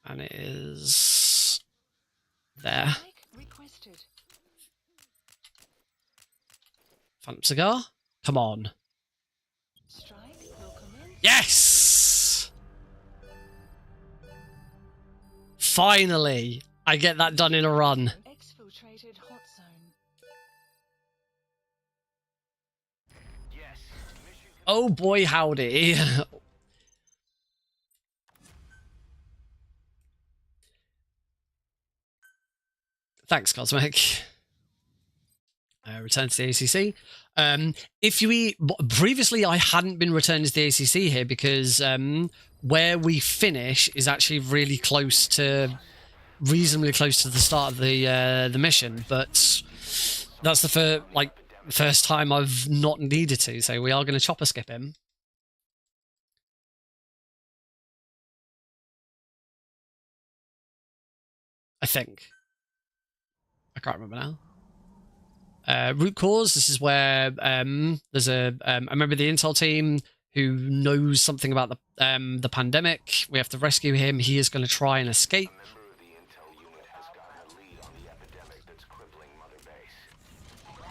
And it is there. Phantom cigar? Come on. Yes! Finally! I get that done in a run. Exfiltrated hot zone. Oh boy, howdy. Thanks, Cosmic. Return to the ACC. Previously, I hadn't been returned to the ACC here because where we finish is actually reasonably close to the start of the mission. But that's the first time I've not needed to, so we are going to chopper skip him. I think. I can't remember now. Root cause, this is where there's a member of the intel team who knows something about the pandemic. We have to rescue him. He is going to try and escape.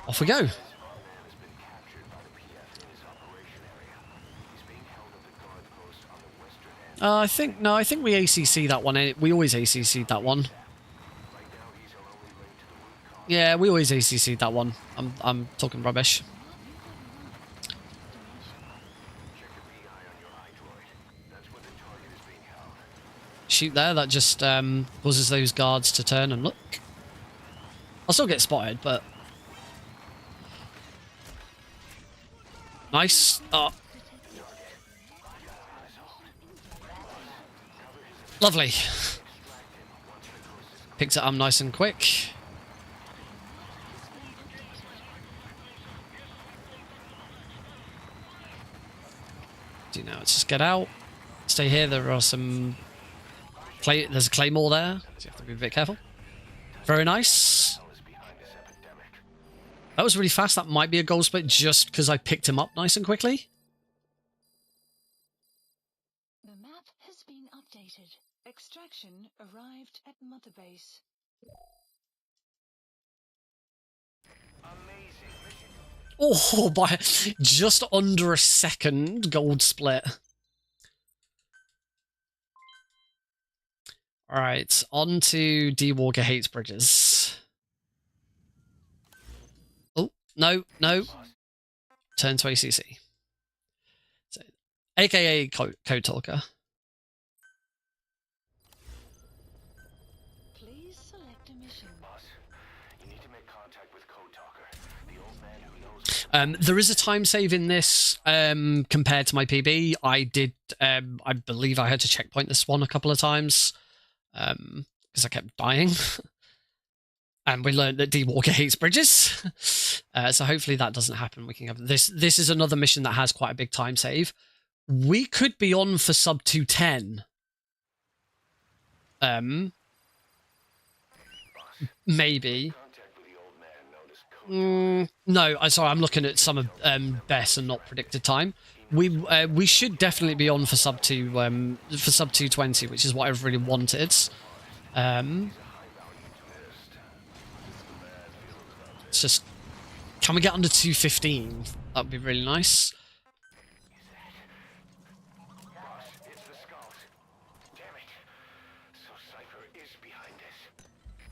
Off we go. I think we ACC that one. We always ACC that one. Yeah, we always ACC that one. I'm talking rubbish. Shoot there, that just causes those guards to turn and look. I'll still get spotted, but... Nice. Oh. Lovely. Picked it up nice and quick. Do now. Let's just get out. Stay here. There are some... There's a claymore there, so you have to be a bit careful. Very nice. That was really fast. That might be a goal split just because I picked him up nice and quickly. The map has been updated. Extraction arrived at Mother Base. Oh, by just under a second gold split. Alright, on to D-Walker Hates Bridges. Oh, no. Turn to ACC. So, AKA Code Talker. Please select a mission. Boss, you need to make contact with Code Talker, the old man who knows. There is a time save in this compared to my PB. I did, I believe I had to checkpoint this one a couple of times. Because I kept dying. And we learned that D-Walker hates bridges. So hopefully that doesn't happen. We can have this. This is another mission that has quite a big time save. We could be on for sub 210. Maybe. No, sorry, I'm looking at some of best and not predicted time. We should definitely be on for sub 220, which is what I really wanted. It's just, can we get under 215? That would be really nice.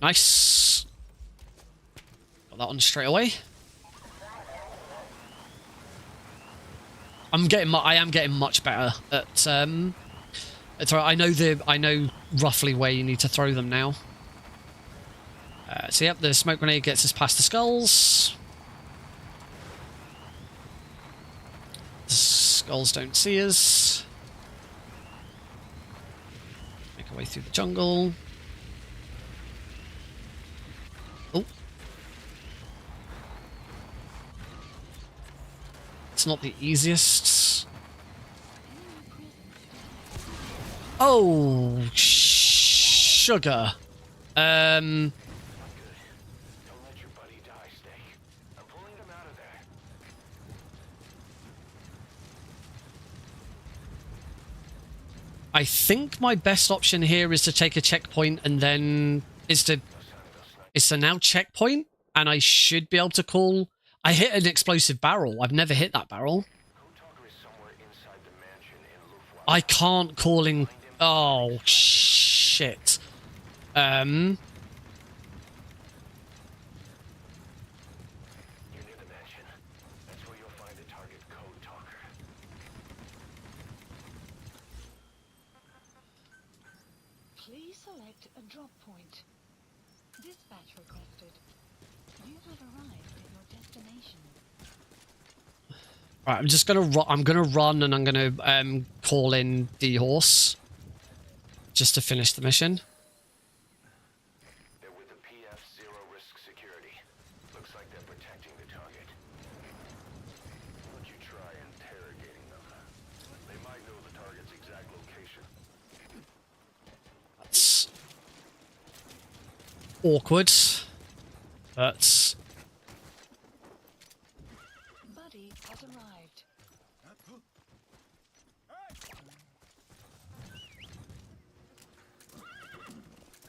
Nice. Got that one straight away. I am getting much better at I know roughly where you need to throw them now. So yep, the smoke grenade gets us past the skulls. The skulls don't see us. Make our way through the jungle. Oh. It's not the easiest. Oh, sugar. I think my best option here is to take a checkpoint and then is to now checkpoint, and I should be able to call. I hit an explosive barrel. I've never hit that barrel. I can't call in. Oh shit. You're near the mansion. That's where you'll find the target Code Talker. Please select a drop point. Dispatch requested. You have arrived at your destination. Right, I'm just gonna I'm gonna run and I'm gonna call in D-Horse just to finish the mission. They're with the PF Zero Risk Security. Looks like they're protecting the target. Why don't you try interrogating them? They might know the target's exact location. That's awkward, but Buddy has arrived.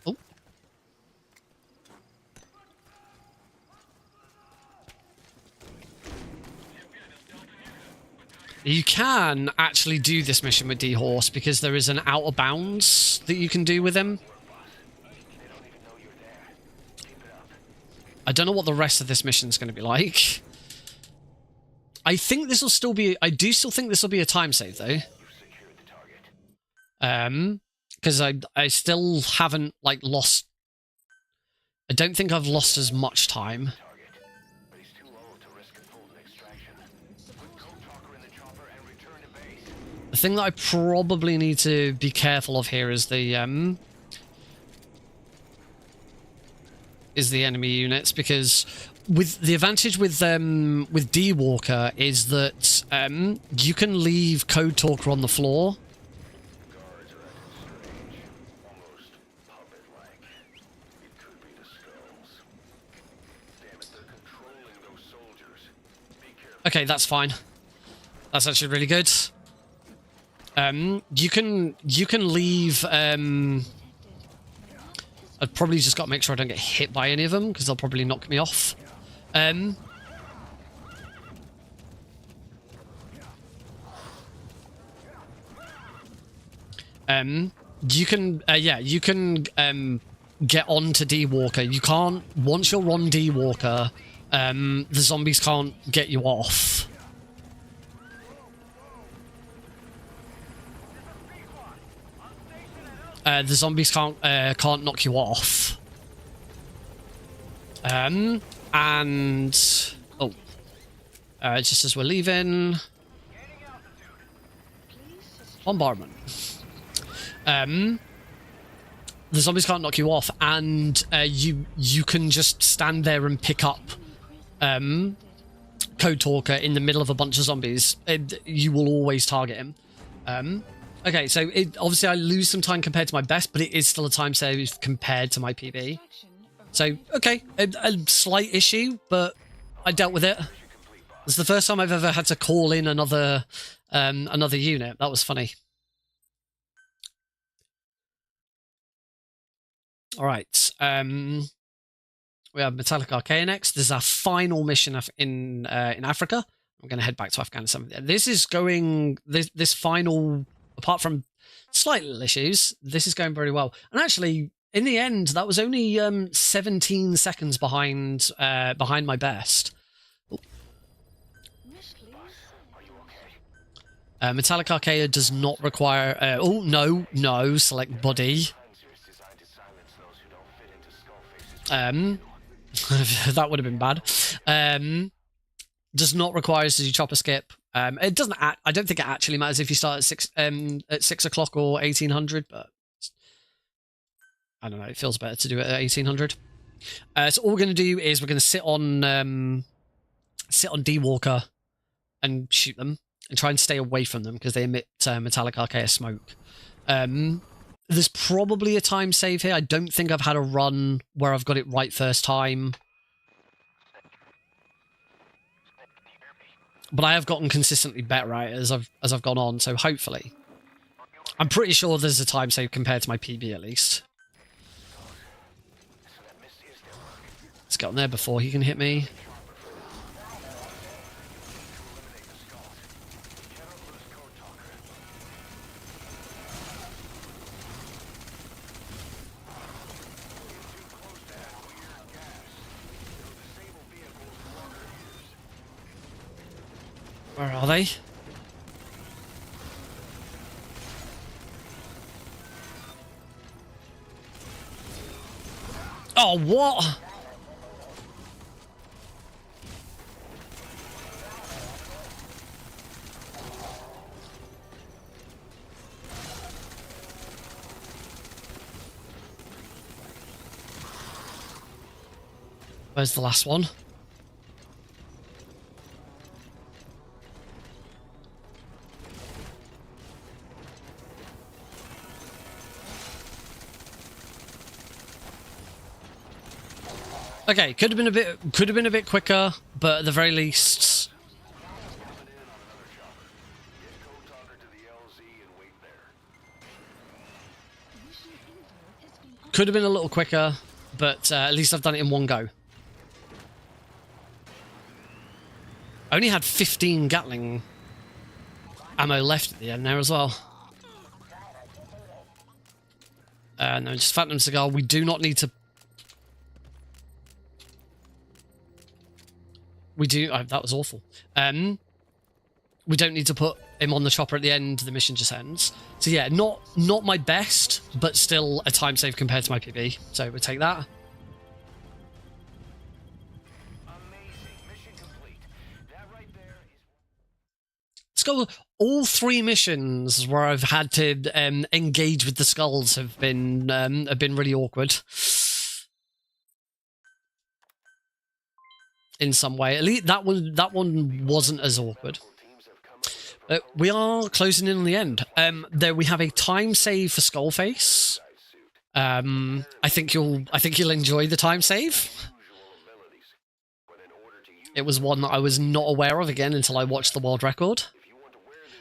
oh. You can actually do this mission with D-Horse because there is an out of bounds that you can do with him. I don't know what the rest of this mission is going to be like. I think this will still be... I do still think this will be a time save, though. Because I still haven't, like, lost... I don't think I've lost as much time. The thing that I probably need to be careful of here is the enemy units, because with the advantage with D-Walker is that You can leave Code Talker on the floor. Guards are acting strange, almost puppet-like. It could be the skulls. Damn it, they're controlling those soldiers. Be careful. Okay, that's fine. That's actually really good. You can leave. I've probably just got to make sure I don't get hit by any of them because they'll probably knock me off. You can, you can get onto D-Walker. You can't, once you're on D-Walker, the zombies can't get you off. The zombies can't knock you off. And oh, just as we're leaving, bombardment. The zombies can't knock you off, and you can just stand there and pick up Code Talker in the middle of a bunch of zombies. You will always target him. Okay, so obviously I lose some time compared to my best, but it is still a time save compared to my PB. So, okay, a slight issue, but I dealt with it. It's the first time I've ever had to call in another unit. That was funny. All right. We have Metallic Archaea next. This is our final mission in Africa. I'm going to head back to Afghanistan. This is going this final. Apart from slight little issues, this is going very well. And actually, in the end, that was only 17 seconds behind my best. Metallic Archaea does not require... oh, no, select body. That would have been bad. Does not require us to do chopper skip. It doesn't. I don't think it actually matters if you start at 6 o'clock or 1800, but I don't know. It feels better to do it at 1800. So all we're going to do is we're going to sit on D-Walker and shoot them and try and stay away from them because they emit Metallic Archaea smoke. There's probably a time save here. I don't think I've had a run where I've got it right first time. But I have gotten consistently better at it as I've gone on, so hopefully. I'm pretty sure there's a time save compared to my PB at least. Let's get on there before he can hit me. Where are they? Oh, what? Where's the last one? Okay, could have been a bit quicker, but at the very least, could have been a little quicker, but at least I've done it in one go. I only had 15 Gatling ammo left at the end there as well. No, just Phantom Cigar. We do not need to. We do. Oh, that was awful. We don't need to put him on the chopper at the end. The mission just ends. So yeah, not my best, but still a time save compared to my PB. So we'll take that. Let's go. All 3 missions where I've had to engage with the skulls have been really awkward. In some way, at least that one wasn't as awkward. We are closing in on the end. There we have a time save for Skullface. I think you'll enjoy the time save. It was one that I was not aware of again until I watched the world record.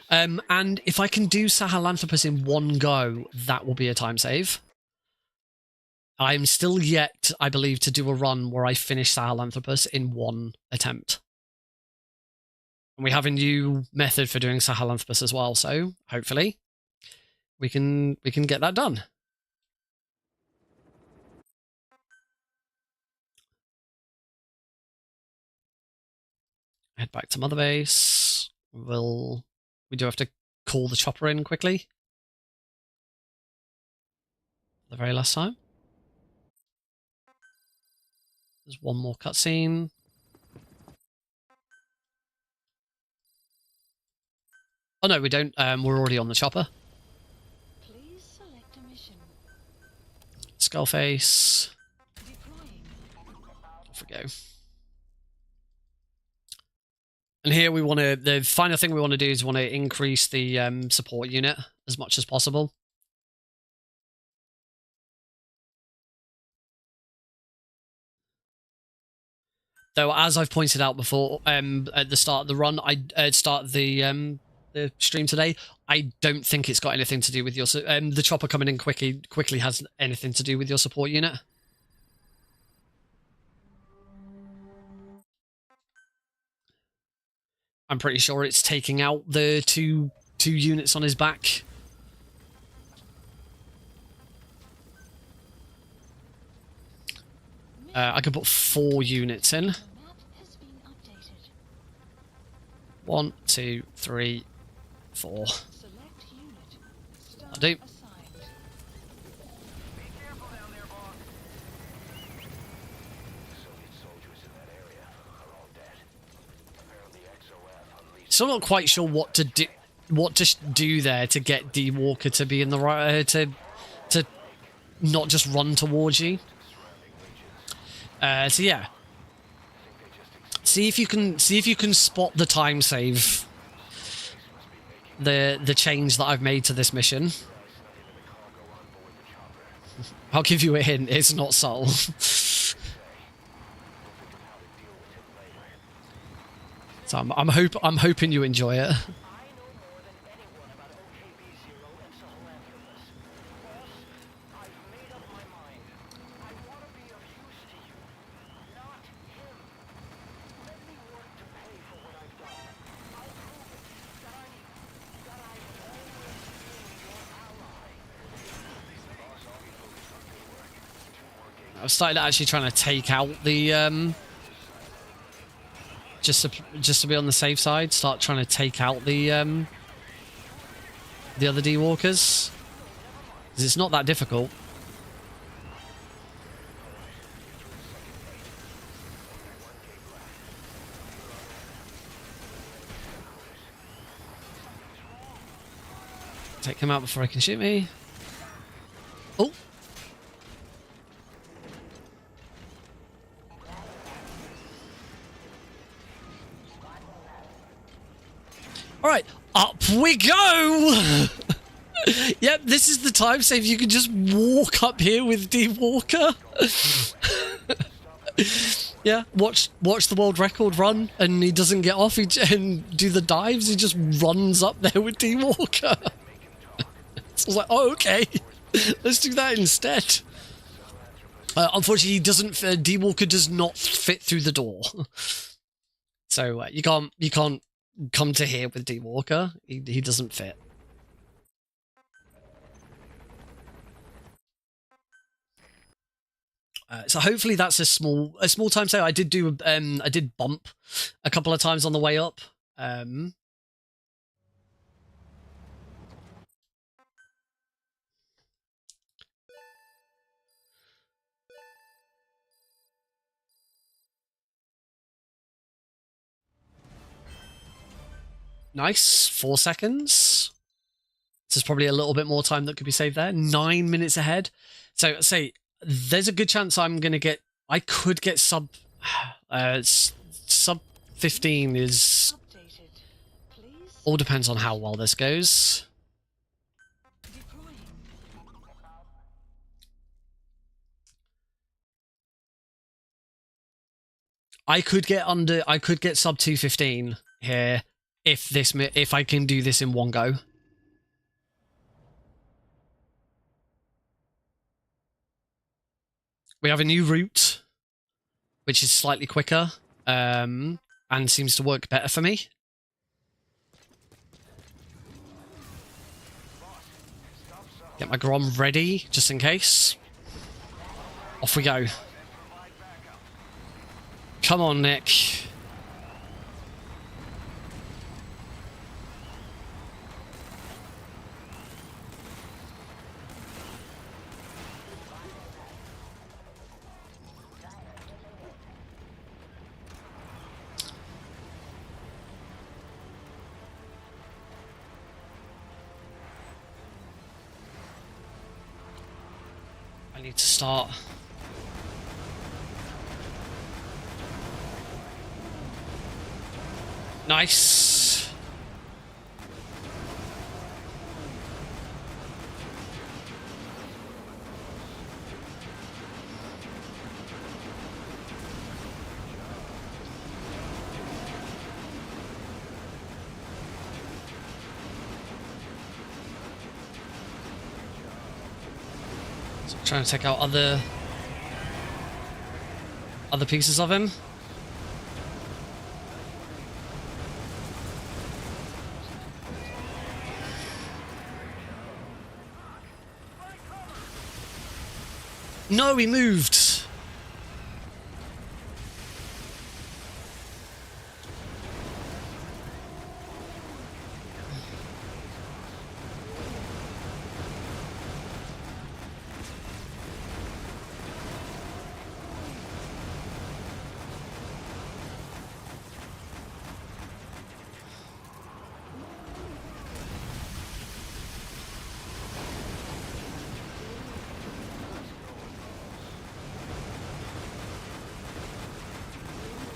And if I can do Sahelanthropus in one go, that will be a time save. I'm still yet, I believe, to do a run where I finish Sahelanthropus in one attempt. And we have a new method for doing Sahelanthropus as well, so hopefully we can get that done. Head back to Mother Base. We do have to call the chopper in quickly. The very last time. There's one more cutscene. Oh no, we don't. We're already on the chopper. Please select a mission. Skullface. Deploying. Off we go. And here we want to. The final thing we want to do is want to increase the support unit as much as possible. Though, as I've pointed out before, at the start of the run, start the stream today, I don't think it's got anything to do with your the chopper coming in quickly has anything to do with your support unit. I'm pretty sure it's taking out the two units on his back. I could put 4 units in. The map has been updated. 1, 2, 3, 4. Select unit. Start I do. assigned. Still not quite sure what to do there to get D Walker to be in the right to not just run towards you. So yeah, see if you can spot the time save, the change that I've made to this mission. I'll give you a hint. It's not Soul. So I'm hoping you enjoy it. I've started actually trying to take out the just to be on the safe side. Start trying to take out the other D walkers, because it's not that difficult. Take him out before he can shoot me. Oh. Alright, up we go! Yep, this is the time save. You can just walk up here with D Walker. Yeah, watch the world record run, and he doesn't get off and do the dives. He just runs up there with D Walker. So I was like, oh, okay. Let's do that instead. Unfortunately, he doesn't. D Walker does not fit through the door. So you can't come to here with D Walker. He doesn't fit. So hopefully that's a small time save. I did do I did bump a couple of times on the way up. Nice, 4 seconds. This is probably a little bit more time that could be saved there. 9 minutes ahead. So say there's a good chance I'm gonna get. I could get sub 15 is. Updated. Please All depends on how well this goes. Deploying. I could get sub 215 here if I can do this in one go. We have a new route, which is slightly quicker, and seems to work better for me. Get my Grom ready, just in case. Off we go. Come on, Nick. I need to start. Nice. So I'm trying to take out other pieces of him. No, he moved.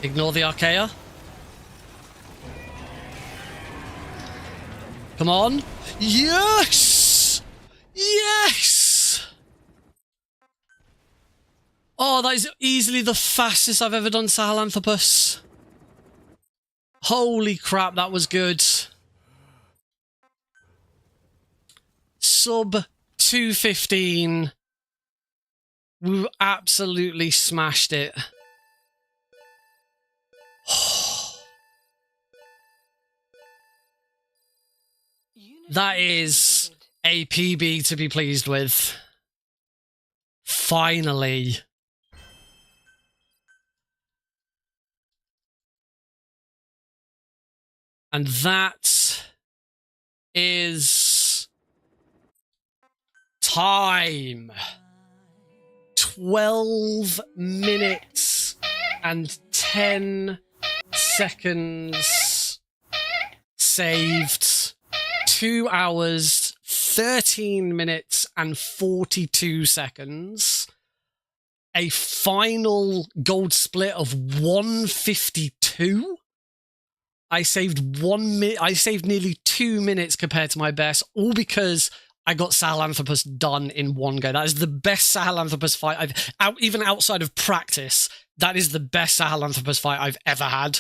Ignore the Archaea. Come on. Yes! Yes! Oh, that is easily the fastest I've ever done Sahelanthropus. Holy crap, that was good. Sub 215. We absolutely smashed it. That is a PB to be pleased with. Finally. And that is time. 12 minutes and 10 seconds saved. 2 hours, 13 minutes and 42 seconds. A final gold split of 152. I saved nearly 2 minutes compared to my best, all because I got Sahelanthropus done in one go. That is the best Sahelanthropus fight even outside of practice. That is the best Sahelanthropus fight I've ever had.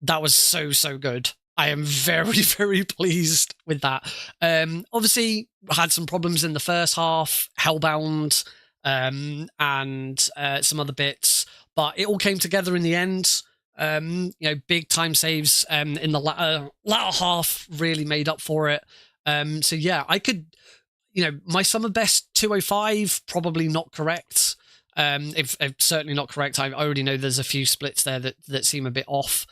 That was so good. I am very, very pleased with that. Obviously, had some problems in the first half, Hellbound, and some other bits, but it all came together in the end. Big time saves in the latter half really made up for it. So yeah, I could, my summer best 205, probably not correct. If certainly not correct. I already know there's a few splits there that seem a bit off.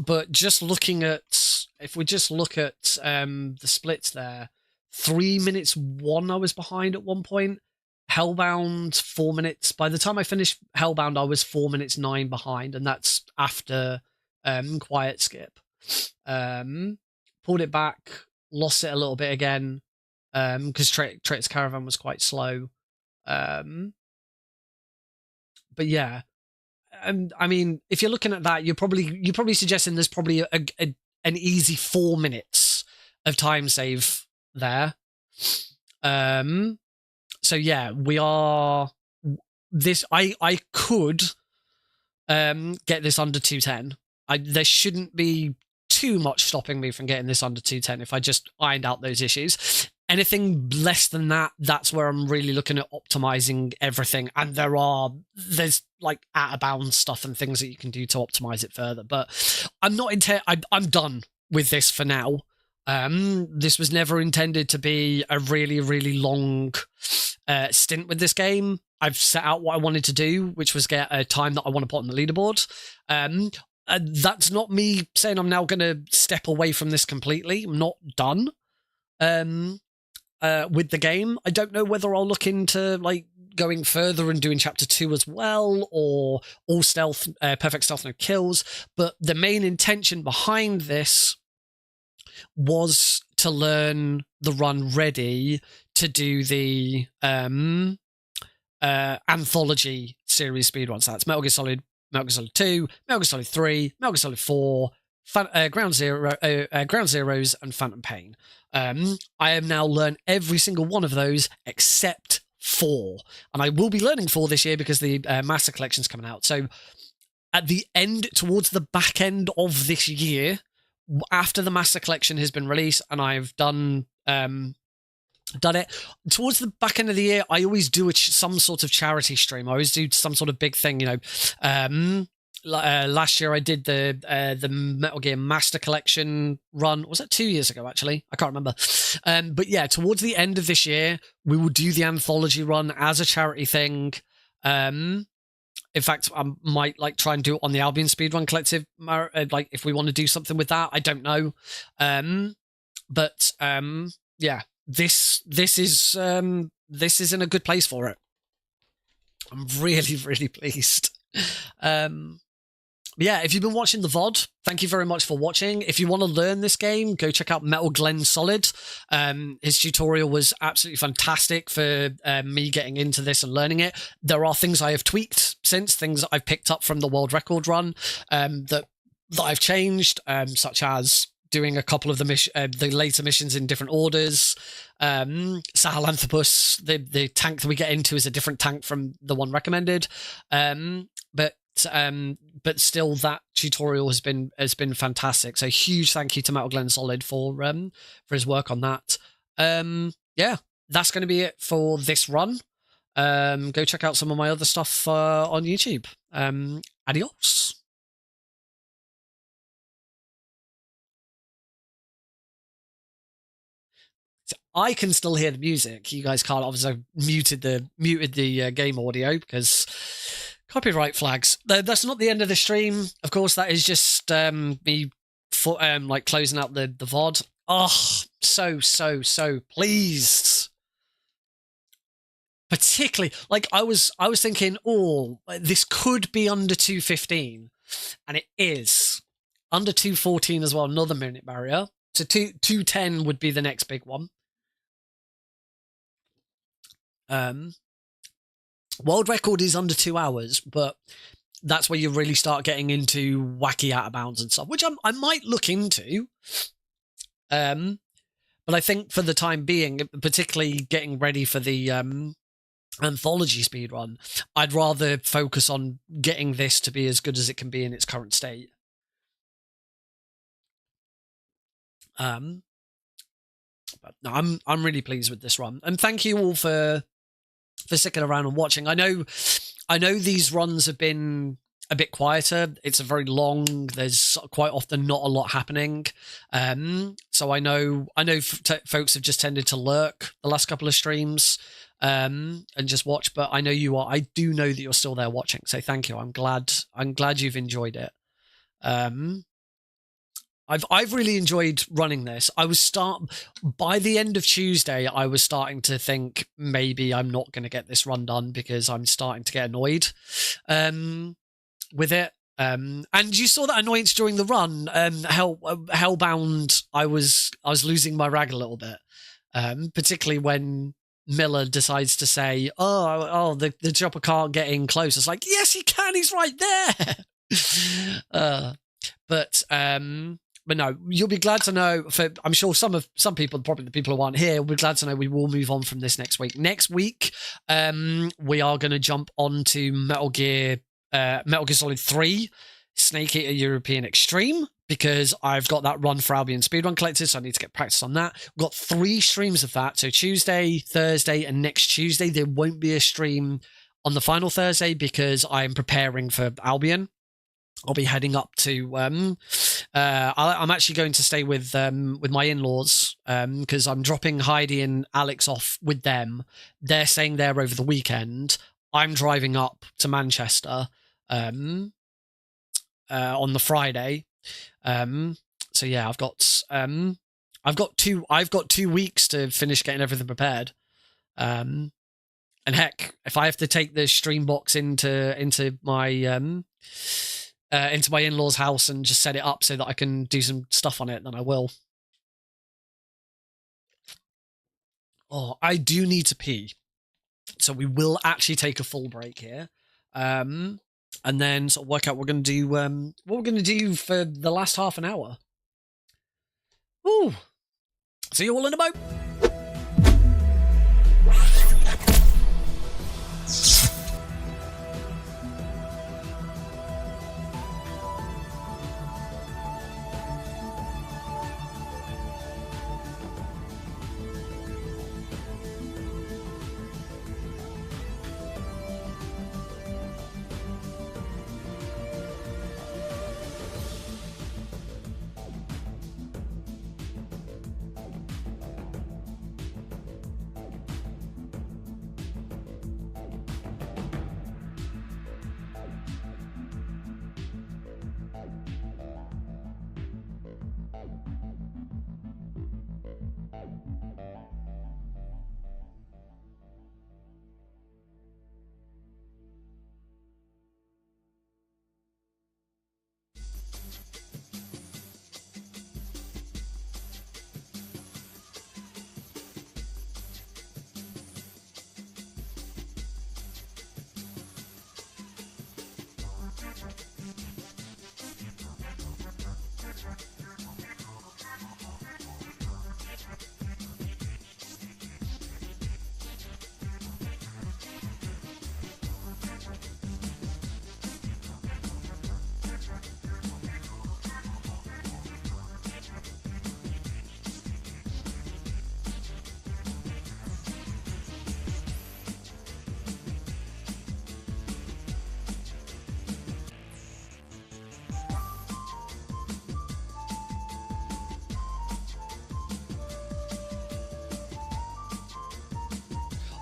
But just looking at, if we just look at the splits there, 3 minutes 1 I was behind at one point. Hellbound 4 minutes. By the time I finished Hellbound, I was 4 minutes 9 behind, and that's after Quiet Skip. Pulled it back, lost it a little bit again, because Traitor's Caravan was quite slow. But yeah. I mean, if you're looking at that, you're probably suggesting there's probably an easy 4 minutes of time save there. So yeah, we are this. I could get this under 210. There shouldn't be too much stopping me from getting this under 210 if I just ironed out those issues. Anything less than that, that's where I'm really looking at optimizing everything. And there's like out of bounds stuff and things that you can do to optimize it further. But I'm not I'm done with this for now. This was never intended to be a really, really long stint with this game. I've set out what I wanted to do, which was get a time that I want to put on the leaderboard. That's not me saying I'm now going to step away from this completely. I'm not done with the game. I don't know whether I'll look into like going further and doing chapter 2 as well, or all stealth, perfect stealth, no kills. But the main intention behind this was to learn the run ready to do the anthology series speedruns. So that's Metal Gear Solid 2, Metal Gear Solid 3, Metal Gear Solid 4, Ground Zeroes, and Phantom Pain. I have now learned every single one of those except 4, and I will be learning 4 this year because the Master Collection's coming out. So at the end, towards the back end of this year, after the Master Collection has been released and I've done it, towards the back end of the year, I always do some sort of charity stream. I always do some sort of big thing, last year I did the Metal Gear Master Collection run. Was that 2 years ago, actually? I can't remember. But yeah, towards the end of this year, we will do the anthology run as a charity thing. In fact, I might like try and do it on the Albion Speedrun Collective. Like if we want to do something with that, I don't know. Yeah, this is in a good place for it. I'm really, really pleased. Yeah, if you've been watching the VOD, thank you very much for watching. If you want to learn this game, go check out Metal Glenn Solid. His tutorial was absolutely fantastic for me getting into this and learning it. There are things I have tweaked since, things that I've picked up from the world record run that I've changed, such as doing a couple of the later missions in different orders. Sahelanthropus, the tank that we get into is a different tank from the one recommended. But still, that tutorial has been fantastic. So huge thank you to Metal Glenn Solid for his work on that. Yeah, that's going to be it for this run. Go check out some of my other stuff on YouTube. Adios. So I can still hear the music. You guys can't. Obviously, I've muted the game audio because copyright flags. That's not the end of the stream. Of course, that is just me like closing out the VOD. Oh, so pleased. Particularly, like I was thinking, oh, this could be under 215, and it is under 214 as well. Another minute barrier. So 210 would be the next big one. World record is under 2 hours, but that's where you really start getting into wacky out of bounds and stuff, which I might look into. But I think for the time being, particularly getting ready for the anthology speedrun, I'd rather focus on getting this to be as good as it can be in its current state. But no, I'm really pleased with this run, and thank you all for sticking around and watching. I know these runs have been a bit quieter. It's a very long. There's quite often not a lot happening. So I know folks have just tended to lurk the last couple of streams and just watch. But I know you are. I do know that you're still there watching. So thank you. I'm glad you've enjoyed it. I've really enjoyed running this. By the end of Tuesday, I was starting to think maybe I'm not going to get this run done because I'm starting to get annoyed with it. And you saw that annoyance during the run. Hellbound, I was losing my rag a little bit, particularly when Miller decides to say, "Oh, the chopper can't get in close." It's like, yes, he can. He's right there. but no, you'll be glad to know. I'm sure some people, probably the people who aren't here, will be glad to know we will move on from this next week. Next week, we are going to jump on to Metal Gear Solid 3, Snake Eater European Extreme, because I've got that run for Albion Speedrun collected, so I need to get practice on that. We've got 3 streams of that, so Tuesday, Thursday, and next Tuesday. There won't be a stream on the final Thursday because I'm preparing for Albion. I'll be heading up to. I'm actually going to stay with my in-laws because I'm dropping Heidi and Alex off with them. They're staying there over the weekend. I'm driving up to Manchester on the Friday. So yeah, I've got 2 weeks to finish getting everything prepared. And heck, if I have to take the stream box into my in-laws' house and just set it up so that I can do some stuff on it, then I will. Oh, I do need to pee, so we will actually take a full break here, and then sort of work out what we're going to do for the last half an hour. Ooh, see you all in a moment.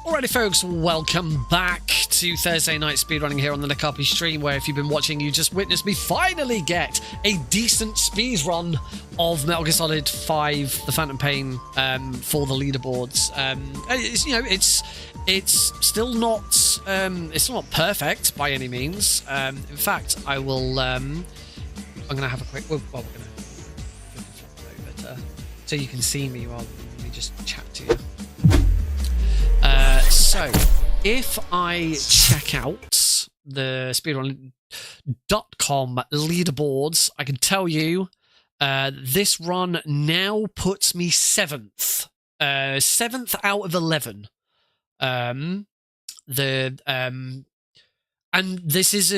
Alrighty, folks, welcome back to Thursday Night Speedrunning here on the Nakapi stream, where if you've been watching, you just witnessed me finally get a decent speedrun of Metal Gear Solid 5, The Phantom Pain, for the leaderboards. It's still not perfect by any means. In fact, I will. I'm going to have a quick. Well, we're going to over so you can see me rather than me just chat to you. So, if I check out the speedrun.com leaderboards, I can tell you this run now puts me 7th. 7th out of 11. And this is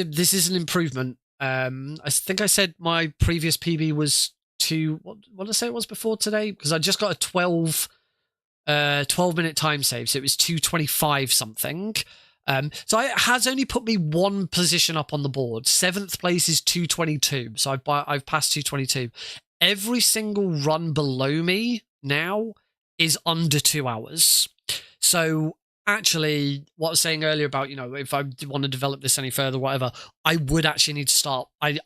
an improvement. I think I said my previous PB was what did I say it was before today? Because I just got a 12-minute time save, so it was 2:25 something. So it has only put me 1 position up on the board. 7th place is 2:22, so I've passed 2:22. Every single run below me now is under 2 hours. So actually, what I was saying earlier about, if I want to develop this any further, whatever, I would actually need to start. I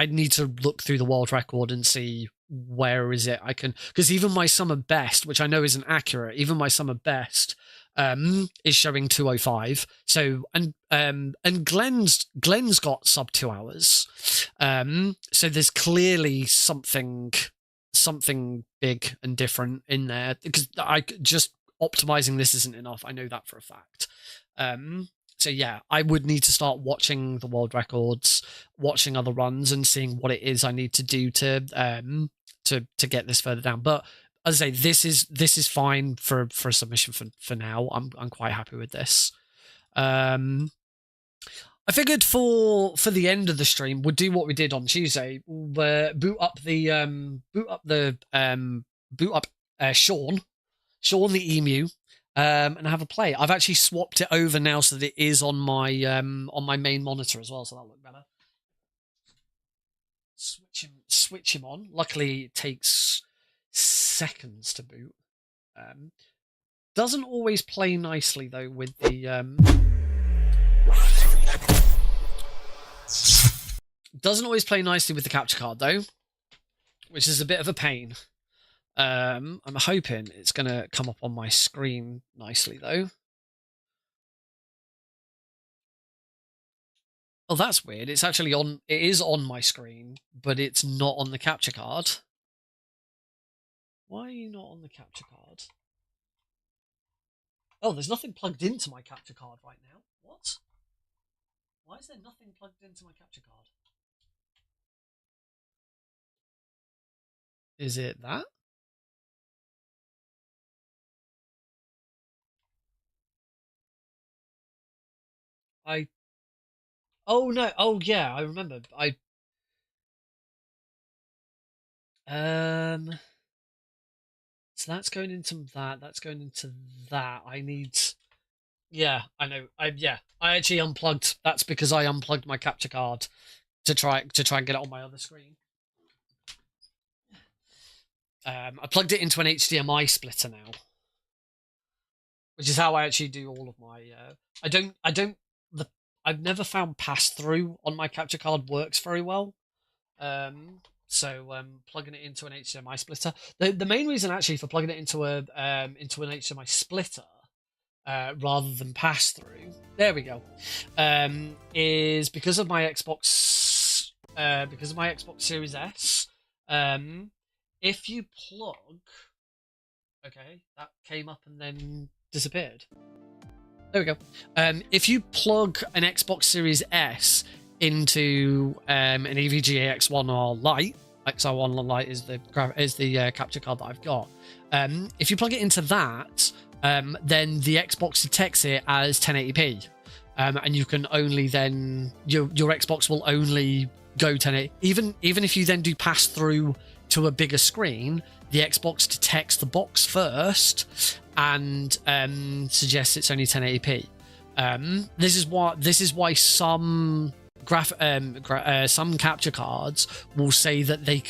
need to look through the world record and see where is it I can, because even my summer best, which I know isn't accurate, even my summer best is showing 2:05. So and Glenn's got sub 2 hours. So there's clearly something big and different in there, because I just optimizing this isn't enough. I know that for a fact. yeah, I would need to start watching the world records, watching other runs, and seeing what it is I need to do to get this further down. But as I say, this is fine for a submission for now. I'm quite happy with this. I figured for the end of the stream, we'll do what we did on Tuesday. We'll boot up Sean the emu, and have a play. I've actually swapped it over now so that it is on my main monitor as well, so that'll look better. Switch him on. Luckily, it takes seconds to boot. Doesn't always play nicely though with the doesn't always play nicely with the capture card though, which is a bit of a pain. I'm hoping it's gonna come up on my screen nicely though. Oh, that's weird. It's actually on. It is on my screen, but it's not on the capture card. Why are you not on the capture card? Oh, there's nothing plugged into my capture card right now. What? Why is there nothing plugged into my capture card? Is it that? Oh no. Oh yeah, I remember. So that's going into that. That's going into that. I need. Yeah, I know. I actually unplugged. That's because I unplugged my capture card to try and get it on my other screen. I plugged it into an HDMI splitter now, which is how I actually do all of my. I've never found pass through on my capture card works very well. So plugging it into an HDMI splitter. The main reason actually for plugging it into an HDMI splitter rather than pass through, there we go, is because of my Xbox Series S. If you plug, okay, that came up and then disappeared. There we go. If you plug an Xbox Series S into an EVGA X1 or Lite, XR1 Lite is the capture card that I've got. If you plug it into that, then the Xbox detects it as 1080p, and you can only then your Xbox will only go 1080. Even if you then do pass through to a bigger screen, the Xbox detects the box first and suggests it's only 1080p. This is why some some capture cards will say that they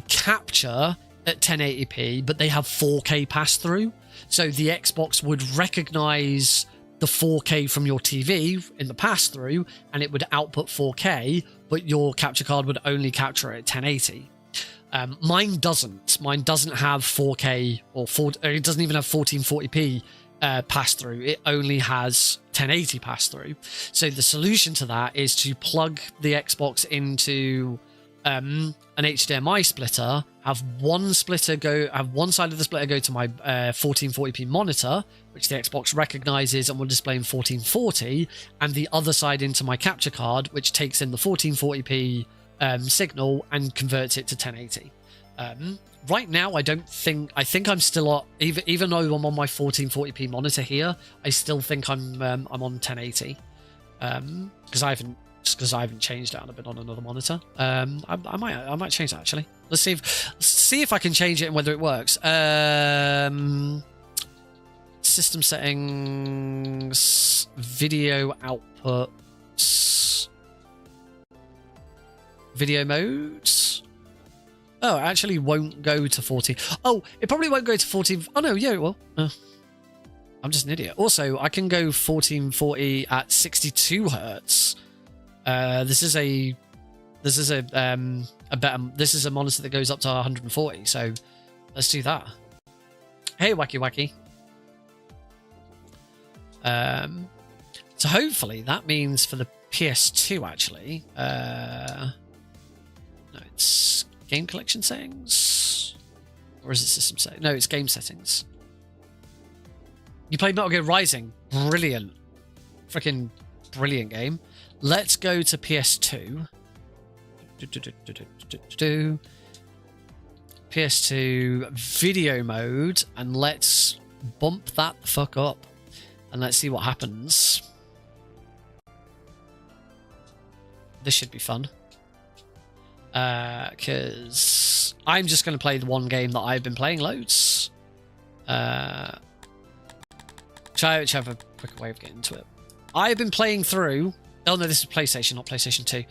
capture at 1080p, but they have 4K pass through. So the Xbox would recognize the 4K from your TV in the pass through, and it would output 4K, but your capture card would only capture it at 1080. Mine doesn't. Mine doesn't have 4K it doesn't even have 1440p pass through. It only has 1080 pass through. So the solution to that is to plug the Xbox into an HDMI splitter, have one side of the splitter go to my 1440p monitor, which the Xbox recognizes and will display in 1440, and the other side into my capture card, which takes in the 1440p signal and converts it to 1080. Right now, I think I'm still on, even though I'm on my 1440p monitor here, I still think I'm on 1080, because I haven't changed it and I've been on another monitor. I might change that actually. Let's see if I can change it and whether it works. System settings, video outputs, video modes. Oh, it actually won't go to 14. Oh, it probably won't go to 14. Oh no, yeah, it will. I'm just an idiot. Also, I can go 1440 at 62 hertz. This is a monitor that goes up to 140. So let's do that. Hey, wacky. So hopefully that means for the PS2 actually. No, it's game collection settings, or is it system settings? No, it's game settings. You played Metal Gear Rising, brilliant, freaking brilliant game. Let's go to PS2. PS2 video mode, and let's bump that the fuck up, and let's see what happens. This should be fun. Because I'm just going to play the one game that I've been playing loads. Which I have a quicker way of getting into it. I've been playing through... Oh no, this is PlayStation, not PlayStation 2.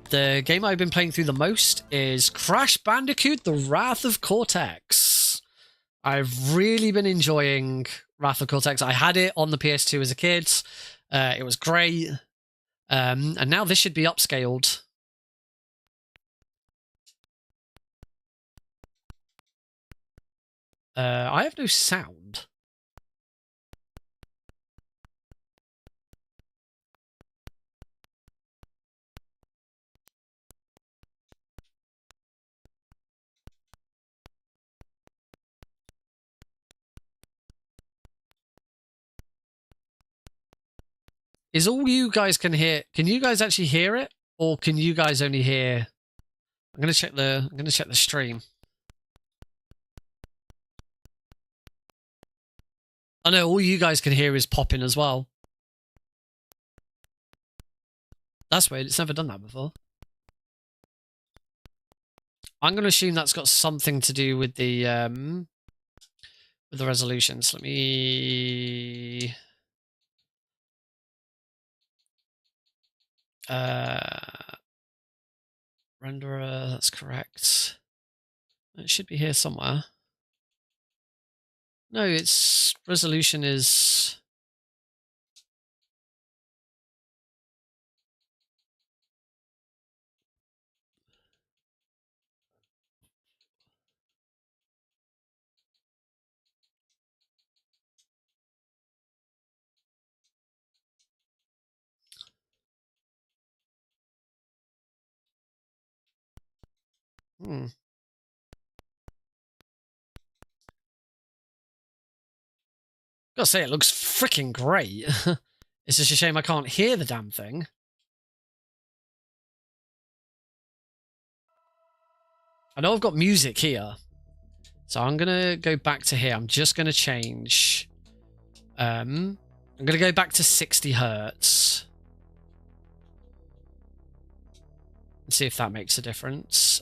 The game I've been playing through the most is Crash Bandicoot: The Wrath of Cortex. I've really been enjoying Wrath of Cortex. I had it on the PS2 as a kid. It was great. And now this should be upscaled. I have no sound. Is all you guys can hear? Can you guys actually hear it, or can you guys only hear? I'm gonna check the stream. I know all you guys can hear is popping as well. That's weird. It's never done that before. I'm gonna assume that's got something to do with the resolutions. Let me. Renderer, that's correct. It should be here somewhere. No, its resolution is... Gotta say, it looks freaking great. It's just a shame I can't hear the damn thing. I know I've got music here. So I'm gonna go back to here. I'm just gonna change... I'm gonna go back to 60 Hertz. And see if that makes a difference.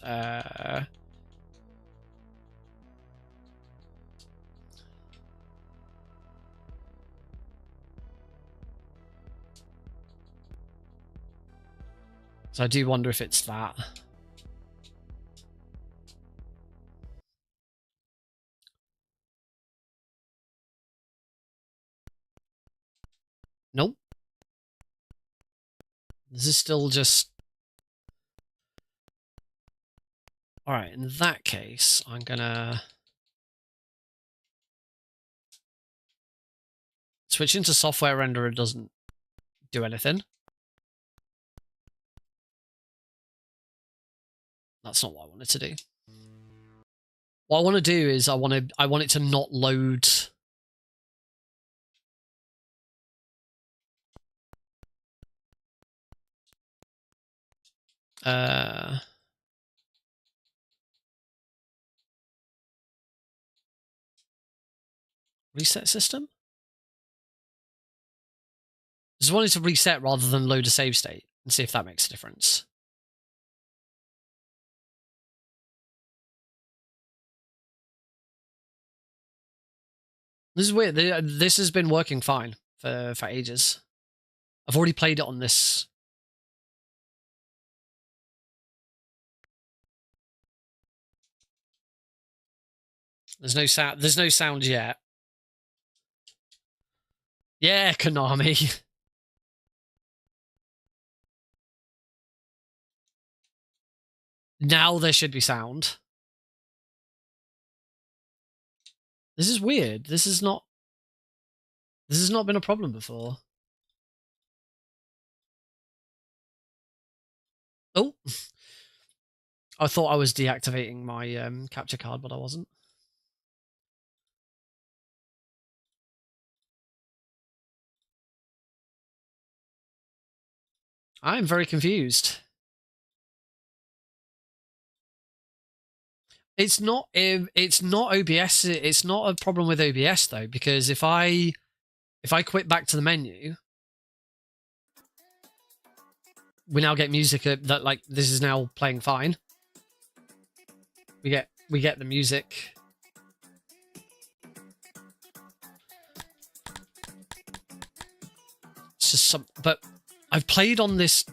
So I do wonder if it's that. Nope. This is still just... Alright, in that case, I'm gonna... switch into software renderer doesn't do anything. That's not what I wanted to do. What I want to do is I want it to not load. Reset system? Just wanted to reset rather than load a save state and see if that makes a difference. This is weird. This has been working fine for ages. I've already played it on this. There's no sound. There's no sound yet. Yeah, Konami. Now there should be sound. This is weird. This has not been a problem before. Oh. I thought I was deactivating my capture card, but I wasn't. I'm very confused. It's not OBS. It's not a problem with OBS though, because if I quit back to the menu, we now get music that like this is now playing fine. We get the music. It's just some, but I've played on this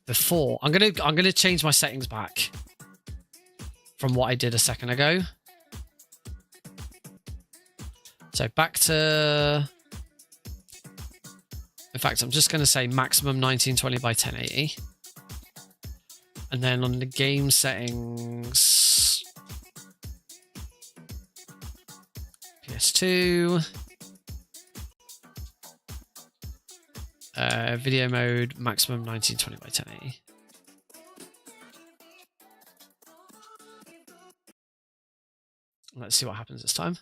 before. I'm gonna change my settings back from what I did a second ago. So back to, in fact, I'm just gonna say maximum 1920 by 1080, and then on the game settings, PS2. Video mode, maximum 1920 by 1080. Let's see what happens this time.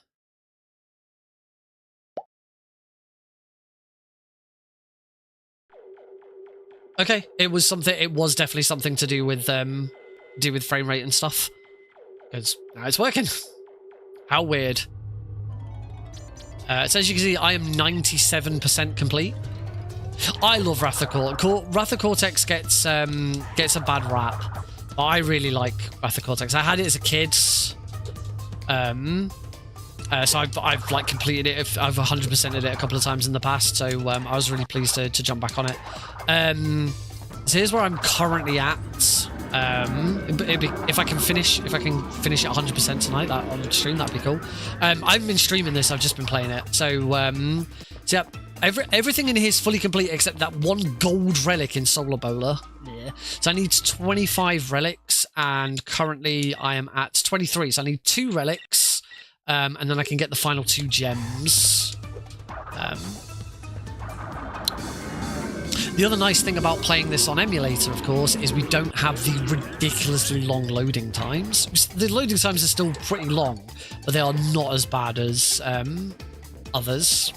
Okay, it was definitely something to do with frame rate and stuff. Because now it's working. How weird. So as you can see, I am 97% complete. I love Wrath of Cortex. Wrath of Cortex gets a bad rap, but I really like Wrath of Cortex. I had it as a kid, so I've like completed it. I've 100%ed it a couple of times in the past, so I was really pleased to jump back on it. So here's where I'm currently at. If I can finish it 100% tonight on stream, that'd be cool. I haven't been streaming this; I've just been playing it. So yeah. Everything in here is fully complete except that one gold relic in Solar Bowler. Yeah. So I need 25 relics, and currently I am at 23. So I need 2 relics, and then I can get the final 2 gems. The other nice thing about playing this on emulator, of course, is we don't have the ridiculously long loading times. The loading times are still pretty long, but they are not as bad as others.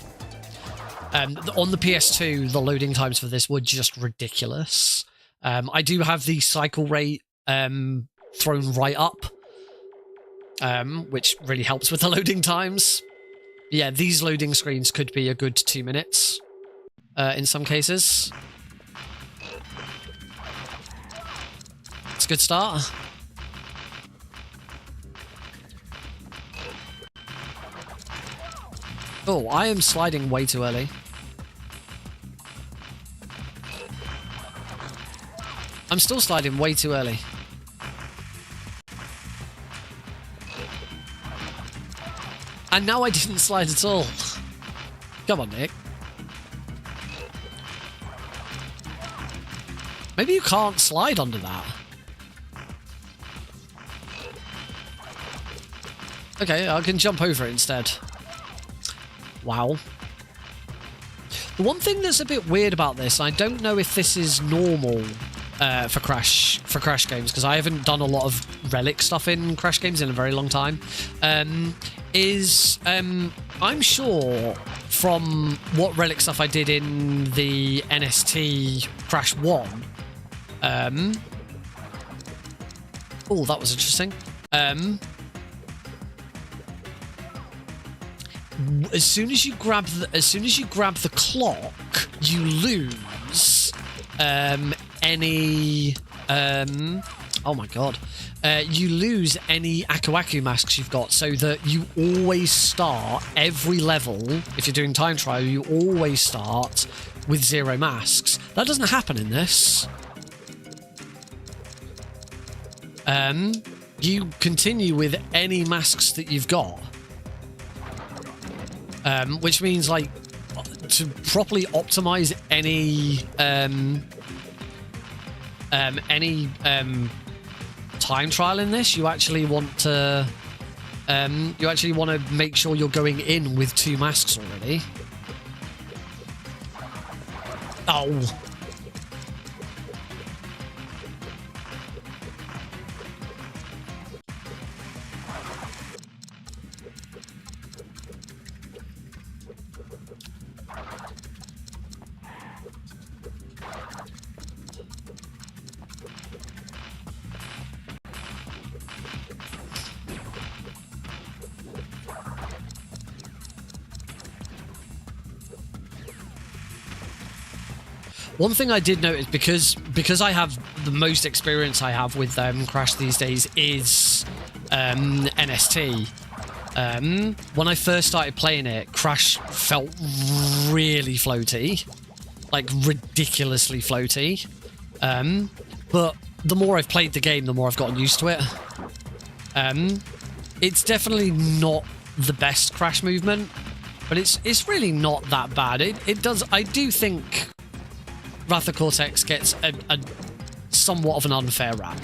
On the PS2, the loading times for this were just ridiculous. I do have the cycle rate thrown right up, which really helps with the loading times. Yeah, these loading screens could be a good 2 minutes in some cases. It's a good start. Oh, I am sliding way too early. I'm still sliding way too early. And now I didn't slide at all. Come on, Nick. Maybe you can't slide under that. Okay, I can jump over it instead. Wow. The one thing that's a bit weird about this, I don't know if this is normal for Crash games, because I haven't done a lot of relic stuff in Crash games in a very long time, I'm sure from what relic stuff I did in the NST Crash 1, oh, that was interesting. As soon as you grab the clock, you lose any oh my god, you lose any Aku Aku masks you've got, so that you always start every level. If you're doing time trial, you always start with 0 masks. That doesn't happen in this. You continue with any masks that you've got. Which means, like, to properly optimize any time trial in this, you actually want to make sure you're going in with 2 masks already. Oh. One thing I did notice, because I have the most experience I have with Crash these days is NST. When I first started playing it, Crash felt really floaty, like ridiculously floaty. But the more I've played the game, the more I've gotten used to it. It's definitely not the best Crash movement, but it's really not that bad. It does. I do think Wrath of Cortex gets a somewhat of an unfair rap.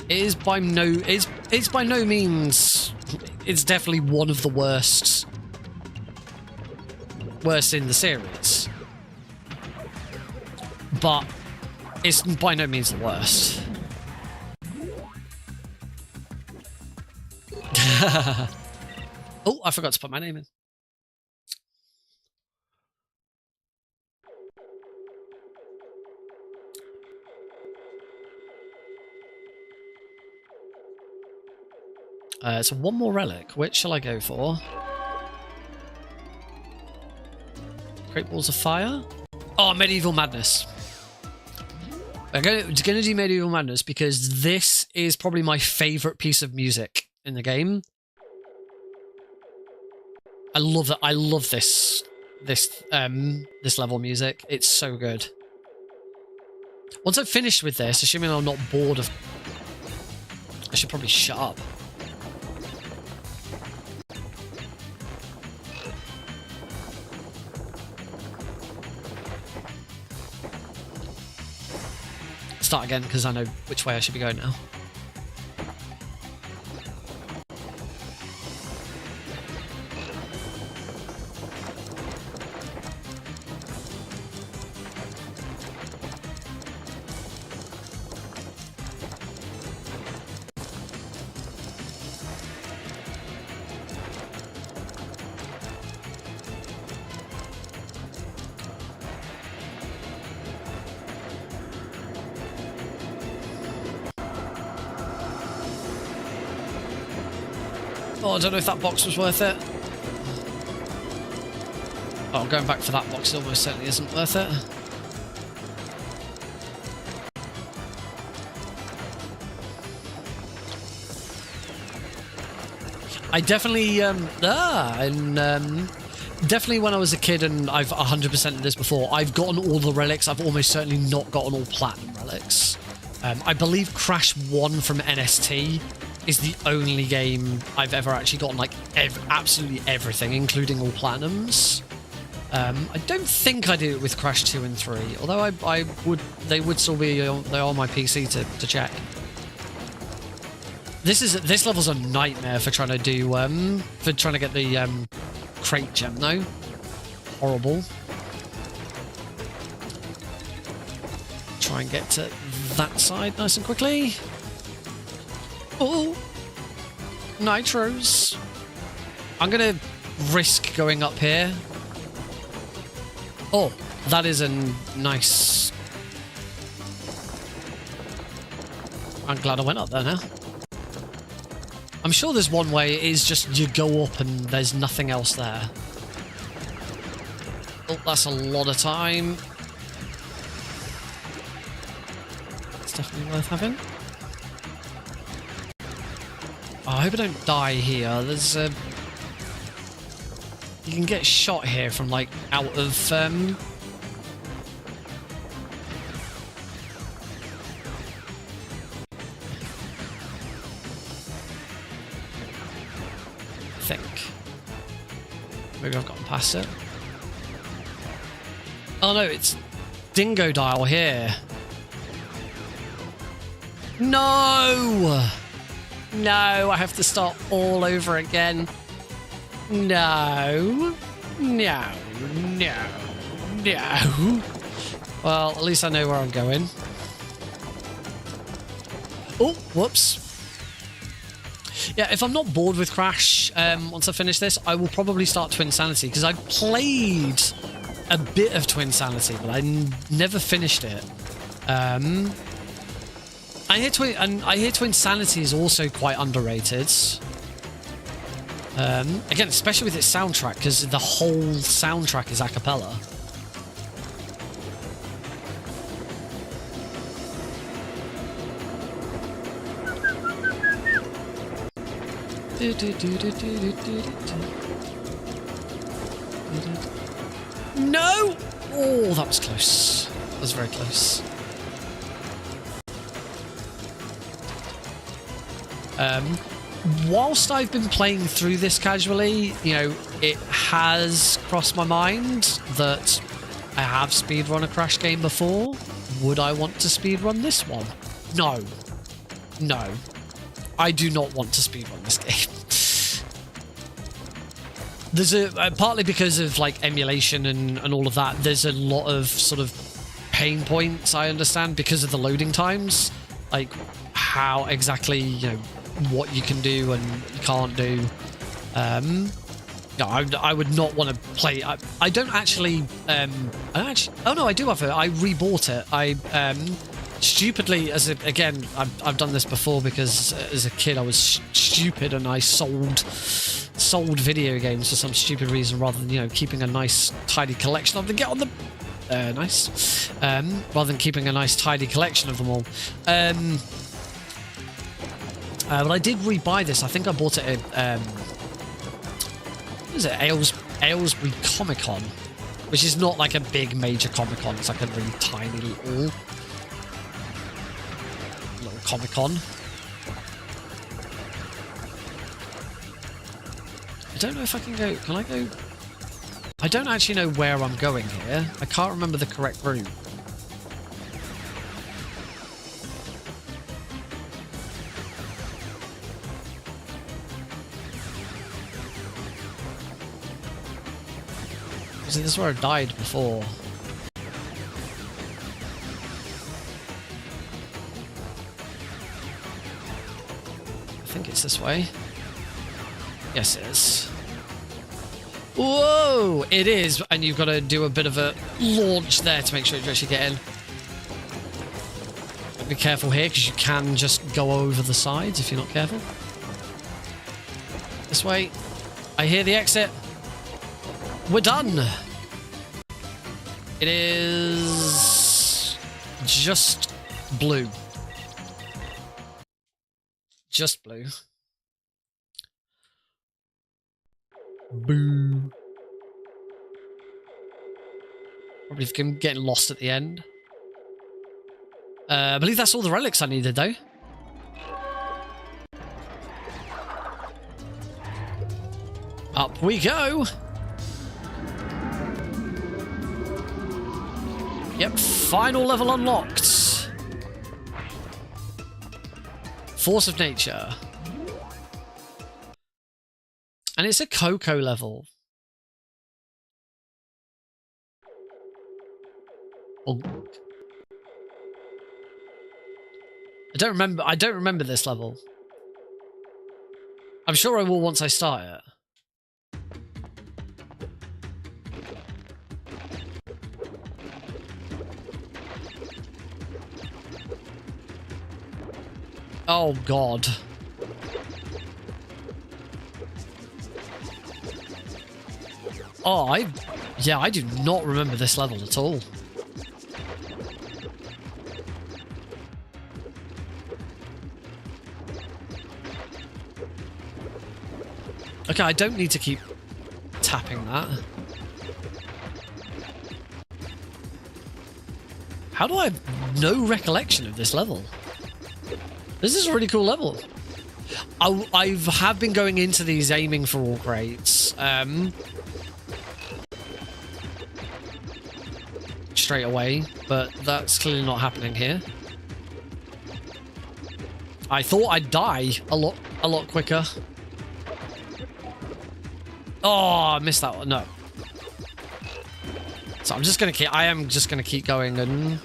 It is by no it's by no means. It's definitely one of the worst in the series, but it's by no means the worst. Oh, I forgot to put my name in. So one more relic. Which shall I go for? Great Balls of Fire? Oh, Medieval Madness. I'm going to do Medieval Madness because this is probably my favourite piece of music in the game. I love it. I love this level music. It's so good. Once I've finished with this, assuming I'm not bored of... I should probably shut up. Start again because I know which way I should be going now. Oh, I don't know if that box was worth it. Oh, going back for that box almost certainly isn't worth it. I definitely, definitely when I was a kid, and I've 100%ed this before, I've gotten all the relics. I've almost certainly not gotten all platinum relics. I believe Crash 1 from NST is the only game I've ever actually gotten like absolutely everything, including all platinums. I don't think I did it with Crash 2 and 3, although they would still be they're on my PC to check. This level's a nightmare for trying to do get the crate gem though. Horrible. Try and get to that side nice and quickly. Oh, nitros. I'm gonna risk going up here. Oh, that is a nice... I'm glad I went up there now. I'm sure there's one way. It is just you go up and there's nothing else there. Oh, that's a lot of time. It's definitely worth having. Oh, I hope I don't die here. There's a... You can get shot here from, like, out of, I think. Maybe I've gotten past it. Oh no, it's Dingo Dial here. No! No, I have to start all over again. No. No. No. No. Well, at least I know where I'm going. Oh, whoops. Yeah, if I'm not bored with Crash, once I finish this, I will probably start Twinsanity, because I played a bit of Twinsanity, but I never finished it. I hear Twinsanity is also quite underrated. Again, especially with its soundtrack, because the whole soundtrack is a cappella. No! Oh, that was close. That was very close. Whilst I've been playing through this casually, you know, it has crossed my mind that I have speedrun a Crash game before. Would I want to speedrun this one? No. No. I do not want to speedrun this game. There's partly because of like emulation and all of that, there's a lot of sort of pain points, I understand, because of the loading times. Like how exactly, you know, what you can do and you can't do. No, I would not want to play. I don't actually. Oh no, I do have it. I rebought it. I stupidly, again, I've done this before because as a kid I was stupid and I sold video games for some stupid reason rather than, you know, keeping a nice tidy collection of them. Get on the nice. Rather than keeping a nice tidy collection of them all. But I did rebuy this. I think I bought it at what is it? Aylesbury Comic Con, which is not like a big major Comic Con. It's like a really tiny little Comic Con. I don't know if I can go. Can I go? I don't actually know where I'm going here. I can't remember the correct route. See, this is where I died before. I think it's this way. Yes, it is. Whoa! It is, and you've got to do a bit of a launch there to make sure you actually get in. Be careful here, because you can just go over the sides if you're not careful. This way. I hear the exit. We're done. It is just blue. Just blue. Boo. Probably getting lost at the end. I believe that's all the relics I needed, though. Up we go. Yep, final level unlocked. Force of Nature. And it's a Coco level. Oh. I don't remember this level. I'm sure I will once I start it. Oh god. Oh, I do not remember this level at all. Okay, I don't need to keep tapping that. How do I have no recollection of this level? This is a really cool level. I have been going into these aiming for all grades. Straight away, but that's clearly not happening here. I thought I'd die a lot quicker. Oh, I missed that one. No. So I'm just gonna keep. I am just gonna keep going and.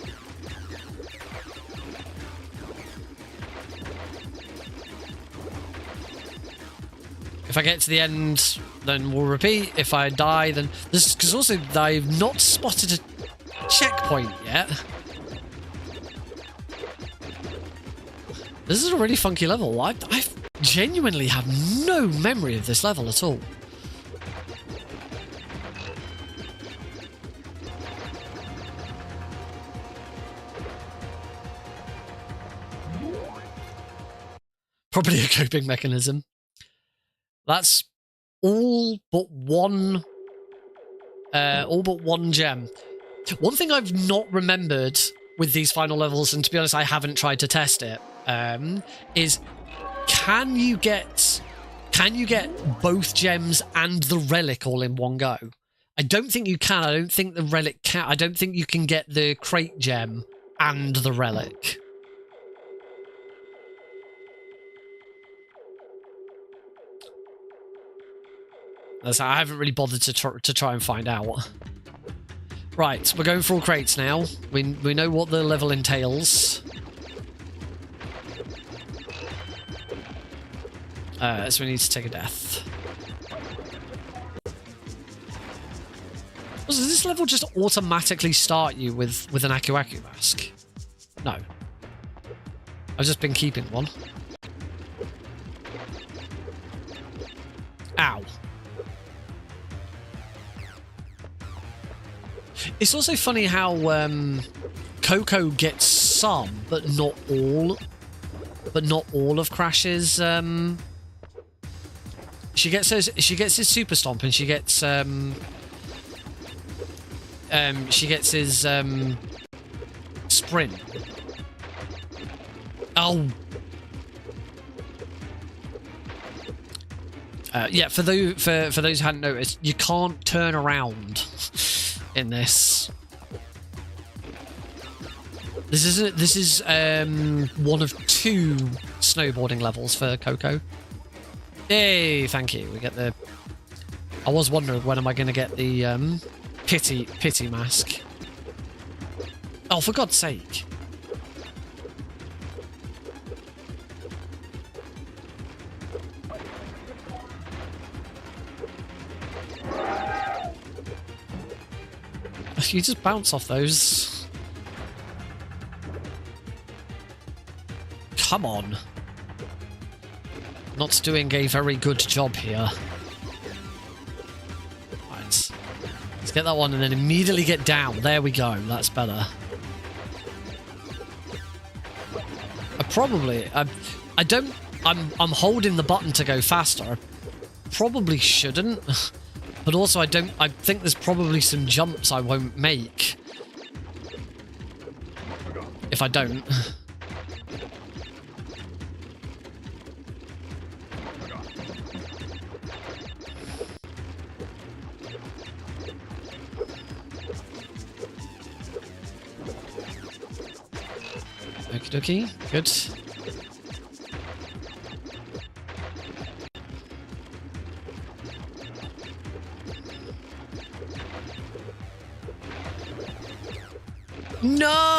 If I get to the end, then we'll repeat. If I die, then this because also I've not spotted a checkpoint yet. This is a really funky level. I've genuinely have no memory of this level at all. Probably a coping mechanism. That's all but one gem. One thing I've not remembered with these final levels, and to be honest, I haven't tried to test it, is can you get both gems and the relic all in one go? I don't think you can. I don't think the relic can. I don't think you can get the crate gem and the relic. I haven't really bothered to try and find out. Right, we're going for all crates now. We know what the level entails. So we need to take a death. Does this level just automatically start you with an Aku-Aku mask? No. I've just been keeping one. Ow. It's also funny how Coco gets some, but not all of Crash's. She gets his super stomp, and she gets his sprint. Oh. Yeah, for those who hadn't noticed, you can't turn around in this. This is one of 2 snowboarding levels for Coco. Hey, thank you. We get the. I was wondering when am I going to get the pity mask. Oh, for God's sake! You just bounce off those. Come on. Not doing a very good job here. Right. Let's get that one and then immediately get down. There we go. That's better. I'm holding the button to go faster. I probably shouldn't. But also, I think there's probably some jumps I won't make if I don't. Okie dokie, good. No!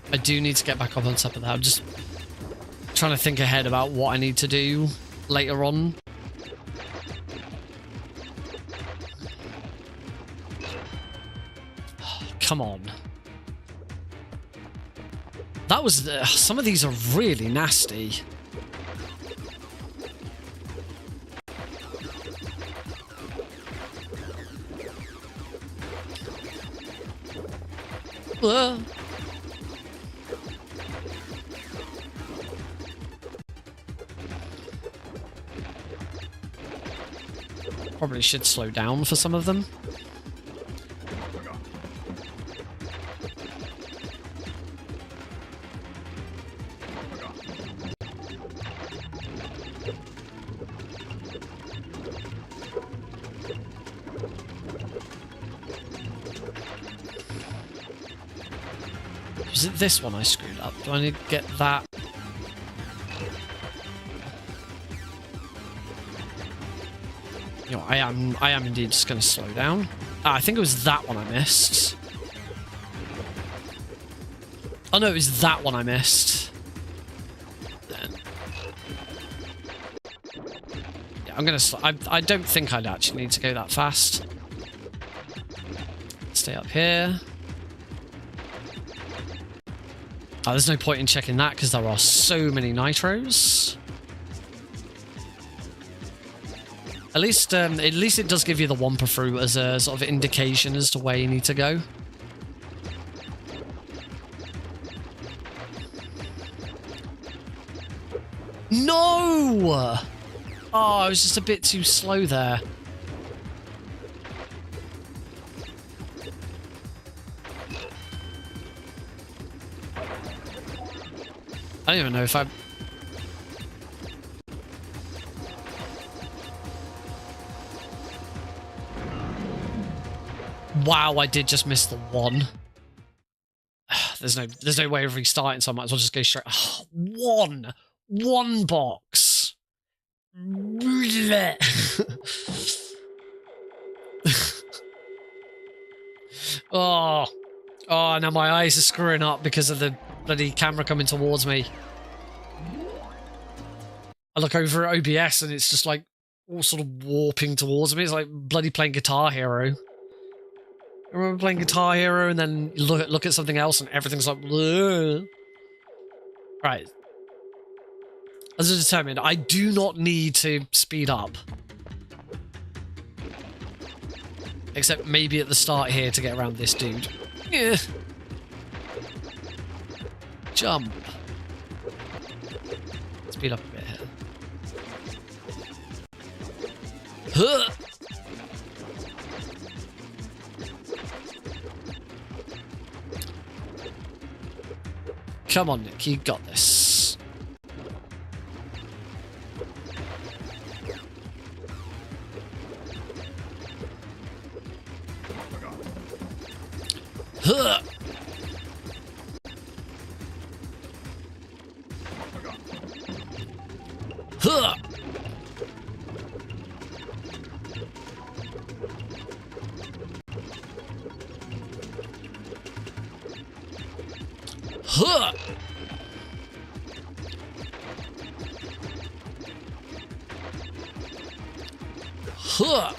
I do need to get back up on top of that. I'm just trying to think ahead about what I need to do later on. Come on. That was... some of these are really nasty. Probably should slow down for some of them. Was it this one I screwed up? Do I need to get that? You know, I am indeed just going to slow down. I think it was that one I missed. Oh no, it was that one I missed. Then. Yeah, I'm going to... I don't think I'd actually need to go that fast. Stay up here. Oh, there's no point in checking that because there are so many nitros. At least it does give you the wampa fruit as a sort of indication as to where you need to go. No! Oh, I was just a bit too slow there. I don't even know if I... Wow, I did just miss the one. There's no way of restarting, so I might as well just go straight. Oh, one box. Oh, now my eyes are screwing up because of the bloody camera coming towards me. I look over at OBS and it's just like all sort of warping towards me. It's like bloody playing Guitar Hero. I remember playing Guitar Hero and then you look at something else and everything's like... Bleh. Right. As I determined, I do not need to speed up. Except maybe at the start here to get around this dude. Yeah. Jump. Speed up a bit here. Huh. Come on, Nick, you got this. Huh. Huh. Huh. Huh.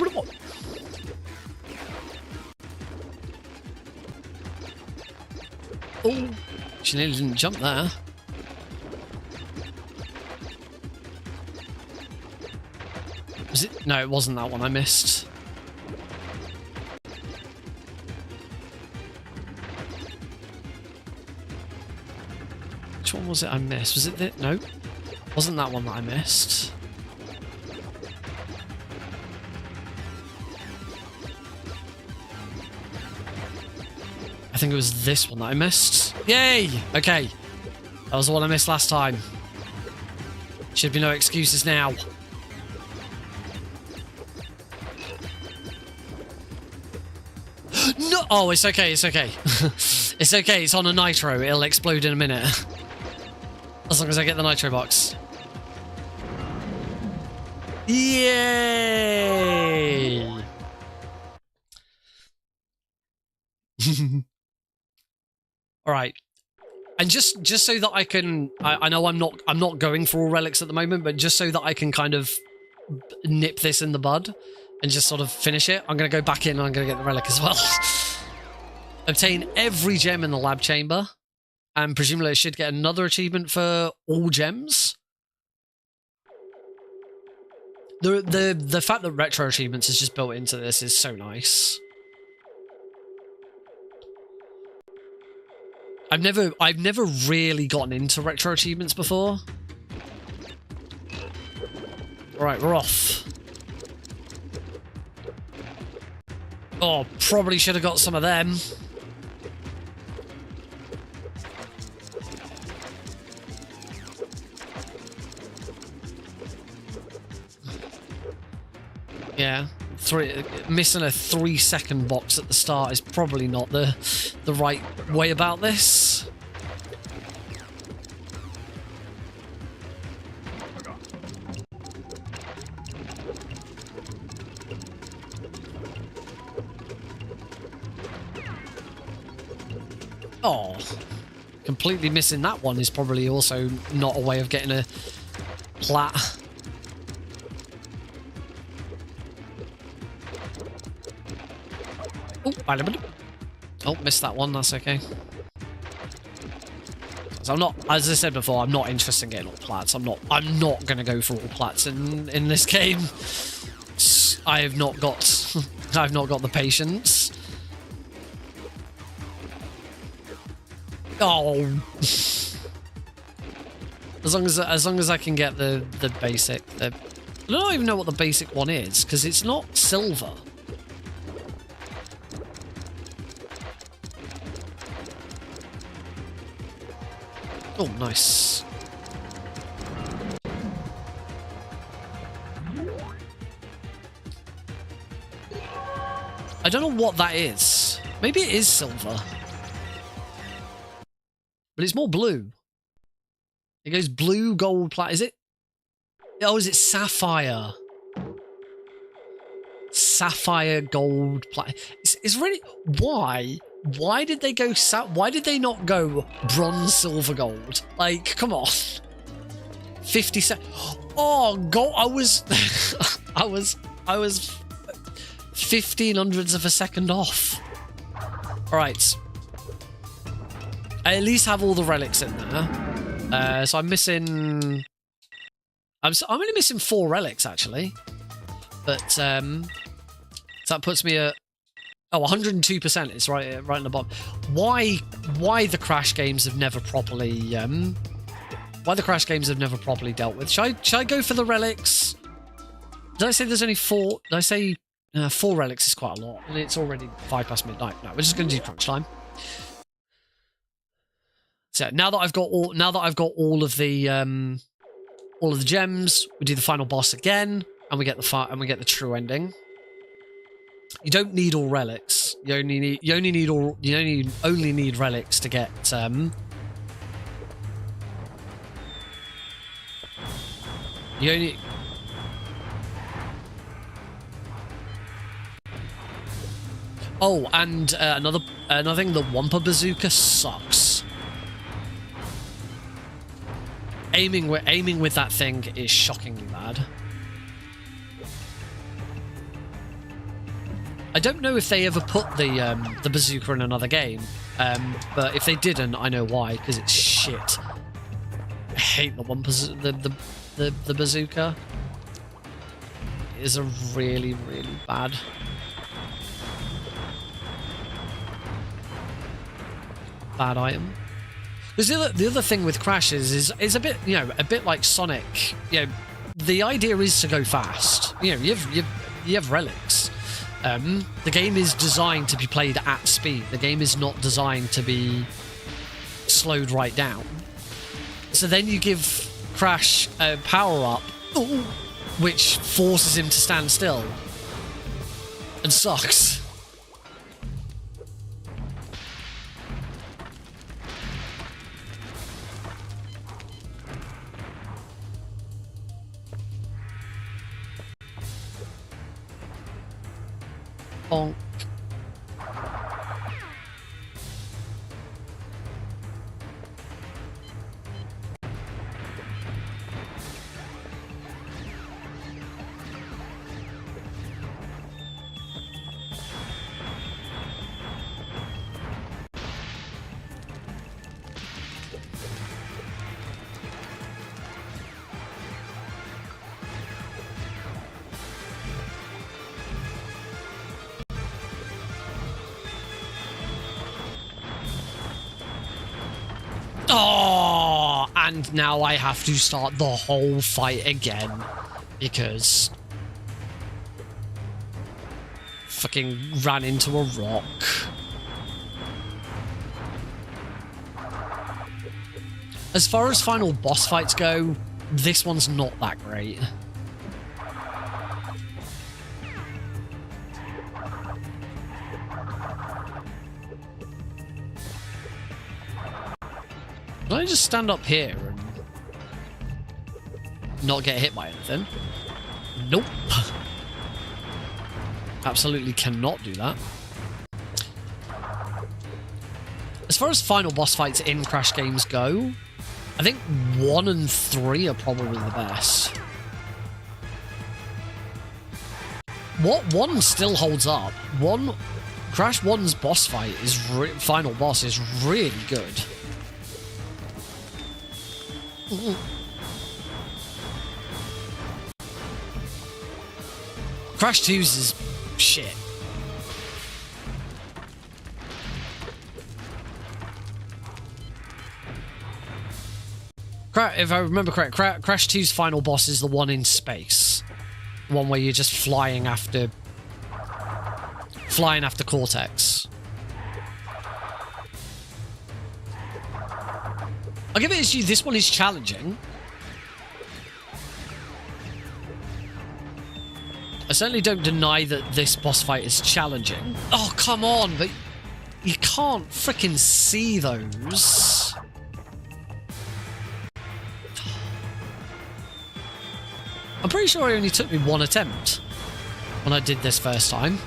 Oh, oh, she nearly didn't jump there. Was it? No, it wasn't that one I missed. Which one was it I missed? Was it that? No, wasn't that one that I missed. I think it was this one that I missed. Yay! Okay. That was the one I missed last time. Should be no excuses now. No! Oh, it's okay, it's okay. It's okay, it's on a nitro. It'll explode in a minute. As long as I get the nitro box. Yay! All right, and just so that I can, I know I'm not going for all relics at the moment, but just so that I can kind of nip this in the bud and just sort of finish it, I'm gonna go back in and I'm gonna get the relic as well. Obtain every gem in the lab chamber, and presumably I should get another achievement for all gems. The fact that retro achievements is just built into this is so nice. I've never really gotten into retro achievements before. Alright, we're off. Oh, probably should have got some of them. Yeah, missing a 3-second box at the start is probably not the right way about this. Oh. completely missing that one is probably also not a way of getting a plat. Oh, missed that one. That's okay. So I'm not, as I said before, I'm not interested in getting all plats. I'm not going to go for all plats in this game. I've not got the patience. Oh. As long as I can get the basic. I don't even know what the basic one is because it's not silver. Oh, nice. I don't know what that is. Maybe it is silver. But it's more blue. It goes blue, gold, plat. Is it? Oh, is it sapphire? Sapphire, gold, plat. It's really... Why? Why did they go... Why did they not go bronze, silver, gold? Like, come on. 50 cents. Oh, gold. I was 1500ths of a second off. All right. I at least have all the relics in there. So I'm missing... I'm only missing 4 relics, actually. But, so that puts me at... Oh, 102%. It's right in the bottom. Why the Crash games have never properly... why the Crash games have never properly dealt with. Should I go for the relics? Did I say there's only 4? Did I say 4 relics is quite a lot? And it's already 5 past midnight. No, we're just going to do crunch time. So now that I've got all of the gems, we do the final boss again, and we get the true ending. You don't need all relics. You only need relics to get you only... Oh, and another thing, the Wumpa Bazooka sucks. Aiming with that thing is shockingly bad. I don't know if they ever put the bazooka in another game, but if they didn't, I know why, because it's shit. I hate the the bazooka. It is a really, really bad item. Because the other thing with Crash is a bit, you know, a bit like Sonic. You know, the idea is to go fast. You know, you have relics. The game is designed to be played at speed. The game is not designed to be slowed right down. So then you give Crash a power-up, which forces him to stand still. And sucks. Bonk. Oh, and now I have to start the whole fight again because fucking ran into a rock. As far as final boss fights go, this one's not that great. Can I just stand up here and not get hit by anything? Nope. Absolutely cannot do that. As far as final boss fights in Crash games go, I think 1 and 3 are probably the best. What 1 still holds up. Crash 1's boss fight is final boss is really good. Crash 2's is shit. If I remember correct, Crash 2's final boss is the one in space. The one where you're just flying after Cortex. I'll give it to you, this one is challenging. I certainly don't deny that this boss fight is challenging. Oh, come on, but you can't frickin' see those. I'm pretty sure it only took me 1 attempt when I did this first time.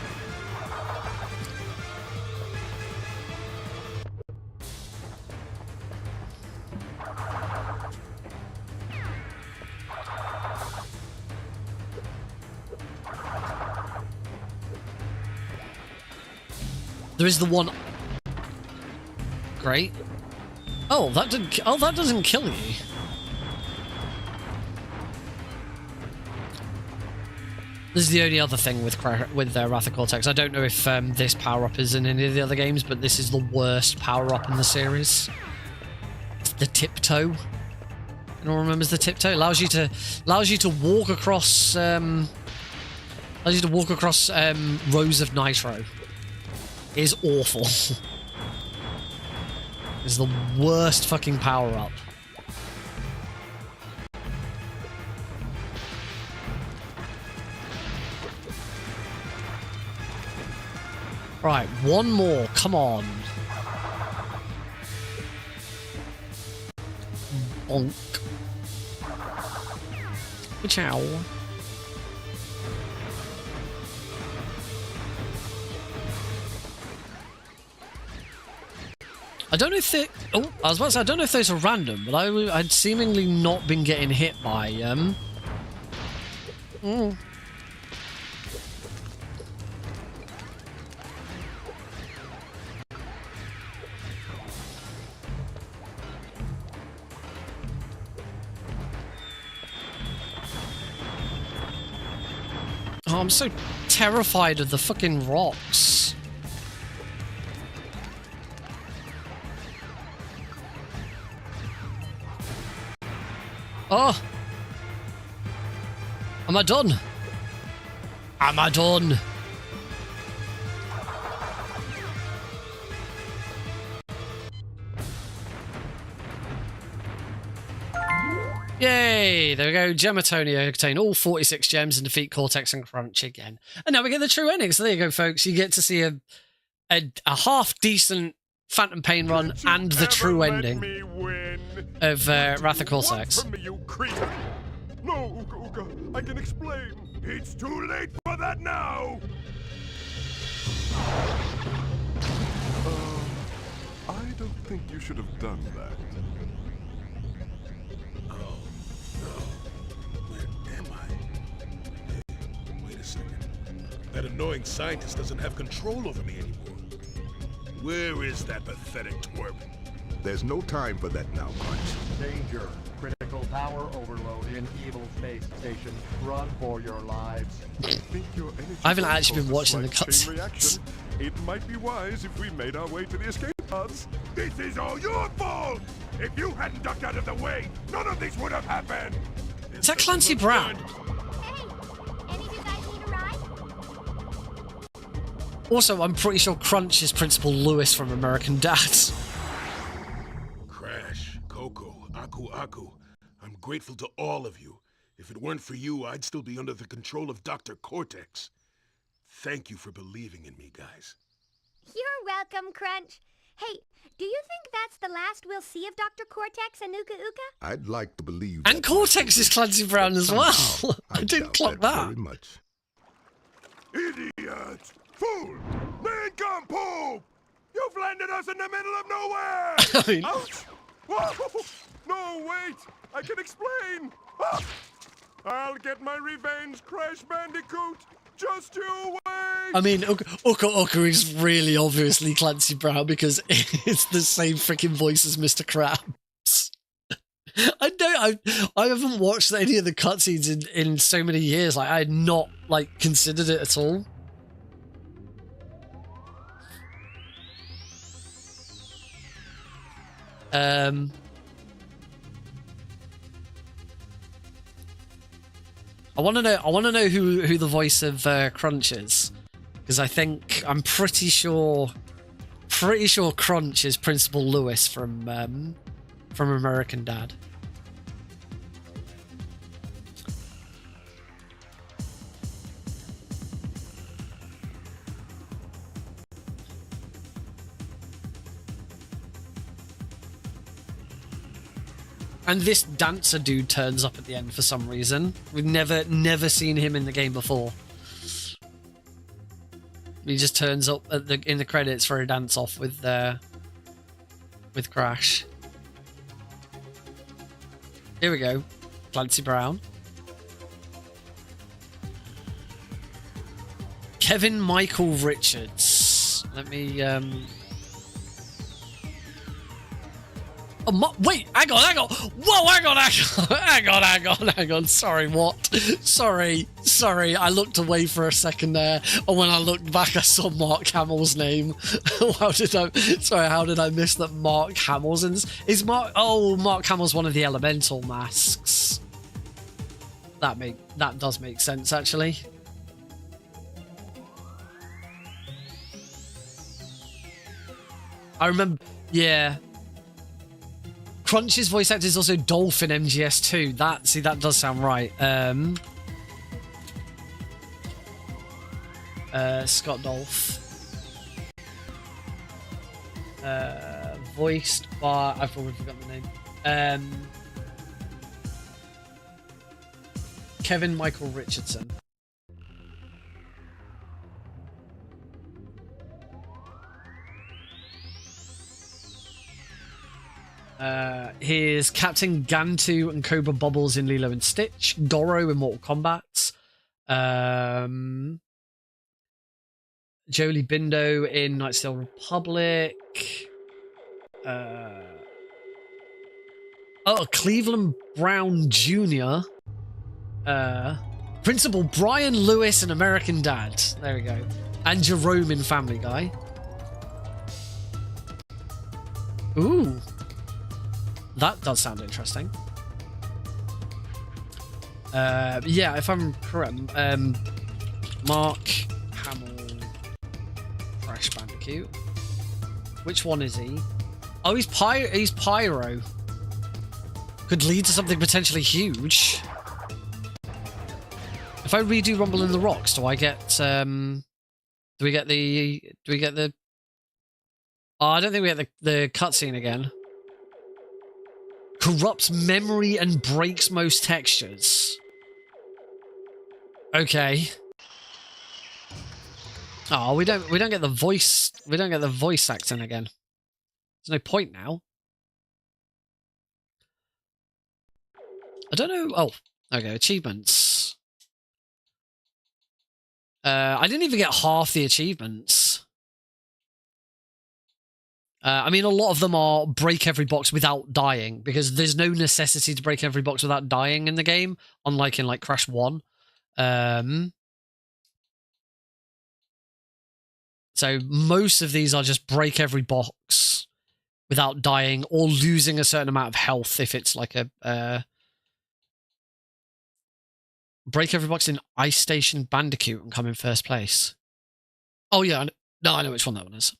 There is the one. Great. Oh, that didn't. Oh, that doesn't kill you. This is the only other thing with Wrath of Cortex. I don't know if this power-up is in any of the other games, but this is the worst power-up in the series. It's the tiptoe. Anyone remembers the tiptoe? Allows you to walk across rows of nitro. It is awful. It's the worst fucking power-up. Right, one more. Come on. Bonk. Ciao. I don't know if it. Oh, I was about to say, I don't know if those are random, but I'd seemingly not been getting hit by Oh, I'm so terrified of the fucking rocks. Oh! Am I done? Am I done? Yay! There we go. Gematonia obtain all 46 gems and defeat Cortex and Crunch again. And now we get the true ending. So there you go, folks. You get to see a half-decent Phantom Pain run and the true ending of Wrath of Cortex. No, Uka, I can explain. It's too late for that now. I don't think you should have done that. Oh, no. Where am I? Wait a second. That annoying scientist doesn't have control over me anymore. Where is that pathetic twerp? There's no time for that now, Crunch. Danger. Critical power overload in Evil Space Station. Run for your lives. I haven't actually been watching the cutscenes. It might be wise if we made our way to the escape pods. This is all your fault! If you hadn't ducked out of the way, none of this would have happened! Is that Clancy Brown? Also, I'm pretty sure Crunch is Principal Lewis from American Dad. Crash, Coco, Aku, I'm grateful to all of you. If it weren't for you, I'd still be under the control of Dr. Cortex. Thank you for believing in me, guys. You're welcome, Crunch. Hey, do you think that's the last we'll see of Dr. Cortex and Uka Uka? I'd like to believe. And Cortex is Clancy Brown as well. I didn't clock that. Very much. Idiot! Fool! Nincompoop! You've landed us in the middle of nowhere! I mean, Ouch! Whoa! No, wait! I can explain! Ah! I'll get my revenge, Crash Bandicoot! Just you wait! I mean, Uka is really obviously Clancy Brown because it's the same freaking voice as Mr. Krabs. I haven't watched any of the cutscenes in so many years. Like, I had not like considered it at all. I want to know who the voice of Crunch is, because I'm pretty sure Crunch is Principal Lewis from American Dad. And this dancer dude turns up at the end for some reason. We've never seen him in the game before. He just turns up at in the credits for a dance off with Crash. Here we go, Clancy Brown. Kevin Michael Richards. Let me wait, hang on. Whoa, hang on. Sorry, what? Sorry. I looked away for a second there, and when I looked back, I saw Mark Hamill's name. How did I miss that Mark Hamill's in this? Mark Hamill's one of the elemental masks. That does make sense, actually. I remember, yeah. Crunch's voice actor is also Dolph in MGS2. That does sound right. Scott Dolph. Voiced by... I've already forgotten the name. Kevin Michael Richardson. Here's Captain Gantu and Cobra Bobbles in Lilo and Stitch, Goro in Mortal Kombat, Jolie Bindo in Knights of the Republic, Cleveland Brown Jr., Principal Brian Lewis in American Dad, there we go, and Jerome in Family Guy. Ooh. That does sound interesting. Yeah, if I'm correct, Mark Hamill, Crash Bandicoot. Which one is he? Oh, he's Pyro. Could lead to something potentially huge. If I redo Rumble in the Rocks, do I get? Do we get the? Oh, I don't think we get the cutscene again. Corrupts memory and breaks most textures. Okay. Oh, we don't get the voice. We don't get the voice acting again. There's no point now. I don't know. Oh, okay. Achievements. I didn't even get half the achievements. I mean, a lot of them are break every box without dying, because there's no necessity to break every box without dying in the game, unlike in like Crash 1. So most of these are just break every box without dying or losing a certain amount of health if it's like a break every box in Ice Station Bandicoot and come in first place. Oh yeah, no, I know which one that one is.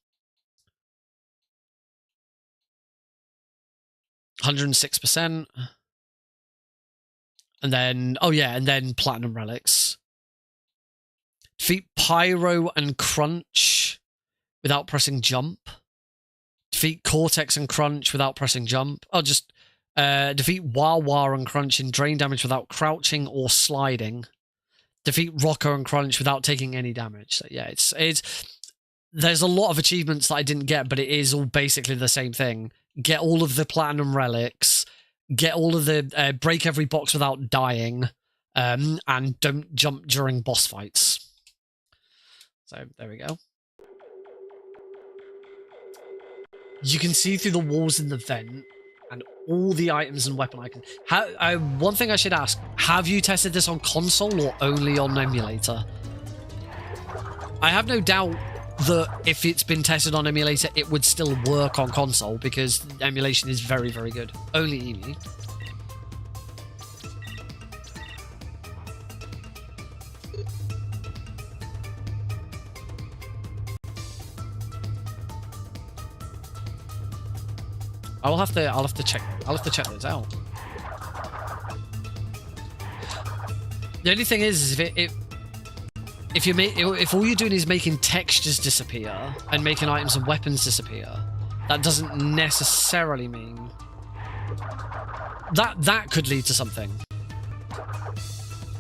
106%. And then, oh yeah, and then Platinum Relics. Defeat Pyro and Crunch without pressing jump. Defeat Cortex and Crunch without pressing jump. Oh, just defeat Wawa and Crunch in drain damage without crouching or sliding. Defeat Rocco and Crunch without taking any damage. So yeah, it's there's a lot of achievements that I didn't get, but it is all basically the same thing. Get all of the platinum relics, get all of the break every box without dying, and don't jump during boss fights. So there we go. You can see through the walls in the vent and all the items and weapon icons. One thing I should ask, have you tested this on console or only on emulator? I have no doubt that if it's been tested on emulator, it would still work on console because emulation is very, very good. Only EMU. I'll have to check those out. The only thing is if all you're doing is making textures disappear and making items and weapons disappear, that doesn't necessarily mean that could lead to something.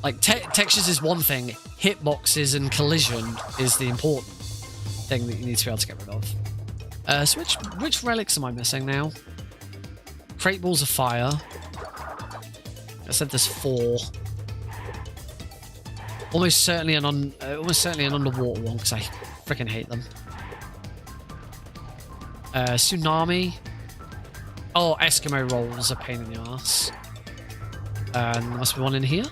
Like textures is one thing, hitboxes and collision is the important thing that you need to be able to get rid of. So which relics am I missing now? Crate balls of fire. I said there's 4. Almost certainly an underwater one because I freaking hate them. Tsunami. Oh, Eskimo rolls are a pain in the ass. And there must be one in here.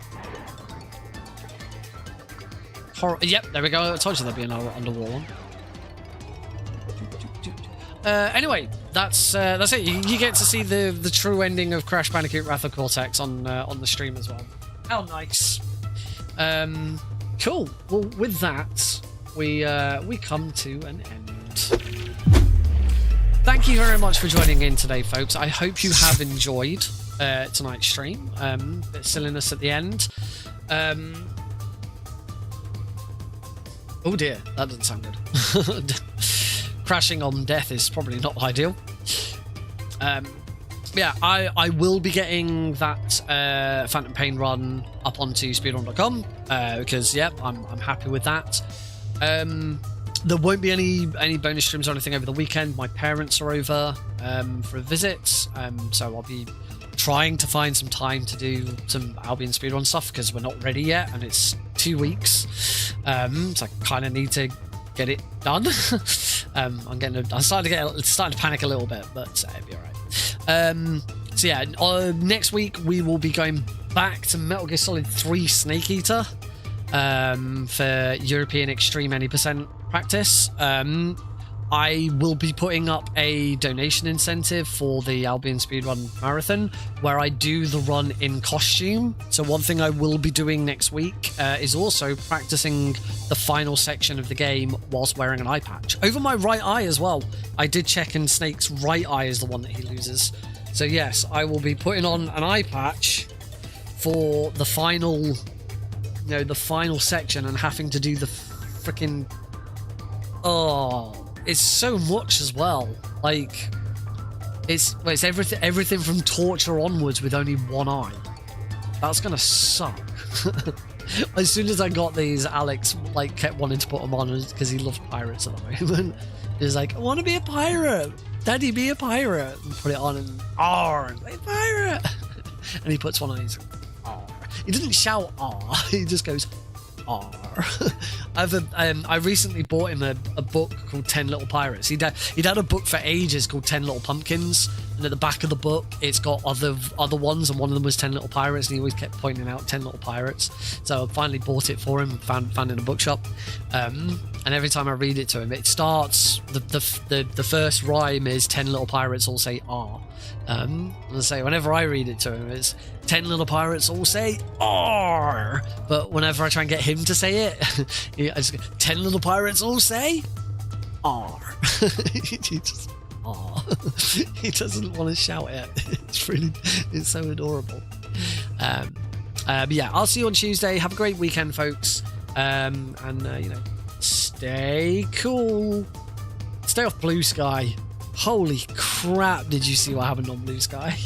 Yep, there we go. I told you there'd be another underwater one. Anyway, that's it. You get to see the true ending of Crash Bandicoot Wrath of Cortex on the stream as well. How nice. Cool. Well, with that, we come to an end. Thank you very much for joining in today, folks. I hope you have enjoyed tonight's stream. Bit of silliness at the end. Oh dear, that doesn't sound good. Crashing on death is probably not ideal. Yeah, I will be getting that Phantom Pain run up onto speedrun.com because, yeah, I'm happy with that. There won't be any bonus streams or anything over the weekend. My parents are over for a visit, so I'll be trying to find some time to do some Albion speedrun stuff because we're not ready yet and it's 2 weeks. So I kind of need to get it done. I'm starting to panic a little bit, but it'll be alright. So yeah, next week we will be going back to Metal Gear Solid 3 Snake Eater for European Extreme any % practice. I will be putting up a donation incentive for the Albion Speedrun Marathon where I do the run in costume. So one thing I will be doing next week is also practicing the final section of the game whilst wearing an eye patch. Over my right eye as well. I did check and Snake's right eye is the one that he loses. So yes, I will be putting on an eye patch for the final, the final section and having to do the freaking... Oh... It's so much as well. Like, it's everything from torture onwards with only one eye. That's gonna suck. As soon as I got these, Alex kept wanting to put them on because he loves pirates at the moment. He's like, I want to be a pirate, Daddy, be a pirate. And put it on and "Arr, be a pirate." And he puts one on and he's like, "Arr." He doesn't shout "Arr," he just goes "Arr." I recently bought him a book called 10 Little Pirates. He'd had a book for ages called 10 Little Pumpkins, and at the back of the book it's got other ones, and one of them was 10 Little Pirates, and he always kept pointing out 10 Little Pirates. So I finally bought it for him, found in a bookshop, and every time I read it to him, it starts the first rhyme is 10 little pirates all say "ah." And so whenever I read it to him, it's 10 little pirates all say "ar." But whenever I try and get him to say it, I just go, 10 little pirates all say "ar." He just he doesn't want to shout it. It's so adorable. But yeah, I'll see you on Tuesday. Have a great weekend, folks. And stay cool. Stay off Blue Sky. Holy crap, did you see what happened on Blue Sky?